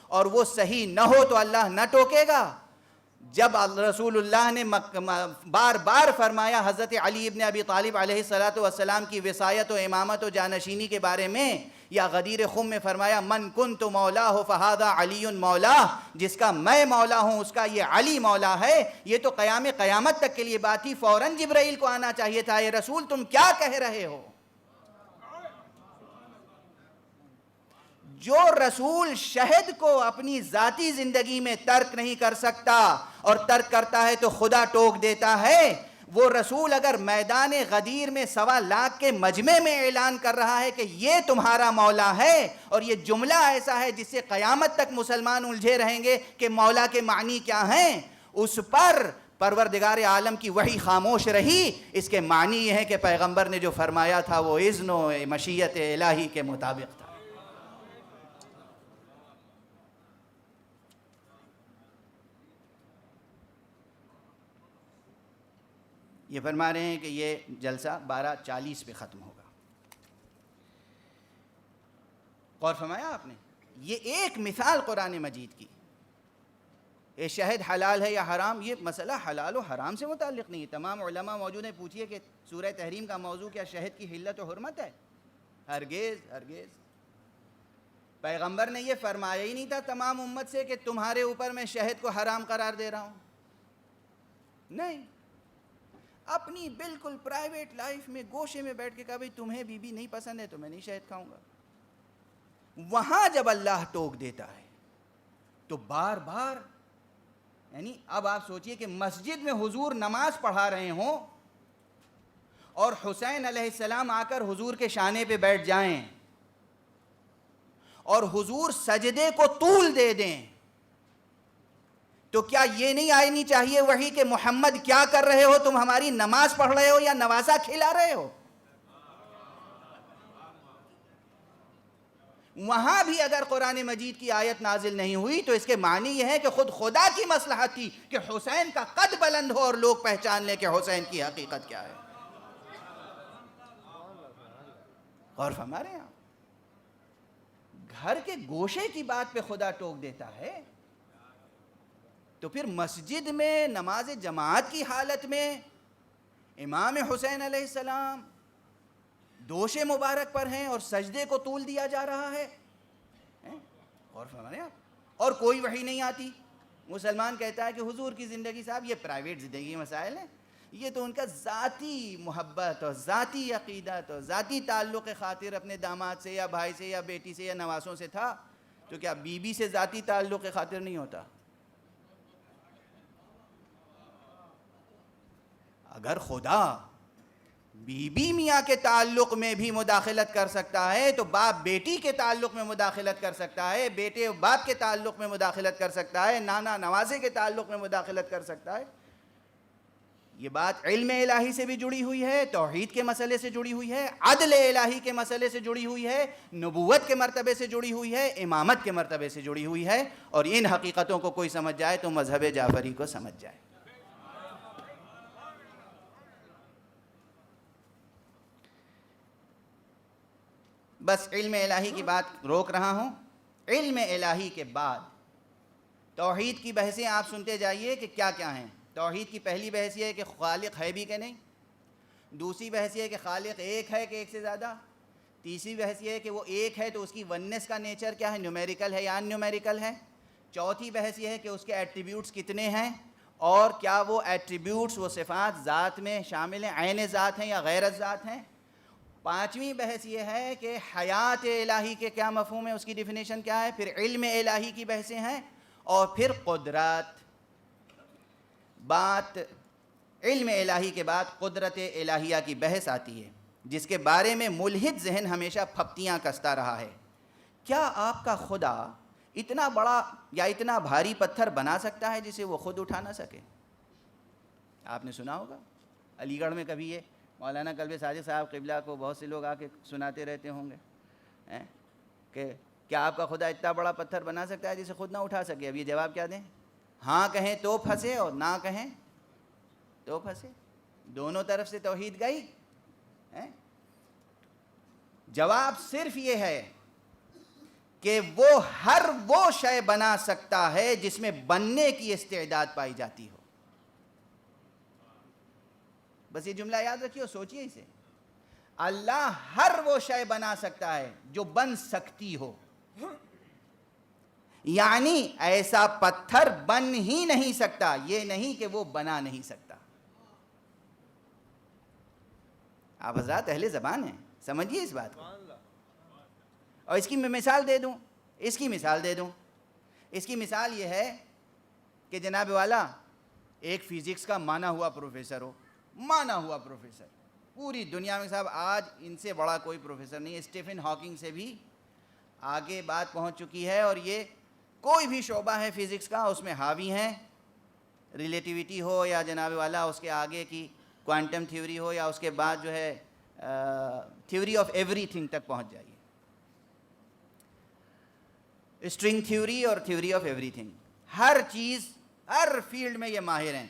اور وہ صحیح نہ ہو تو اللہ نہ ٹوکے گا۔ جب رسول اللہ نے بار بار فرمایا حضرت علی ابن ابی طالب علیہ السلام کی وصایت و امامت و جانشینی کے بارے میں، یا غدیر خم میں فرمایا من کنت مولاہ فہذا علی مولاہ، جس کا میں مولا ہوں اس کا یہ علی مولا ہے، یہ تو قیامت تک کے لیے بات ہی، فوراً جبرائیل کو آنا چاہیے تھا، اے رسول تم کیا کہہ رہے ہو؟ جو رسول شہد کو اپنی ذاتی زندگی میں ترک نہیں کر سکتا اور ترک کرتا ہے تو خدا ٹوک دیتا ہے، وہ رسول اگر میدان غدیر میں 1.25 لاکھ کے مجمع میں اعلان کر رہا ہے کہ یہ تمہارا مولا ہے، اور یہ جملہ ایسا ہے جس سے قیامت تک مسلمان الجھے رہیں گے کہ مولا کے معنی کیا ہیں، اس پر پروردگار عالم کی وحی خاموش رہی، اس کے معنی یہ ہے کہ پیغمبر نے جو فرمایا تھا وہ اذن و مشیت الہی کے مطابق تھا۔ یہ فرما رہے ہیں کہ یہ جلسہ 12:40 پہ ختم ہوگا۔ غور فرمایا آپ نے؟ یہ ایک مثال قرآن مجید کی، یہ شہد حلال ہے یا حرام، یہ مسئلہ حلال و حرام سے متعلق نہیں ہے۔ تمام علماء موجود ہیں، پوچھئے کہ سورہ تحریم کا موضوع کیا شہد کی حلت و حرمت ہے؟ ہرگز ہرگز۔ پیغمبر نے یہ فرمایا ہی نہیں تھا تمام امت سے کہ تمہارے اوپر میں شہد کو حرام قرار دے رہا ہوں، نہیں، اپنی بالکل پرائیویٹ لائف میں گوشے میں بیٹھ کے کہا بھئی تمہیں بی بی نہیں پسند ہے تو میں نہیں شہد کھاؤں گا۔ وہاں جب اللہ ٹوک دیتا ہے تو بار بار، یعنی اب آپ سوچئے کہ مسجد میں حضور نماز پڑھا رہے ہوں اور حسین علیہ السلام آ کر حضور کے شانے پہ بیٹھ جائیں اور حضور سجدے کو طول دے دیں، تو کیا یہ نہیں آنی چاہیے وحی کہ محمد کیا کر رہے ہو، تم ہماری نماز پڑھ رہے ہو یا نواسا کھلا رہے ہو؟ وہاں بھی اگر قرآن مجید کی آیت نازل نہیں ہوئی تو اس کے معنی یہ ہے کہ خود خدا کی مصلحت تھی کہ حسین کا قد بلند ہو اور لوگ پہچان لیں کہ حسین کی حقیقت کیا ہے۔ اور فرما رہے ہیں آپ، گھر کے گوشے کی بات پہ خدا ٹوک دیتا ہے، تو پھر مسجد میں نماز جماعت کی حالت میں امام حسین علیہ السلام دوش مبارک پر ہیں اور سجدے کو طول دیا جا رہا ہے، اور فرمایا اور کوئی وحی نہیں آتی۔ مسلمان کہتا ہے کہ حضور کی زندگی صاحب یہ پرائیویٹ زندگی کے مسائل ہیں، یہ تو ان کا ذاتی محبت اور ذاتی عقیدت اور ذاتی تعلق خاطر اپنے داماد سے یا بھائی سے یا بیٹی سے یا نواسوں سے تھا، تو کیا بی بی سے ذاتی تعلق خاطر نہیں ہوتا؟ اگر خدا بی بی میاں کے تعلق میں بھی مداخلت کر سکتا ہے تو باپ بیٹی کے تعلق میں مداخلت کر سکتا ہے، بیٹے باپ کے تعلق میں مداخلت کر سکتا ہے، نانا نوازے کے تعلق میں مداخلت کر سکتا ہے۔ یہ بات علم الہی سے بھی جڑی ہوئی ہے، توحید کے مسئلے سے جڑی ہوئی ہے، عدل الہی کے مسئلے سے جڑی ہوئی ہے، نبوت کے مرتبے سے جڑی ہوئی ہے، امامت کے مرتبے سے جڑی ہوئی ہے، اور ان حقیقتوں کو کوئی سمجھ جائے تو مذہب جعفری کو سمجھ جائے۔ بس علم الہی کی بات روک رہا ہوں۔ علم الہی کے بعد توحید کی بحثیں آپ سنتے جائیے کہ کیا کیا ہیں۔ توحید کی پہلی بحث یہ ہے کہ خالق ہے بھی کہ نہیں، دوسری بحث یہ ہے کہ خالق ایک ہے کہ ایک سے زیادہ، تیسری بحث یہ ہے کہ وہ ایک ہے تو اس کی وننس کا نیچر کیا ہے، نیومیریکل ہے یا ان نیومیریکل ہے، چوتھی بحث یہ ہے کہ اس کے ایٹریبیوٹس کتنے ہیں اور کیا وہ ایٹریبیوٹس وہ صفات ذات میں شامل ہیں، عین ذات ہیں یا غیر ذات ہیں، پانچویں بحث یہ ہے کہ حیات الہی کے کیا مفہوم ہے، اس کی ڈیفینیشن کیا ہے، پھر علم الہی کی بحثیں ہیں، اور پھر قدرت۔ بات علم الہی کے بعد قدرت الہیہ کی بحث آتی ہے، جس کے بارے میں ملحد ذہن ہمیشہ پھپتیاں کستا رہا ہے۔ کیا آپ کا خدا اتنا بڑا یا اتنا بھاری پتھر بنا سکتا ہے جسے وہ خود اٹھا نہ سکے؟ آپ نے سنا ہوگا علی گڑھ میں کبھی یہ مولانا قلب ساجد صاحب قبلہ کو بہت سے لوگ آ کے سناتے رہتے ہوں گے کہ کیا آپ کا خدا اتنا بڑا پتھر بنا سکتا ہے جسے خود نہ اٹھا سکے؟ اب یہ جواب کیا دیں؟ ہاں کہیں تو پھنسے اور نہ کہیں تو پھنسے، دونوں طرف سے توحید گئی۔ جواب صرف یہ ہے کہ وہ ہر وہ شے بنا سکتا ہے جس میں بننے کی استعداد پائی جاتی ہو۔ بس یہ جملہ یاد رکھیے اور سوچئے اسے، اللہ ہر وہ شے بنا سکتا ہے جو بن سکتی ہو، یعنی ایسا پتھر بن ہی نہیں سکتا، یہ نہیں کہ وہ بنا نہیں سکتا۔ آپ حضرات اہل زبان ہیں، سمجھیے اس بات کو، اور اس کی میں مثال دے دوں۔ اس کی مثال دے دوں. اس کی مثال یہ ہے کہ جناب والا ایک فزکس کا مانا ہوا پروفیسر ہو, مانا ہوا پروفیسر, پوری دنیا میں صاحب آج ان سے بڑا کوئی پروفیسر نہیں, اسٹیفن ہاکنگ سے بھی آگے بات پہنچ چکی ہے, اور یہ کوئی بھی شعبہ ہے فزکس کا اس میں حاوی ہیں, ریلیٹیوٹی ہو یا جناب والا اس کے آگے کی کوانٹم تھیوری ہو یا اس کے بعد جو ہے تھیوری آف ایوری تھنگ تک پہنچ جائیے, اسٹرنگ تھیوری اور تھیوری آف ایوری تھنگ, ہر چیز ہر فیلڈ میں یہ ماہر ہیں.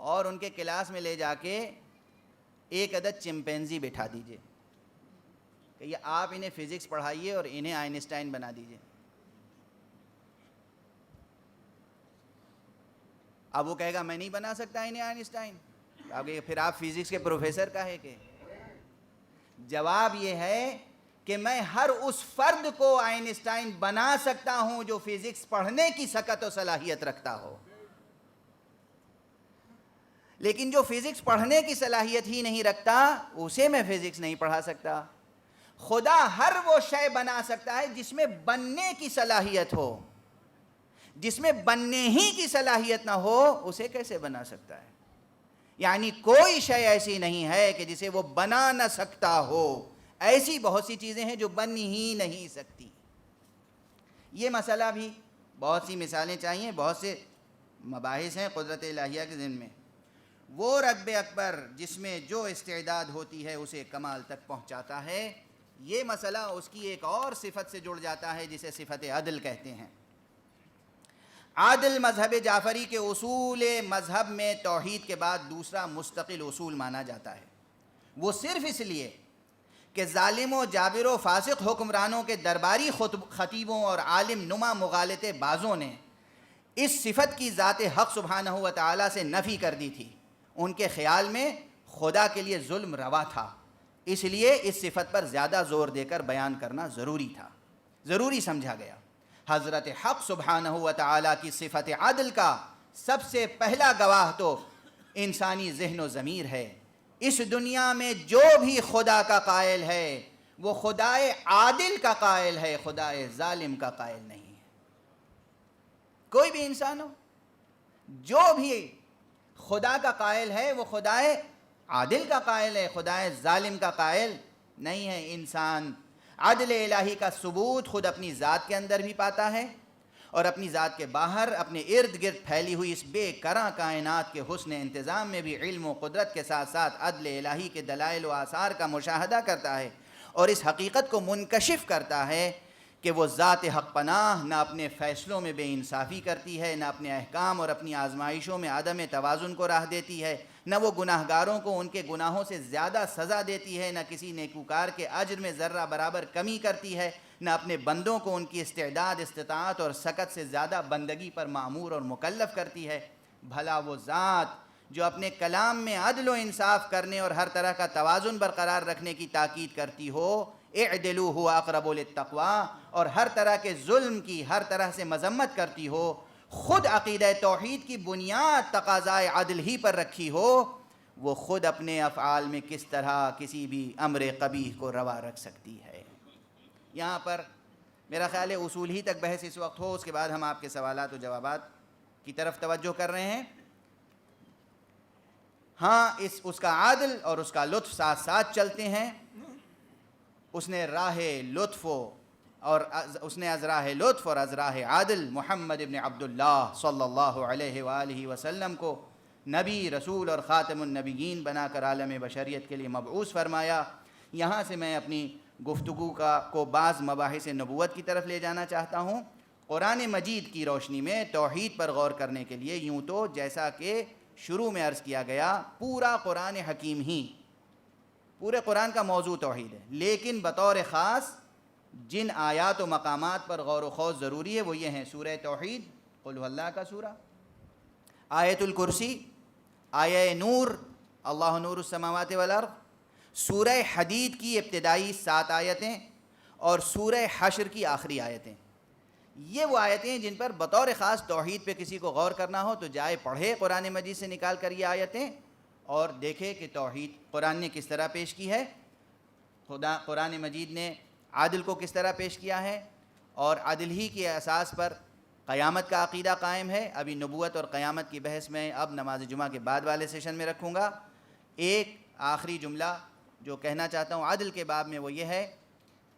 اور ان کے کلاس میں لے جا کے ایک عدد چمپینزی بٹھا دیجئے کہ یہ آپ انہیں فزکس پڑھائیے اور انہیں آئنسٹائن بنا دیجئے. اب وہ کہے گا میں نہیں بنا سکتا انہیں آئنسٹائن, پھر آپ فزکس کے پروفیسر کا ہے کہ. جواب یہ ہے کہ میں ہر اس فرد کو آئنسٹائن بنا سکتا ہوں جو فزکس پڑھنے کی سکت و صلاحیت رکھتا ہو, لیکن جو فزکس پڑھنے کی صلاحیت ہی نہیں رکھتا اسے میں فزکس نہیں پڑھا سکتا. خدا ہر وہ شے بنا سکتا ہے جس میں بننے کی صلاحیت ہو, جس میں بننے ہی کی صلاحیت نہ ہو اسے کیسے بنا سکتا ہے؟ یعنی کوئی شے ایسی نہیں ہے کہ جسے وہ بنا نہ سکتا ہو, ایسی بہت سی چیزیں ہیں جو بن ہی نہیں سکتی. یہ مسئلہ بھی بہت سی مثالیں چاہیے, بہت سے مباحث ہیں قدرت الہیہ کے ذمے. وہ رکب اکبر جس میں جو استعداد ہوتی ہے اسے کمال تک پہنچاتا ہے. یہ مسئلہ اس کی ایک اور صفت سے جڑ جاتا ہے جسے صفت عدل کہتے ہیں. عادل مذہب جعفری کے اصول مذہب میں توحید کے بعد دوسرا مستقل اصول مانا جاتا ہے. وہ صرف اس لیے کہ ظالم و جابر و فاسق حکمرانوں کے درباری خطیبوں اور عالم نما مغالط بازوں نے اس صفت کی ذات حق سبحانہ و تعالی سے نفی کر دی تھی. ان کے خیال میں خدا کے لیے ظلم روا تھا, اس لیے اس صفت پر زیادہ زور دے کر بیان کرنا ضروری تھا, ضروری سمجھا گیا. حضرت حق سبحانہ و تعالی کی صفت عدل کا سب سے پہلا گواہ تو انسانی ذہن و ضمیر ہے. اس دنیا میں جو بھی خدا کا قائل ہے وہ خدائے عادل کا قائل ہے, خدائے ظالم کا قائل نہیں ہے. کوئی بھی انسان ہو جو بھی خدا کا قائل ہے وہ خدائے عادل کا قائل ہے, خدائے ظالم کا قائل نہیں ہے. انسان عدل الہی کا ثبوت خود اپنی ذات کے اندر بھی پاتا ہے اور اپنی ذات کے باہر اپنے ارد گرد پھیلی ہوئی اس بے کراں کائنات کے حسن انتظام میں بھی علم و قدرت کے ساتھ ساتھ عدل الہی کے دلائل و آثار کا مشاہدہ کرتا ہے, اور اس حقیقت کو منکشف کرتا ہے کہ وہ ذات حق پناہ نہ اپنے فیصلوں میں بے انصافی کرتی ہے, نہ اپنے احکام اور اپنی آزمائشوں میں عدم توازن کو راہ دیتی ہے, نہ وہ گناہ گاروں کو ان کے گناہوں سے زیادہ سزا دیتی ہے, نہ کسی نیکوکار کے اجر میں ذرہ برابر کمی کرتی ہے, نہ اپنے بندوں کو ان کی استعداد استطاعت اور سکت سے زیادہ بندگی پر مأمور اور مکلف کرتی ہے. بھلا وہ ذات جو اپنے کلام میں عدل و انصاف کرنے اور ہر طرح کا توازن برقرار رکھنے کی تاکید کرتی ہو, اعدلوا هو اقرب للتقوی, اور ہر طرح کے ظلم کی ہر طرح سے مذمت کرتی ہو, خود عقیدہ توحید کی بنیاد تقاضائے عدل ہی پر رکھی ہو, وہ خود اپنے افعال میں کس طرح کسی بھی امر قبیح کو روا رکھ سکتی ہے. یہاں پر میرا خیال ہے اصول ہی تک بحث اس وقت ہو, اس کے بعد ہم آپ کے سوالات و جوابات کی طرف توجہ کر رہے ہیں. ہاں اس کا عدل اور اس کا لطف ساتھ ساتھ چلتے ہیں. اس نے راہ لطف اور اس نے از راہ لطف اور از راہ عادل محمد ابن عبداللہ صلی اللہ علیہ وآلہ وسلم کو نبی رسول اور خاتم النبیین بنا کر عالم بشریت کے لیے مبعوث فرمایا. یہاں سے میں اپنی گفتگو کو بعض مباحث نبوت کی طرف لے جانا چاہتا ہوں. قرآن مجید کی روشنی میں توحید پر غور کرنے کے لیے یوں تو جیسا کہ شروع میں عرض کیا گیا پورا قرآن حکیم ہی پورے قرآن کا موضوع توحید ہے, لیکن بطور خاص جن آیات و مقامات پر غور و خوض ضروری ہے وہ یہ ہیں: سورہ توحید, قل هو اللہ کا سورہ, آیت الکرسی, آیہ نور, اللہ نور السماوات والارض, سورہ حدید کی ابتدائی 7 آیتیں اور سورہ حشر کی آخری آیتیں. یہ وہ آیتیں ہیں جن پر بطور خاص توحید پہ کسی کو غور کرنا ہو تو جائے پڑھے قرآن مجید سے نکال کر یہ آیتیں اور دیکھے کہ توحید قرآن نے کس طرح پیش کی ہے. قرآن مجید نے عدل کو کس طرح پیش کیا ہے، اور عدل ہی کے اساس پر قیامت کا عقیدہ قائم ہے۔ ابھی نبوت اور قیامت کی بحث میں اب نماز جمعہ کے بعد والے سیشن میں رکھوں گا۔ ایک آخری جملہ جو کہنا چاہتا ہوں عدل کے باب میں وہ یہ ہے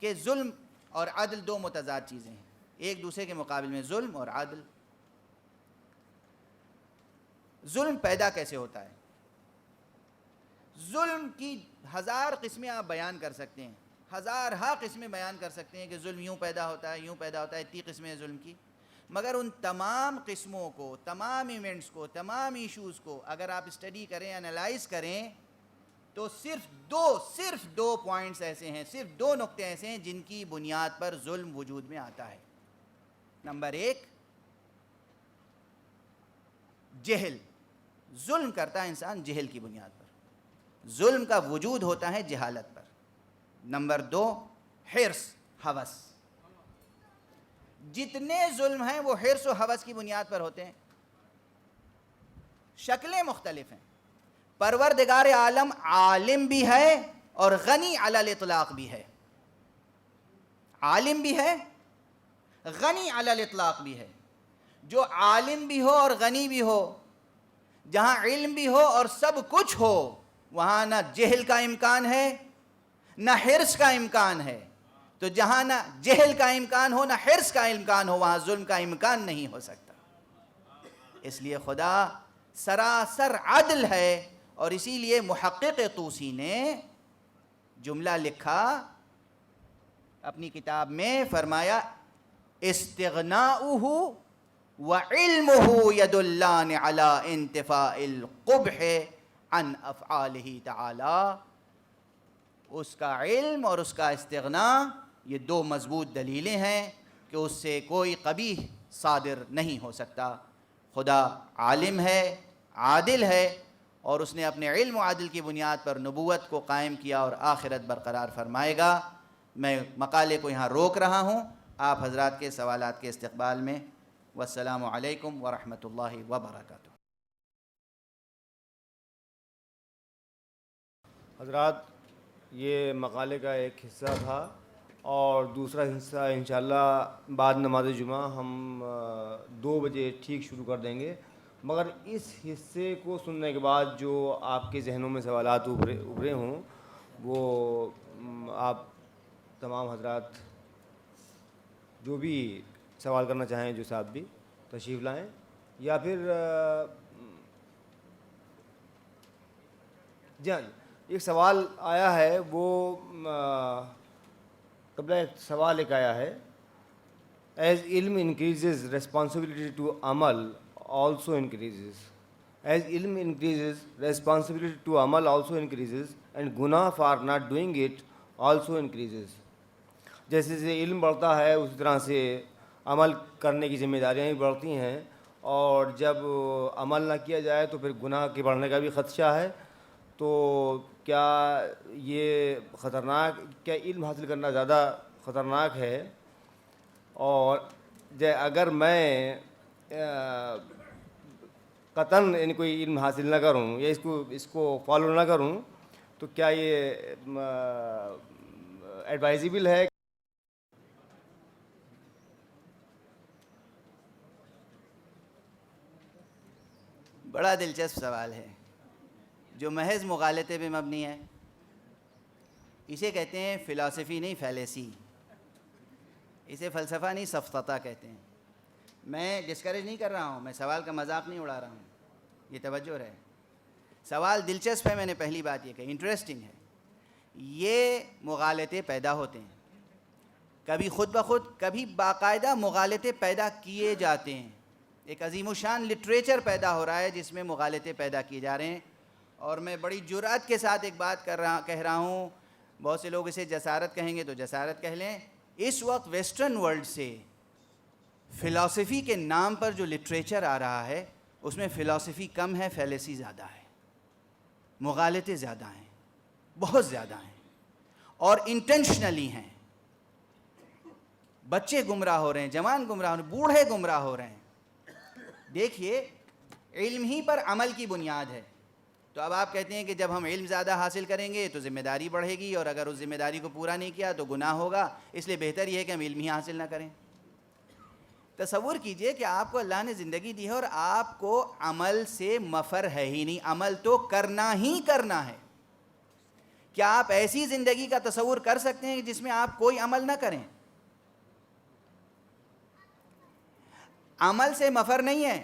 کہ ظلم اور عدل دو متضاد چیزیں ہیں، ایک دوسرے کے مقابل میں ظلم اور عدل۔ ظلم پیدا کیسے ہوتا ہے؟ ظلم کی ہزار قسمیں آپ بیان کر سکتے ہیں، ہزارہا قسمیں بیان کر سکتے ہیں کہ ظلم یوں پیدا ہوتا ہے، یوں پیدا ہوتا ہے، اتنی قسمیں ہیں ظلم کی، مگر ان تمام قسموں کو، تمام ایونٹس کو، تمام ایشوز کو اگر آپ اسٹڈی کریں، انالائز کریں، تو صرف دو پوائنٹس ایسے ہیں، صرف دو نقطے ایسے ہیں جن کی بنیاد پر ظلم وجود میں آتا ہے۔ نمبر ایک، جہل، ظلم کرتا ہے انسان جہل کی بنیاد پر، ظلم کا وجود ہوتا ہے جہالت پر۔ نمبر دو، حرص، ہوس، جتنے ظلم ہیں وہ حرص و ہوس کی بنیاد پر ہوتے ہیں۔ شکلیں مختلف ہیں، پروردگار عالم عالم بھی ہے اور غنی علی الاطلاق بھی ہے، عالم بھی ہے، غنی علی الاطلاق بھی ہے۔ جو عالم بھی ہو اور غنی بھی ہو، جہاں علم بھی ہو اور سب کچھ ہو، وہاں نہ جہل کا امکان ہے نہ حرص کا امکان ہے۔ تو جہاں نہ جہل کا امکان ہو نہ حرص کا امکان ہو، وہاں ظلم کا امکان نہیں ہو سکتا۔ اس لیے خدا سراسر عدل ہے، اور اسی لیے محقق طوسی نے جملہ لکھا اپنی کتاب میں، فرمایا استغناؤہ وعلمہ یدلان علی انتفاء القبح عن افعالہ تعالی۔ اس کا علم اور اس کا استغنا، یہ دو مضبوط دلیلیں ہیں کہ اس سے کوئی قبیح صادر نہیں ہو سکتا۔ خدا عالم ہے، عادل ہے، اور اس نے اپنے علم و عدل کی بنیاد پر نبوت کو قائم کیا اور آخرت برقرار فرمائے گا۔ میں مقالے کو یہاں روک رہا ہوں، آپ حضرات کے سوالات کے استقبال میں۔ والسلام علیکم ورحمۃ اللہ وبرکاتہ۔ حضرات، یہ مقالے کا ایک حصہ تھا، اور دوسرا حصہ انشاءاللہ بعد نماز جمعہ ہم 2 بجے ٹھیک شروع کر دیں گے۔ مگر اس حصے کو سننے کے بعد جو آپ کے ذہنوں میں سوالات ابھرے ہوں، وہ آپ تمام حضرات جو بھی سوال کرنا چاہیں، جو صاحب بھی تشریف لائیں، یا پھر جی ہاں، ایک سوال آیا ہے، وہ قبل ایک سوال ایک آیا ہے، ایز علم انکریزز ریسپانسبلٹی ٹو عمل also increases. As ilm increases, responsibility to amal also increases, and guna for not doing it also increases. جیسے جیسے علم بڑھتا ہے اسی طرح سے عمل کرنے کی ذمہ داریاں بھی بڑھتی ہیں، اور جب عمل نہ کیا جائے تو پھر گناہ کے بڑھنے کا بھی خدشہ ہے۔ تو کیا یہ خطرناک، کیا علم حاصل کرنا زیادہ خطرناک ہے؟ اور اگر میں قطعاً یعنی کوئی علم حاصل نہ کروں یا اس کو فالو نہ کروں، تو کیا یہ ایڈوائزیبل ہے؟ بڑا دلچسپ سوال ہے جو محض مغالطے پہ مبنی ہے۔ اسے کہتے ہیں فلاسفی نہیں، فیلیسی، اسے فلسفہ نہیں، سفسطہ کہتے ہیں۔ میں ڈسکریج نہیں کر رہا ہوں، میں سوال کا مذاق نہیں اڑا رہا ہوں، یہ توجہ رہے۔ سوال دلچسپ ہے، میں نے پہلی بات یہ کہی، انٹرسٹنگ ہے۔ یہ مغالطے پیدا ہوتے ہیں، کبھی خود بخود، کبھی باقاعدہ مغالطے پیدا کیے جاتے ہیں۔ ایک عظیم الشان لٹریچر پیدا ہو رہا ہے جس میں مغالطے پیدا کیے جا رہے ہیں، اور میں بڑی جرأت کے ساتھ ایک بات کہہ رہا ہوں، بہت سے لوگ اسے جسارت کہیں گے تو جسارت کہہ لیں۔ اس وقت ویسٹرن ورلڈ سے فلاسفی کے نام پر جو لٹریچر آ رہا ہے، اس میں فلاسفی کم ہے، فیلیسی زیادہ ہے، مغالطے زیادہ ہیں، بہت زیادہ ہیں، اور انٹینشنلی ہیں۔ بچے گمراہ ہو رہے ہیں، جوان گمراہ ہو رہے ہیں، بوڑھے گمراہ ہو رہے ہیں۔ دیکھیے، علم ہی پر عمل کی بنیاد ہے، تو اب آپ کہتے ہیں کہ جب ہم علم زیادہ حاصل کریں گے تو ذمہ داری بڑھے گی، اور اگر اس ذمہ داری کو پورا نہیں کیا تو گناہ ہوگا، اس لیے بہتر یہ ہے کہ ہم علم ہی حاصل نہ کریں۔ تصور کیجئے کہ آپ کو اللہ نے زندگی دی ہے اور آپ کو عمل سے مفر ہے ہی نہیں، عمل تو کرنا ہی کرنا ہے۔ کیا آپ ایسی زندگی کا تصور کر سکتے ہیں جس میں آپ کوئی عمل نہ کریں؟ عمل سے مفر نہیں ہے،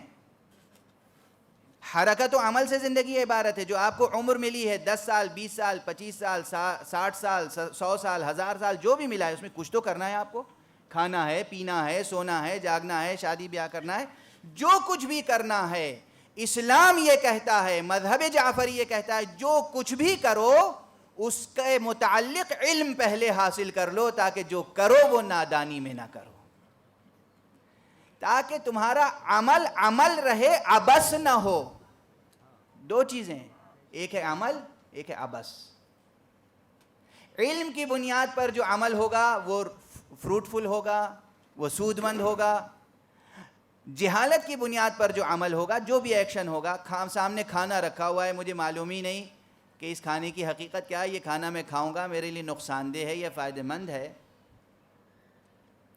حرکت و عمل سے زندگی عبارت ہے۔ جو آپ کو عمر ملی ہے 10 سال 20 سال 25 سال 60 سال 100 سال 1000 سال جو بھی ملا ہے، اس میں کچھ تو کرنا ہے آپ کو، کھانا ہے، پینا ہے، سونا ہے، جاگنا ہے، شادی بیاہ کرنا ہے، جو کچھ بھی کرنا ہے۔ اسلام یہ کہتا ہے، مذہب جعفری یہ کہتا ہے، جو کچھ بھی کرو اس کے متعلق علم پہلے حاصل کر لو، تاکہ جو کرو وہ نادانی میں نہ کرو، تاکہ تمہارا عمل عمل رہے، عبث نہ ہو۔ دو چیزیں، ایک ہے عمل، ایک ہے عبث۔ علم کی بنیاد پر جو عمل ہوگا وہ فروٹفل ہوگا، وہ سود مند ہوگا۔ جہالت کی بنیاد پر جو عمل ہوگا، جو بھی ایکشن ہوگا، سامنے کھانا رکھا ہوا ہے، مجھے معلوم ہی نہیں کہ اس کھانے کی حقیقت کیا ہے، یہ کھانا میں کھاؤں گا میرے لیے نقصان دہ ہے یا فائدہ مند ہے،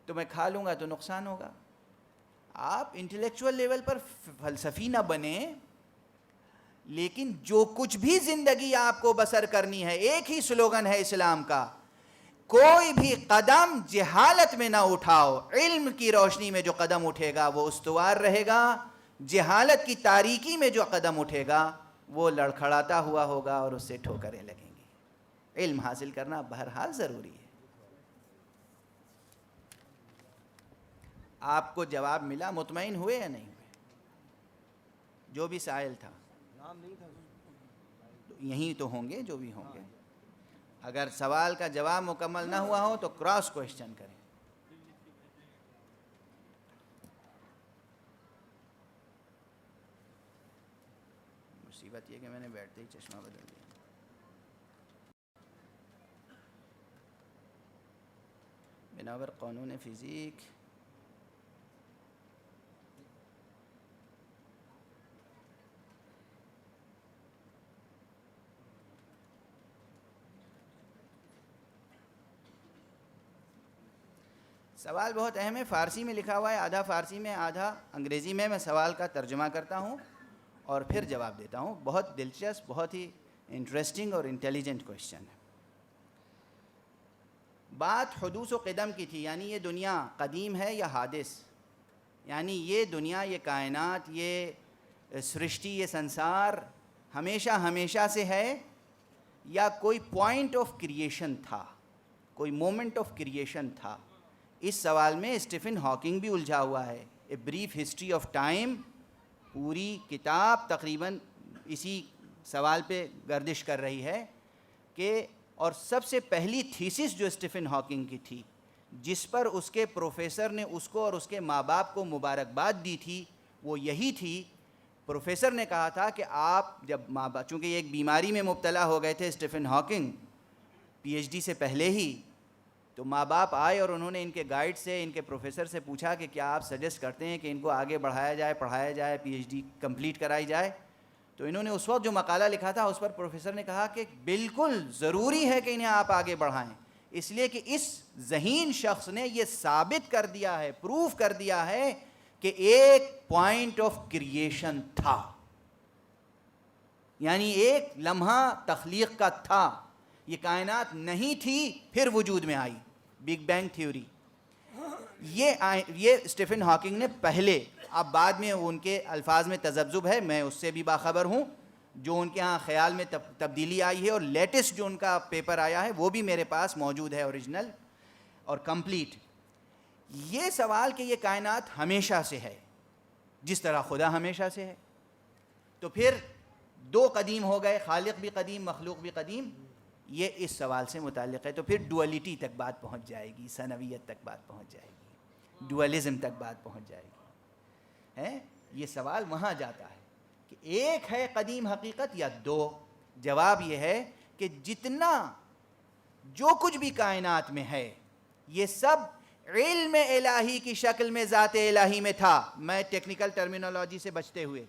تو میں کھا لوں گا تو نقصان ہوگا۔ آپ انٹلیکچوئل لیول پر فلسفی نہ بنیں، لیکن جو کچھ بھی زندگی آپ کو بسر کرنی ہے، ایک ہی سلوگن ہے اسلام کا، کوئی بھی قدم جہالت میں نہ اٹھاؤ۔ علم کی روشنی میں جو قدم اٹھے گا وہ استوار رہے گا، جہالت کی تاریکی میں جو قدم اٹھے گا وہ لڑکھڑاتا ہوا ہوگا اور اس سے ٹھوکریں لگیں گی۔ علم حاصل کرنا بہرحال ضروری ہے۔ آپ کو جواب ملا؟ مطمئن ہوئے یا نہیں ہوئے؟ جو بھی سائل تھا یہیں تو ہوں گے، جو بھی ہوں گے۔ اگر سوال کا جواب مکمل نہ ہوا ہو تو کراس کوشچن کریں۔ مصیبت یہ کہ میں نے بیٹھتے ہی چشمہ بدل دیا۔ بنابر قانون فزیک سوال بہت اہم ہے، فارسی میں لکھا ہوا ہے، آدھا فارسی میں آدھا انگریزی میں۔ میں سوال کا ترجمہ کرتا ہوں اور پھر جواب دیتا ہوں۔ بہت دلچسپ، بہت ہی انٹرسٹنگ اور انٹیلیجنٹ کوشچن ہے۔ بات حدوث و قدم کی تھی، یعنی یہ دنیا قدیم ہے یا حادث، یعنی یہ دنیا، یہ کائنات، یہ سرشٹی، یہ سنسار ہمیشہ سے ہے یا کوئی پوائنٹ آف کریشن تھا، کوئی مومنٹ آف کریشن تھا؟ اس سوال میں اسٹیفن ہاکنگ بھی الجھا ہوا ہے۔ A brief history of time, پوری کتاب تقریباً اسی سوال پہ گردش کر رہی ہے کہ، اور سب سے پہلی تھیسس جو اسٹیفن ہاکنگ کی تھی، جس پر اس کے پروفیسر نے اس کو اور اس کے ماں باپ کو مبارکباد دی تھی، وہ یہی تھی۔ پروفیسر نے کہا تھا کہ آپ جب ماں باپ، چونکہ یہ ایک بیماری میں مبتلا ہو گئے تھے Stephen Hawking P H D سے پہلے ہی، تو ماں باپ آئے اور انہوں نے ان کے گائیڈ سے، ان کے پروفیسر سے پوچھا کہ کیا آپ سجیسٹ کرتے ہیں کہ ان کو آگے بڑھایا جائے، پڑھایا جائے، پی ایچ ڈی کمپلیٹ کرائی جائے؟ تو انہوں نے اس وقت جو مقالہ لکھا تھا اس پر پروفیسر نے کہا کہ بالکل ضروری ہے کہ انہیں آپ آگے بڑھائیں، اس لیے کہ اس ذہین شخص نے یہ ثابت کر دیا ہے، پروف کر دیا ہے کہ ایک پوائنٹ آف کریشن تھا، یعنی ایک لمحہ تخلیق کا تھا، یہ کائنات نہیں تھی پھر وجود میں آئی، بگ بینگ تھیوری۔ یہ اسٹیفن ہاکنگ نے پہلے، اب بعد میں ان کے الفاظ میں تذبذب ہے، میں اس سے بھی باخبر ہوں، جو ان کے ہاں خیال میں تبدیلی آئی ہے، اور لیٹسٹ جو ان کا پیپر آیا ہے وہ بھی میرے پاس موجود ہے، اوریجنل اور کمپلیٹ۔ یہ سوال کہ یہ کائنات ہمیشہ سے ہے، جس طرح خدا ہمیشہ سے ہے، تو پھر دو قدیم ہو گئے، خالق بھی قدیم، مخلوق بھی قدیم، یہ اس سوال سے متعلق ہے۔ تو پھر ڈوئلٹی تک بات پہنچ جائے گی، ثنویت تک بات پہنچ جائے گی، ڈوئلزم تک بات پہنچ جائے گی۔ یہ سوال وہاں جاتا ہے کہ ایک ہے قدیم حقیقت یا دو؟ جواب یہ ہے کہ جتنا جو کچھ بھی کائنات میں ہے یہ سب علم الہی کی شکل میں ذات الہی میں تھا۔ میں ٹیکنیکل ٹرمینالوجی سے بچتے ہوئے،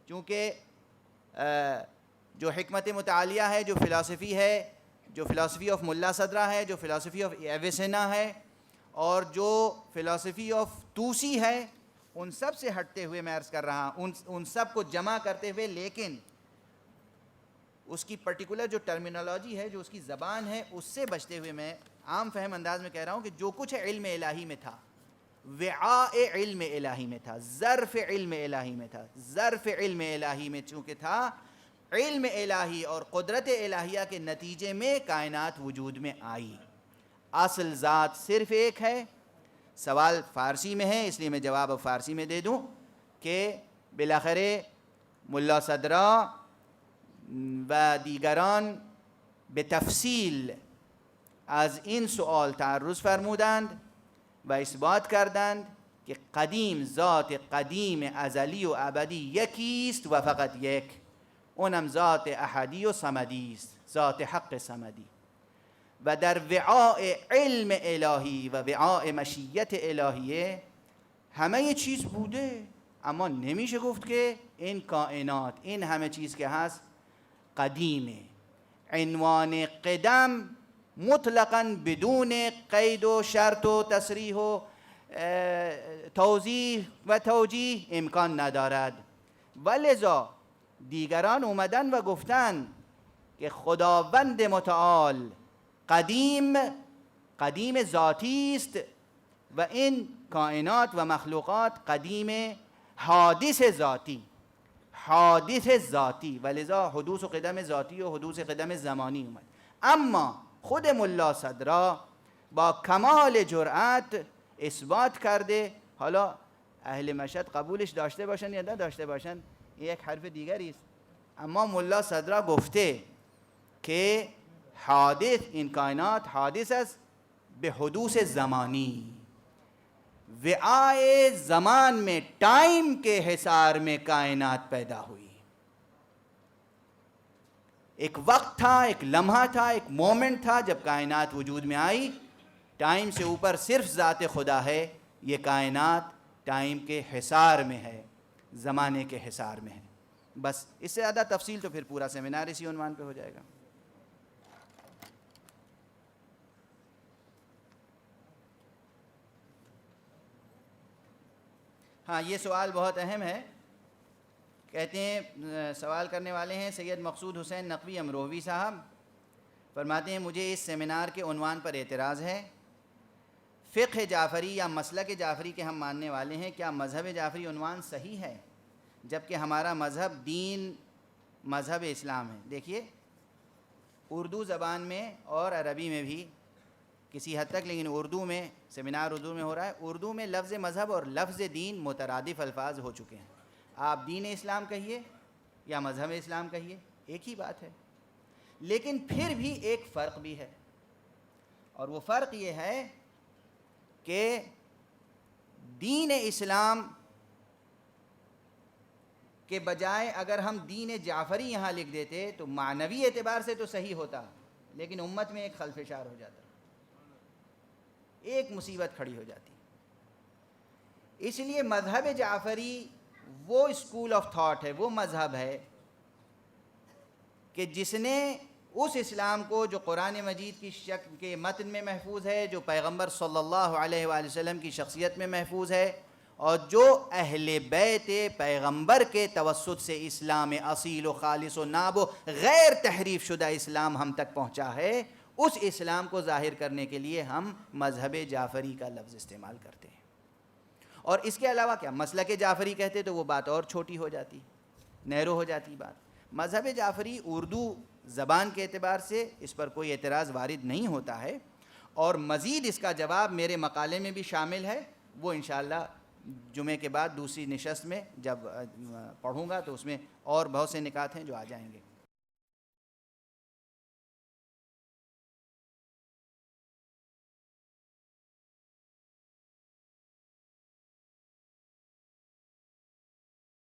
چونکہ جو حکمت متعالیہ ہے، جو فلاسفی ہے، جو فلاسفی آف ملا صدرہ ہے، جو فلاسفی آف ایویسنا ہے، اور جو فلاسفی آف توسی ہے، ان سب سے ہٹتے ہوئے میں عرض کر رہا ہوں، ان سب کو جمع کرتے ہوئے، لیکن اس کی پرٹیکولر جو ٹرمینالوجی ہے، جو اس کی زبان ہے، اس سے بچتے ہوئے میں عام فہم انداز میں کہہ رہا ہوں کہ جو کچھ علم الہی میں تھا، وعاء علم الہی میں تھا، ظرف علم الہی میں تھا، ظرف علم الہی میں چونکہ تھا، علم الہی اور قدرت الہیہ کے نتیجے میں کائنات وجود میں آئی۔ اصل ذات صرف ایک ہے۔ سوال فارسی میں ہے، اس لیے میں جواب اب فارسی میں دے دوں کہ بالاخره ملا صدرا و دیگران به تفصیل از این سؤال تعرض فرمودند و اثبات کردند که قدیم، ذات قدیم ازلی و ابدی یکیست و فقط یک، اونم ذات احدی و صمدی است، ذات حق صمدی. و در وعاء علم الهی و وعاء مشیت الهیه همه چیز بوده، اما نمیشه گفت که این کائنات، این همه چیز که هست قدیمه. عنوان قدم مطلقاً بدون قید و شرط و تصریح و توضیح و توجیه امکان ندارد. ولذا دیگران اومدن و گفتن که خداوند متعال قدیم ذاتی است و این کائنات و مخلوقات قدیم حادث ذاتی، ولذا حدوث و قدم ذاتی و حدوث قدم زمانی اومد. اما خود ملا صدرا با کمال جرأت اثبات کرده، حالا اهل مشهد قبولش داشته باشن یا نداشته باشن یک حرف دیگری است، اما ملا صدرا گفته که حادث، این کائنات حادث است به حدوث زمانی، وعاء زمان میں، ٹائم کے حصار میں کائنات پیدا ہوئی. ایک وقت تھا، ایک لمحہ تھا، ایک مومنٹ تھا جب کائنات وجود میں آئی. ٹائم سے اوپر صرف ذات خدا ہے، یہ کائنات ٹائم کے حصار میں ہے، زمانے کے حصار میں ہے. بس اس سے زیادہ تفصیل تو پھر پورا سیمینار اسی عنوان پہ ہو جائے گا. ہاں، یہ سوال بہت اہم ہے. کہتے ہیں، سوال کرنے والے ہیں سید مقصود حسین نقوی امروہوی صاحب، فرماتے ہیں مجھے اس سیمینار کے عنوان پر اعتراض ہے. فقہ جعفری یا مسلک جعفری کے ہم ماننے والے ہیں، کیا مذہب جعفری عنوان صحیح ہے جبکہ ہمارا مذہب دین مذہب اسلام ہے؟ دیکھیے، اردو زبان میں اور عربی میں بھی کسی حد تک، لیکن اردو میں، سیمینار اردو میں ہو رہا ہے، اردو میں لفظ مذہب اور لفظ دین مترادف الفاظ ہو چکے ہیں. آپ دین اسلام کہیے یا مذہب اسلام کہیے، ایک ہی بات ہے. لیکن پھر بھی ایک فرق بھی ہے، اور وہ فرق یہ ہے کہ دین اسلام کے بجائے اگر ہم دین جعفری یہاں لکھ دیتے تو معنوی اعتبار سے تو صحیح ہوتا، لیکن امت میں ایک خلفشار ہو جاتا، ایک مصیبت کھڑی ہو جاتی. اس لیے مذہب جعفری وہ اسکول آف تھاٹ ہے، وہ مذہب ہے کہ جس نے اس اسلام کو جو قرآن مجید کی شکل کے متن میں محفوظ ہے، جو پیغمبر صلی اللہ علیہ وآلہ وسلم کی شخصیت میں محفوظ ہے، اور جو اہل بیت پیغمبر کے توسط سے اسلام اصیل و خالص و ناب و غیر تحریف شدہ اسلام ہم تک پہنچا ہے، اس اسلام کو ظاہر کرنے کے لیے ہم مذہب جعفری کا لفظ استعمال کرتے ہیں. اور اس کے علاوہ کیا مسلک جعفری کہتے تو وہ بات اور چھوٹی ہو جاتی، نیرو ہو جاتی بات. مذہب جعفری اردو زبان کے اعتبار سے اس پر کوئی اعتراض وارد نہیں ہوتا ہے، اور مزید اس کا جواب میرے مقالے میں بھی شامل ہے، وہ انشاءاللہ جمعے کے بعد دوسری نشست میں جب پڑھوں گا تو اس میں اور بہت سے نکات ہیں جو آ جائیں گے.